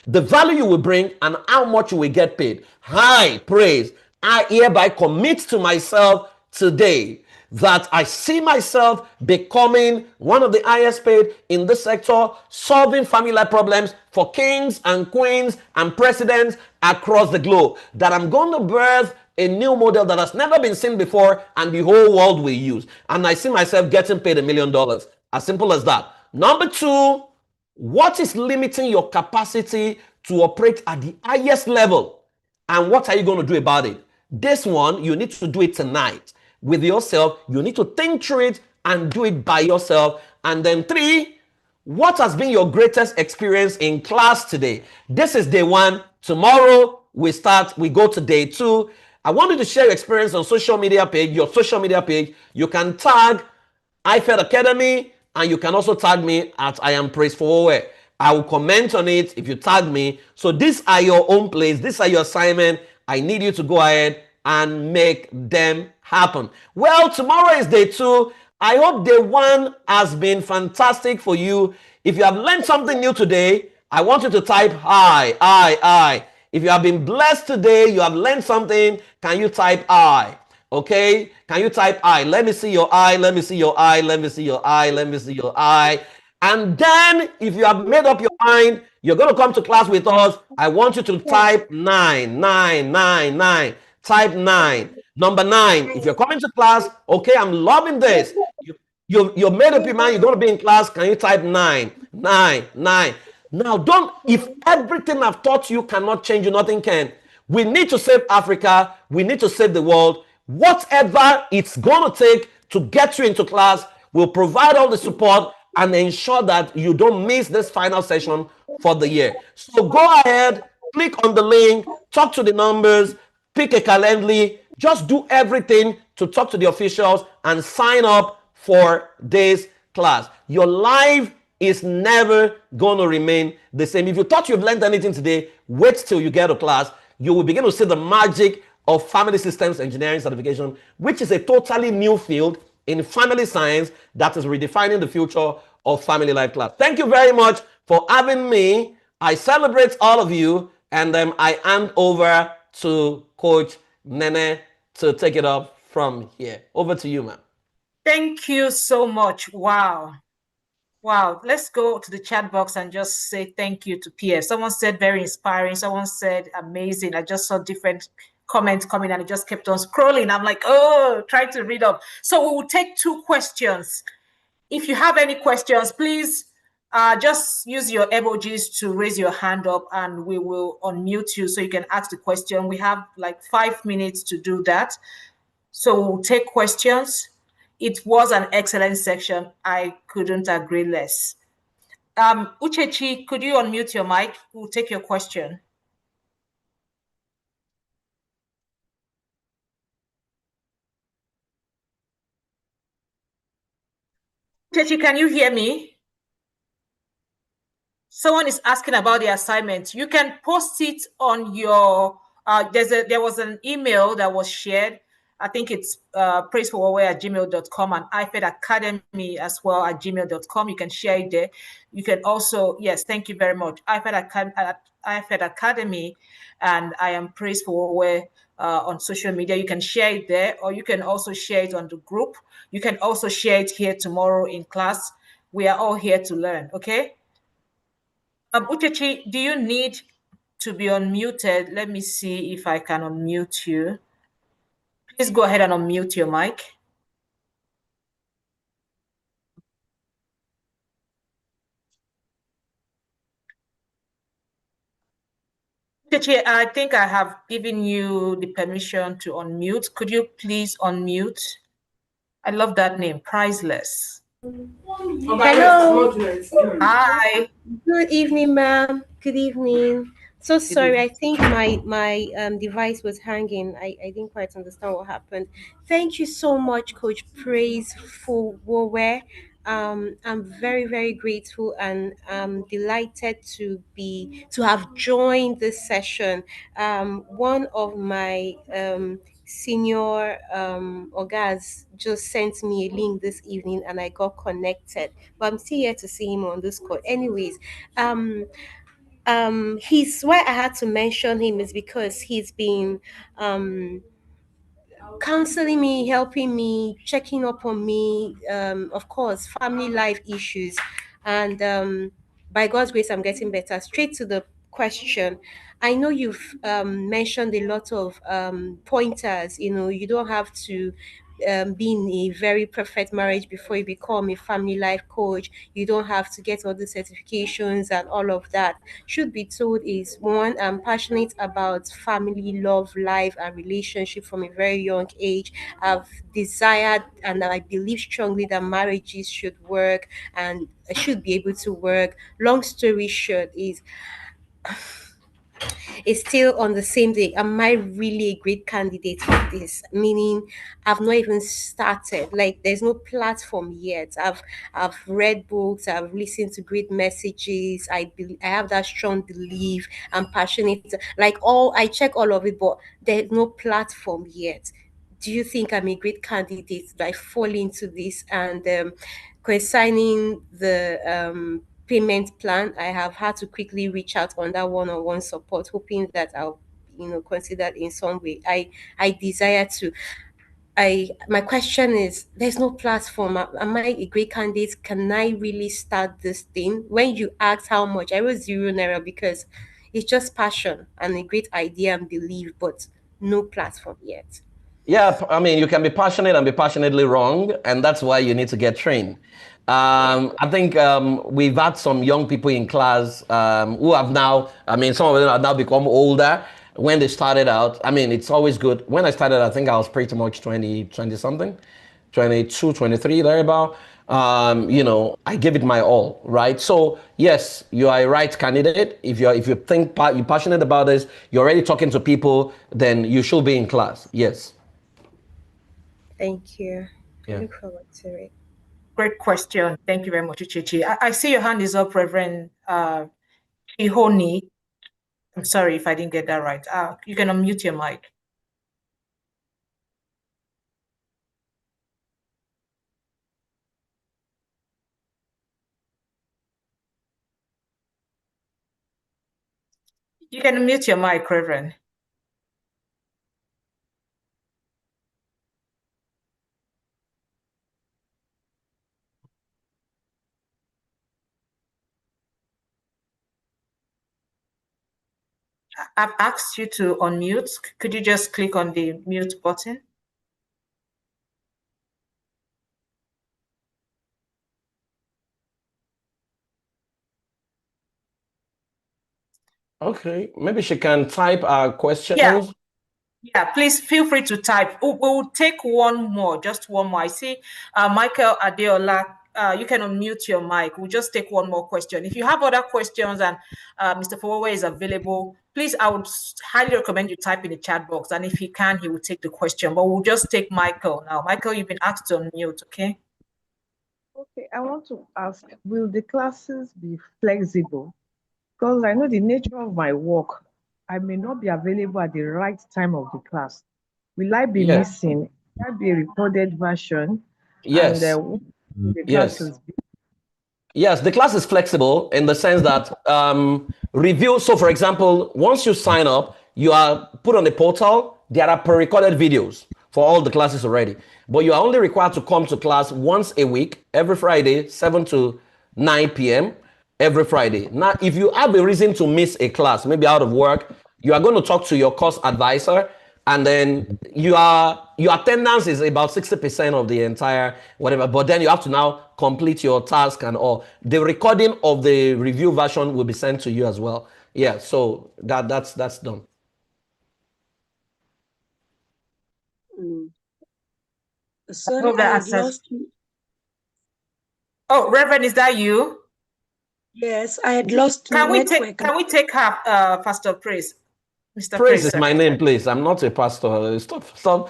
the value you will bring, and how much you will get paid. High praise. I hereby commit to myself today that I see myself becoming one of the highest paid in this sector, solving family life problems for kings and queens and presidents across the globe. That I'm going to birth a new model that has never been seen before and the whole world will use. And I see myself getting paid $1 million. As simple as that. Number 2, what is limiting your capacity to operate at the highest level? And what are you going to do about it? This one, you need to do it tonight with yourself. You need to think through it and do it by yourself. And then 3, what has been your greatest experience in class today? This is day 1. Tomorrow we go to day 2. I want you to share your experience on your social media page. You can tag IFED Academy, and you can also tag me at I am Praise Forward. I will comment on it if you tag me. So these are your own place. These are your assignment. I need you to go ahead and make them happen. Well, tomorrow is day 2. I hope day 1 has been fantastic for you. If you have learned something new today, I want you to type I. If you have been blessed today, you have learned something, can you type I? Okay? Can you type I? Let me see your I. Let me see your I. Let me see your I. Let me see your I. And then if you have made up your mind, you're going to come to class with us, I want you to type 9. Type 9. Number 9. If you're coming to class, okay, I'm loving this. You've made up your mind, you're going to be in class, can you type 9? Now, if everything I've taught you cannot change you, nothing can. We need to save Africa. We need to save the world. Whatever it's going to take to get you into class, we'll provide all the support and ensure that you don't miss this final session for the year. So go ahead, click on the link, talk to the numbers, pick a Calendly, just do everything to talk to the officials and sign up for this class. Your life is never going to remain the same. If you thought you've learned anything today, wait till you get to class. You will begin to see the magic of family systems engineering certification, which is a totally new field. in family science that is redefining the future of family life class. Thank you very much for having me. I celebrate all of you, and then I hand over to Coach Nene to take it up from here. Over to you, ma'am. Thank you so much. Wow. Wow. Let's go to the chat box and just say thank you to PF. Someone said very inspiring. Someone said amazing. I just saw different comments coming and it just kept on scrolling. I'm like, oh, trying to read up. So we will take 2 questions. If you have any questions, please just use your emojis to raise your hand up and we will unmute you so you can ask the question. We have like 5 minutes to do that. So we'll take questions. It was an excellent section. I couldn't agree less. Uchechi, could you unmute your mic? We'll take your question. Uchechi, can you hear me? Someone is asking about the assignment. You can post it on your, there was an email that was shared. I think it's praiseforwarwear@gmail.com and IFED Academy as well @gmail.com. You can share it there. You can also, yes, thank you very much. IFED Academy, and I am Praise for Warwear on social media. You can share it there, or you can also share it on the group. You can also share it here tomorrow in class. We are all here to learn, okay? Uchechi, do you need to be unmuted? Let me see if I can unmute you. Please go ahead and unmute your mic. Uchechi, I think I have given you the permission to unmute. Could you please unmute? I love that name, Priceless. Hello. Hi. Good evening, ma'am. Good evening. So sorry, I think my device was hanging. I didn't quite understand what happened. Thank you so much, Coach Praise for Warwear. I'm very, very grateful and I'm delighted to have joined this session. One of my senior ogas just sent me a link this evening and I got connected, but I'm still here to see him on this call. Anyways, he's why I had to mention him is because he's been counseling me, helping me, checking up on me, of course, family life issues. And by God's grace, I'm getting better. Straight to the question. I know you've mentioned a lot of pointers. You know, you don't have to be in a very perfect marriage before you become a family life coach. You don't have to get all the certifications and all of that. Should be told is one, I'm passionate about family, love, life, and relationship from a very young age. I've desired and I believe strongly that marriages should work and should be able to work. Long story short is still on the same day. Am I really a great candidate for this? Meaning, I've not even started. Like, there's no platform yet. I've read books. I've listened to great messages. I have that strong belief. I'm passionate. Like I check all of it, but there's no platform yet. Do you think I'm a great candidate? Do I fall into this? And concerning the payment plan, I have had to quickly reach out on that one-on-one support, hoping that I'll consider in some way. I desire to. My question is, there's no platform. Am I a great candidate? Can I really start this thing? When you asked how much, I was €0 because it's just passion and a great idea and belief, but no platform yet. Yeah, I mean, you can be passionate and be passionately wrong, and that's why you need to get trained. I think we've had some young people in class who have now, I mean, some of them have now become older. When they started out, I mean, it's always good. When I started, I think I was pretty much 20 something, 22, 23, thereabout. I gave it my all, right? So yes, you are a right candidate. If you think you're passionate about this, you're already talking to people, then you should be in class. Yes. Thank you. Yeah. Look forward to it. Great question. Thank you very much, Uchechi. I see your hand is up, Reverend Chihoni. I'm sorry if I didn't get that right. You can unmute your mic. You can mute your mic, Reverend. I've asked you to unmute. Could you just click on the mute button? Okay, maybe she can type our questions. Yeah, please feel free to type. We'll take one more, just one more. I see Michael Adeola, you can unmute your mic. We'll just take one more question. If you have other questions and Mr. Fowowe is available, please, I would highly recommend you type in the chat box. And if he can, he will take the question. But we'll just take Michael now. Michael, you've been asked to unmute, okay? Okay, I want to ask, will the classes be flexible? Because I know the nature of my work, I may not be available at the right time of the class. Will I be missing? Will that be a recorded version? Yes. And the classes be? Yes, the class is flexible in the sense that review. So, for example, once you sign up, you are put on the portal. There are pre-recorded videos for all the classes already. But you are only required to come to class once a week, every Friday, 7 to 9 p.m. every Friday. Now, if you have a reason to miss a class, maybe out of work, you are going to talk to your course advisor, and then your attendance is about 60% of the entire whatever. But then you have to now complete your task and all. The recording of the review version will be sent to you as well. Yeah, so that's done. Sorry, I had lost you. Oh, Reverend, is that you? Yes, I had lost my network. Can we take her, Pastor Praise? Mr. Praise is my name, please. I'm not a pastor. Stop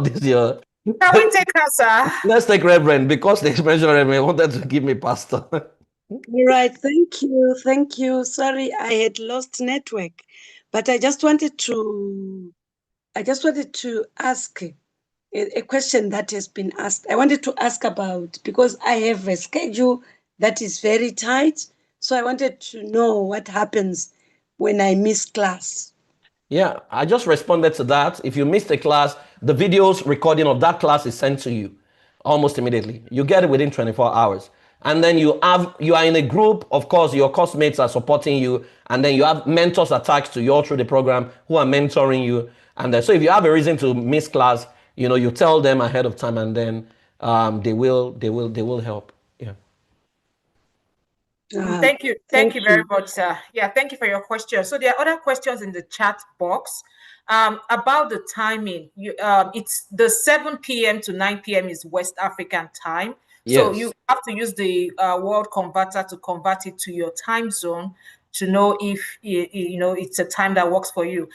this here. Can we take her, sir? Let's take Reverend, because the expression Reverend wanted to give me pastor. All right, thank you. Sorry, I had lost network, but I just wanted to ask a question that has been asked. I wanted to ask about, because I have a schedule that is very tight, so I wanted to know what happens when I miss class. Yeah, I just responded to that. If you missed a class, the videos recording of that class is sent to you almost immediately. You get it within 24 hours. And then you are in a group. Of course, your course mates are supporting you. And then you have mentors attached to you all through the program who are mentoring you. And so if you have a reason to miss class, you tell them ahead of time, and then they will help. Yeah. Thank you very much, sir. Yeah, thank you for your question. So there are other questions in the chat box about the timing. It's the 7 p.m. to 9 p.m. is West African time. So you have to use the word converter to convert it to your time zone to know if it's a time that works for you.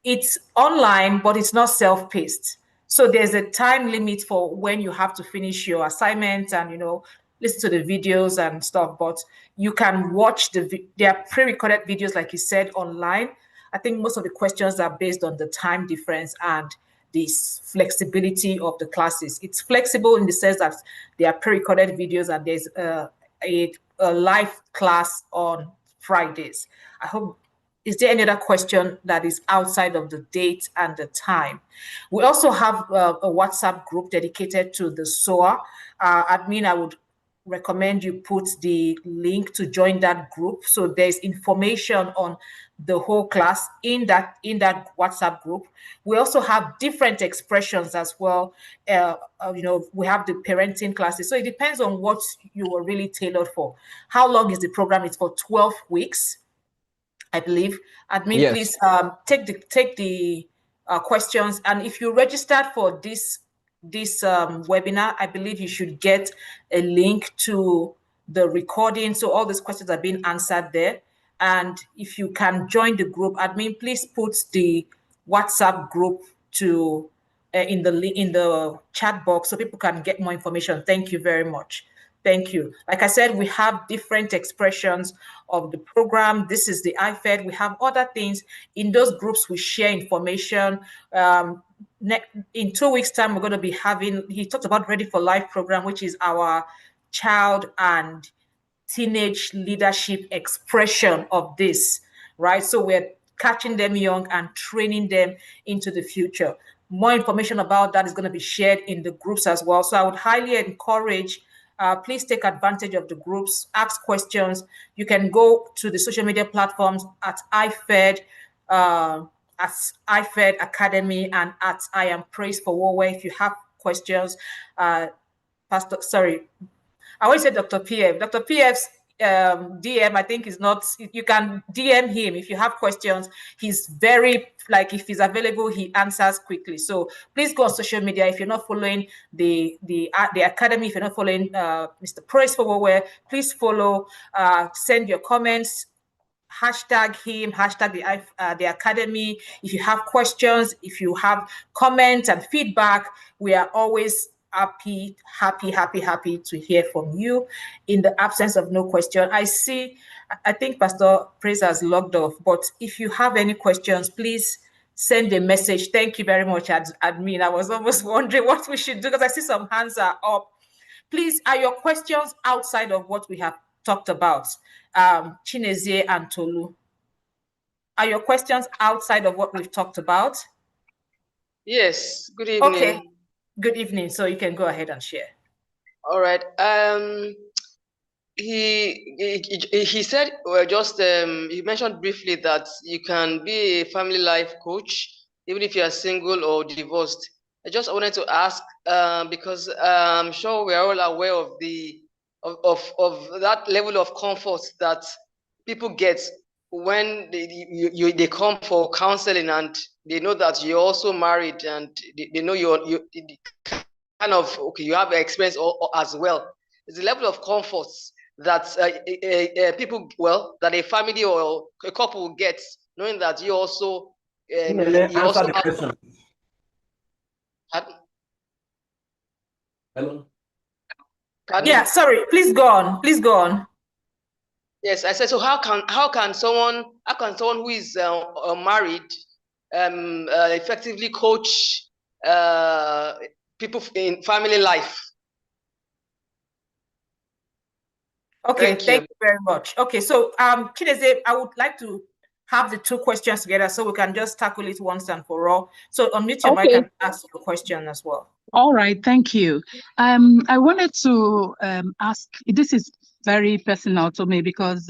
It's online, but it's not self-paced. So there's a time limit for when you have to finish your assignments and listen to the videos and stuff. But you can watch there are pre-recorded videos, like you said, online. I think most of the questions are based on the time difference and this flexibility of the classes. It's flexible in the sense that there are pre-recorded videos and there's a live class on Fridays. I hope. Is there any other question that is outside of the date and the time? We also have a WhatsApp group dedicated to the SOA. Admin, I would recommend you put the link to join that group. So there's information on the whole class in that WhatsApp group. We also have different expressions as well. We have the parenting classes. So it depends on what you are really tailored for. How long is the program? It's for 12 weeks. I believe. Admin, please take the questions. And if you registered for this webinar, I believe you should get a link to the recording. So all these questions are being answered there. And if you can join the group, admin, please put the WhatsApp group to in the chat box so people can get more information. Thank you very much. Thank you. Like I said, we have different expressions of the program. This is the IFED. We have other things. In those groups, we share information. In 2 weeks' time, we're going to be having, he talked about Ready for Life program, which is our child and teenage leadership expression of this, right? So we're catching them young and training them into the future. More information about that is going to be shared in the groups as well. So I would highly encourage, please take advantage of the groups, ask questions. You can go to the social media platforms at IFED, at IFED Academy, and at I Am Praised for Warwear. If you have questions, Pastor, sorry, I always say Dr. PF. Dr. PF's DM, I think, is not, you can DM him if you have questions. He's very, like, if he's available, he answers quickly. So please go on social media. If you're not following the Academy, if you're not following Mr. Praise for Warwear, please follow, send your comments, hashtag him, hashtag the Academy. If you have questions, if you have comments and feedback, we are always happy to hear from you. In the absence of no question, I think Pastor Praise has logged off, but if you have any questions, please send a message. Thank you very much, admin. I was almost wondering what we should do because I see some hands are up. Please, are your questions outside of what we have talked about? Chinezie and Tolu, are your questions outside of what we've talked about? Yes, good evening. Okay, good evening. So you can go ahead and share. All right. He said, well, just he mentioned briefly that you can be a family life coach even if you are single or divorced. I just wanted to ask because I'm sure we are all aware of of that level of comfort that people get when they come for counseling and they know that you're also married and they know you're kind of, okay, you have experience as well. It's the level of comfort that people, well, that a family or a couple gets, knowing that you also answer the question. Hello. Yeah, sorry. Please go on. Please go on. Yes, I said. So how can someone who is married effectively coach people in family life? Okay, thank you very much. Okay, so Chinezie, I would like to have the two questions together so we can just tackle it once and for all. So unmute your mic and ask your question as well. All right, thank you. I wanted to ask, this is very personal to me because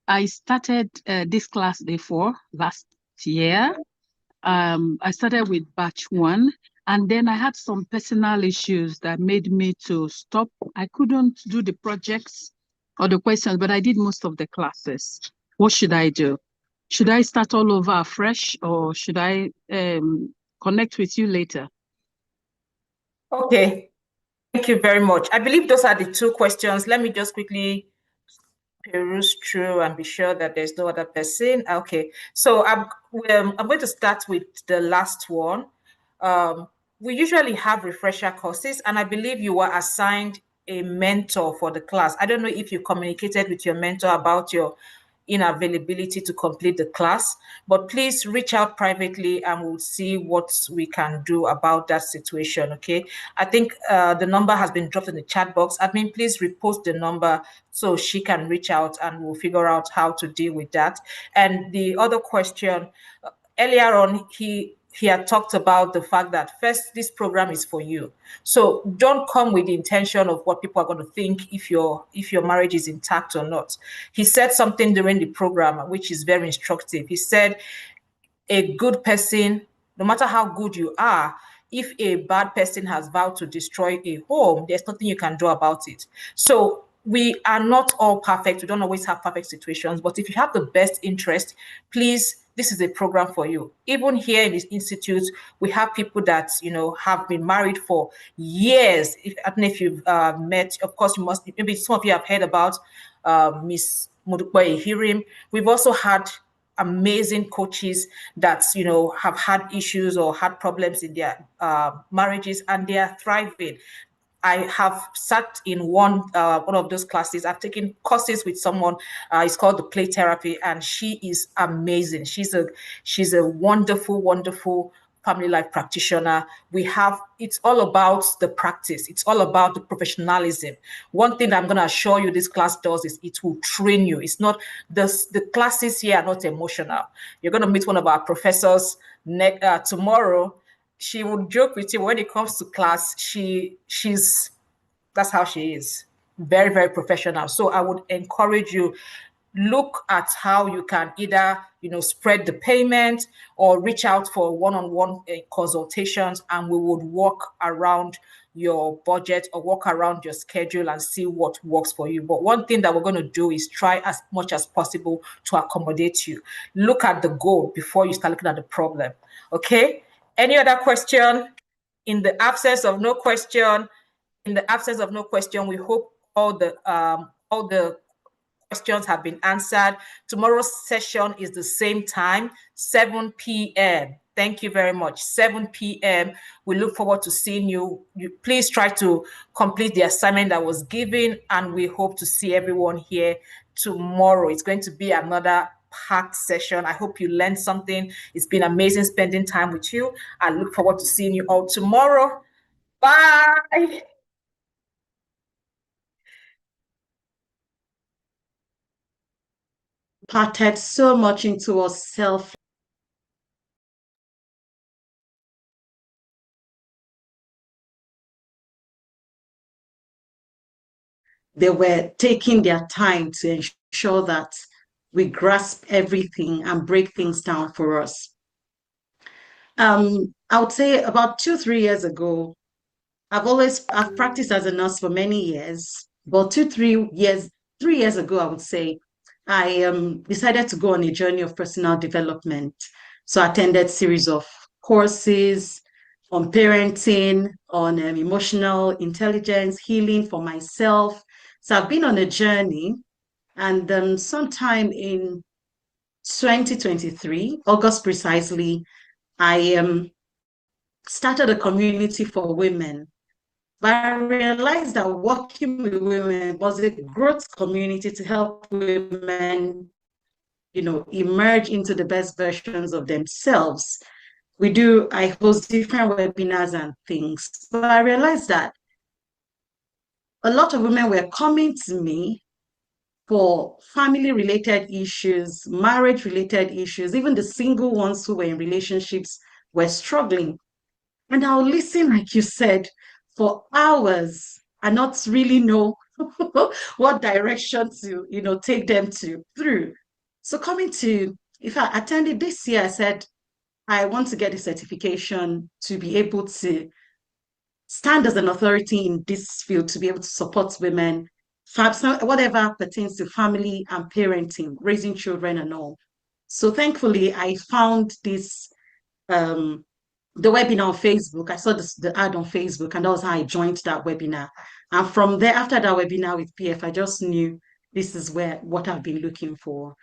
I started this class before last year. I started with batch 1, and then I had some personal issues that made me to stop. I couldn't do the projects or the questions, but I did most of the classes. What should I do? Should I start all over afresh, or should I connect with you later? Okay, thank you very much. I believe those are the two questions. Let me just quickly peruse through and be sure that there's no other person. Okay, so I'm going to start with the last one. We usually have refresher courses, and I believe you were assigned a mentor for the class. I don't know if you communicated with your mentor about your inavailability to complete the class, but please reach out privately and we'll see what we can do about that situation. Okay, I think the number has been dropped in the chat box. Admin, please repost the number so she can reach out and we'll figure out how to deal with that. And the other question, earlier on, he had talked about the fact that first, this program is for you. So don't come with the intention of what people are going to think if your marriage is intact or not. He said something during the program, which is very instructive. He said, a good person, no matter how good you are, if a bad person has vowed to destroy a home, there's nothing you can do about it. So we are not all perfect. We don't always have perfect situations, but if you have the best interest, please, this is a program for you. Even here in this institute, we have people that, have been married for years. I don't know if you've met, of course, you must, maybe some of you have heard about Miss Modukwe Hirim. We've also had amazing coaches that, have had issues or had problems in their marriages, and they are thriving. I have sat in one of those classes. I've taken courses with someone. It's called the Play Therapy, and she is amazing. She's a wonderful, wonderful family life practitioner. It's all about the practice. It's all about the professionalism. One thing I'm going to assure you this class does is it will train you. It's not, the classes here are not emotional. You're going to meet one of our professors tomorrow. She will joke with you when it comes to class. That's how she is. Very, very professional. So I would encourage you, look at how you can either, spread the payment or reach out for one-on-one consultations, and we would work around your budget or work around your schedule and see what works for you. But one thing that we're going to do is try as much as possible to accommodate you. Look at the goal before you start looking at the problem. Okay? Any other question? In the absence of no question, we hope all the questions have been answered. Tomorrow's session is the same time, 7 p.m. Thank you very much. 7 p.m. We look forward to seeing you. Please try to complete the assignment that was given, and we hope to see everyone here tomorrow. It's going to be another packed session. I hope you learned something. It's been amazing spending time with you. I look forward to seeing you all tomorrow. Bye. Parted so much into ourselves. They were taking their time to ensure that we grasp everything and break things down for us. I would say about 2-3 years ago, I've practiced as a nurse for many years, but 3 years ago, I would say, I decided to go on a journey of personal development. So I attended a series of courses on parenting, on emotional intelligence, healing for myself. So I've been on a journey, and sometime in 2023, August precisely, I started a community for women. But I realized that working with women was a growth community to help women, emerge into the best versions of themselves. I host different webinars and things. But I realized that a lot of women were coming to me for family-related issues, marriage-related issues, even the single ones who were in relationships were struggling. And I'll listen, like you said, for hours and not really know what direction to, take them through. So if I attended this year, I said, I want to get a certification to be able to stand as an authority in this field, to be able to support women, whatever pertains to family and parenting, raising children and all. So thankfully, I found this, the webinar on Facebook. I saw the ad on Facebook, and that was how I joined that webinar. And from there, after that webinar with PF, I just knew this is what I've been looking for.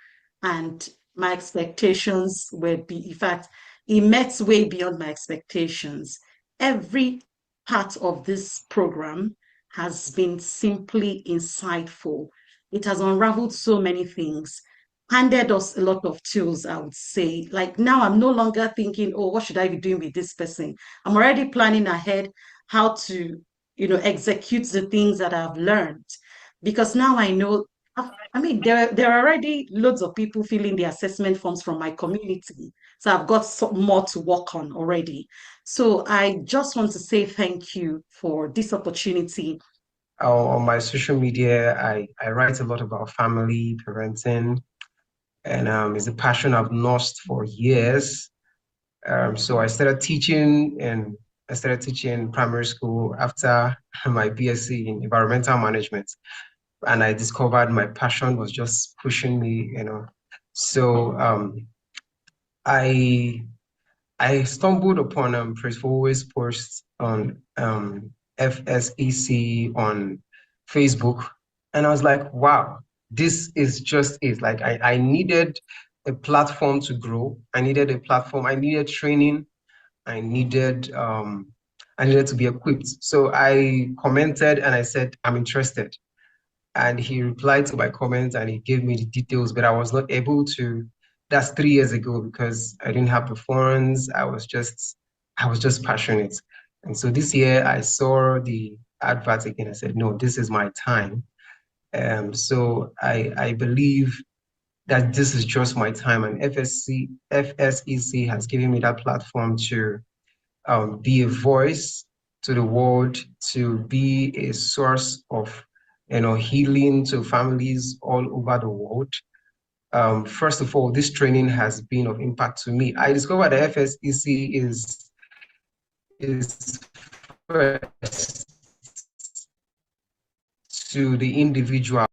And my expectations in fact, it met way beyond my expectations. Every part of this program has been simply insightful. It has unraveled so many things, handed us a lot of tools, I would say. Like now, I'm no longer thinking, oh, what should I be doing with this person? I'm already planning ahead how to, execute the things that I've learned. Because now I know, there are already loads of people filling the assessment forms from my community. So I've got more to work on already. So I just want to say thank you for this opportunity. On my social media, I write a lot about family, parenting, and it's a passion I've nursed for years. So I started teaching primary school after my BSc in environmental management. And I discovered my passion was just pushing me, So I stumbled upon Prince Fowowe's post on FSEC on Facebook, and I was like, wow, this is just it. Like I needed a platform to grow. I needed a platform. I needed training. I needed to be equipped. So I commented and I said, I'm interested. And he replied to my comment and he gave me the details, but I was not able to. That's 3 years ago because I didn't have the funds. I was just I was just passionate. And so this year I saw the advert again. I said, no, this is my time. So I believe that this is just my time, and FSEC has given me that platform to be a voice to the world, to be a source of healing to families all over the world. First of all, this training has been of impact to me. I discovered that FSEC is first to the individual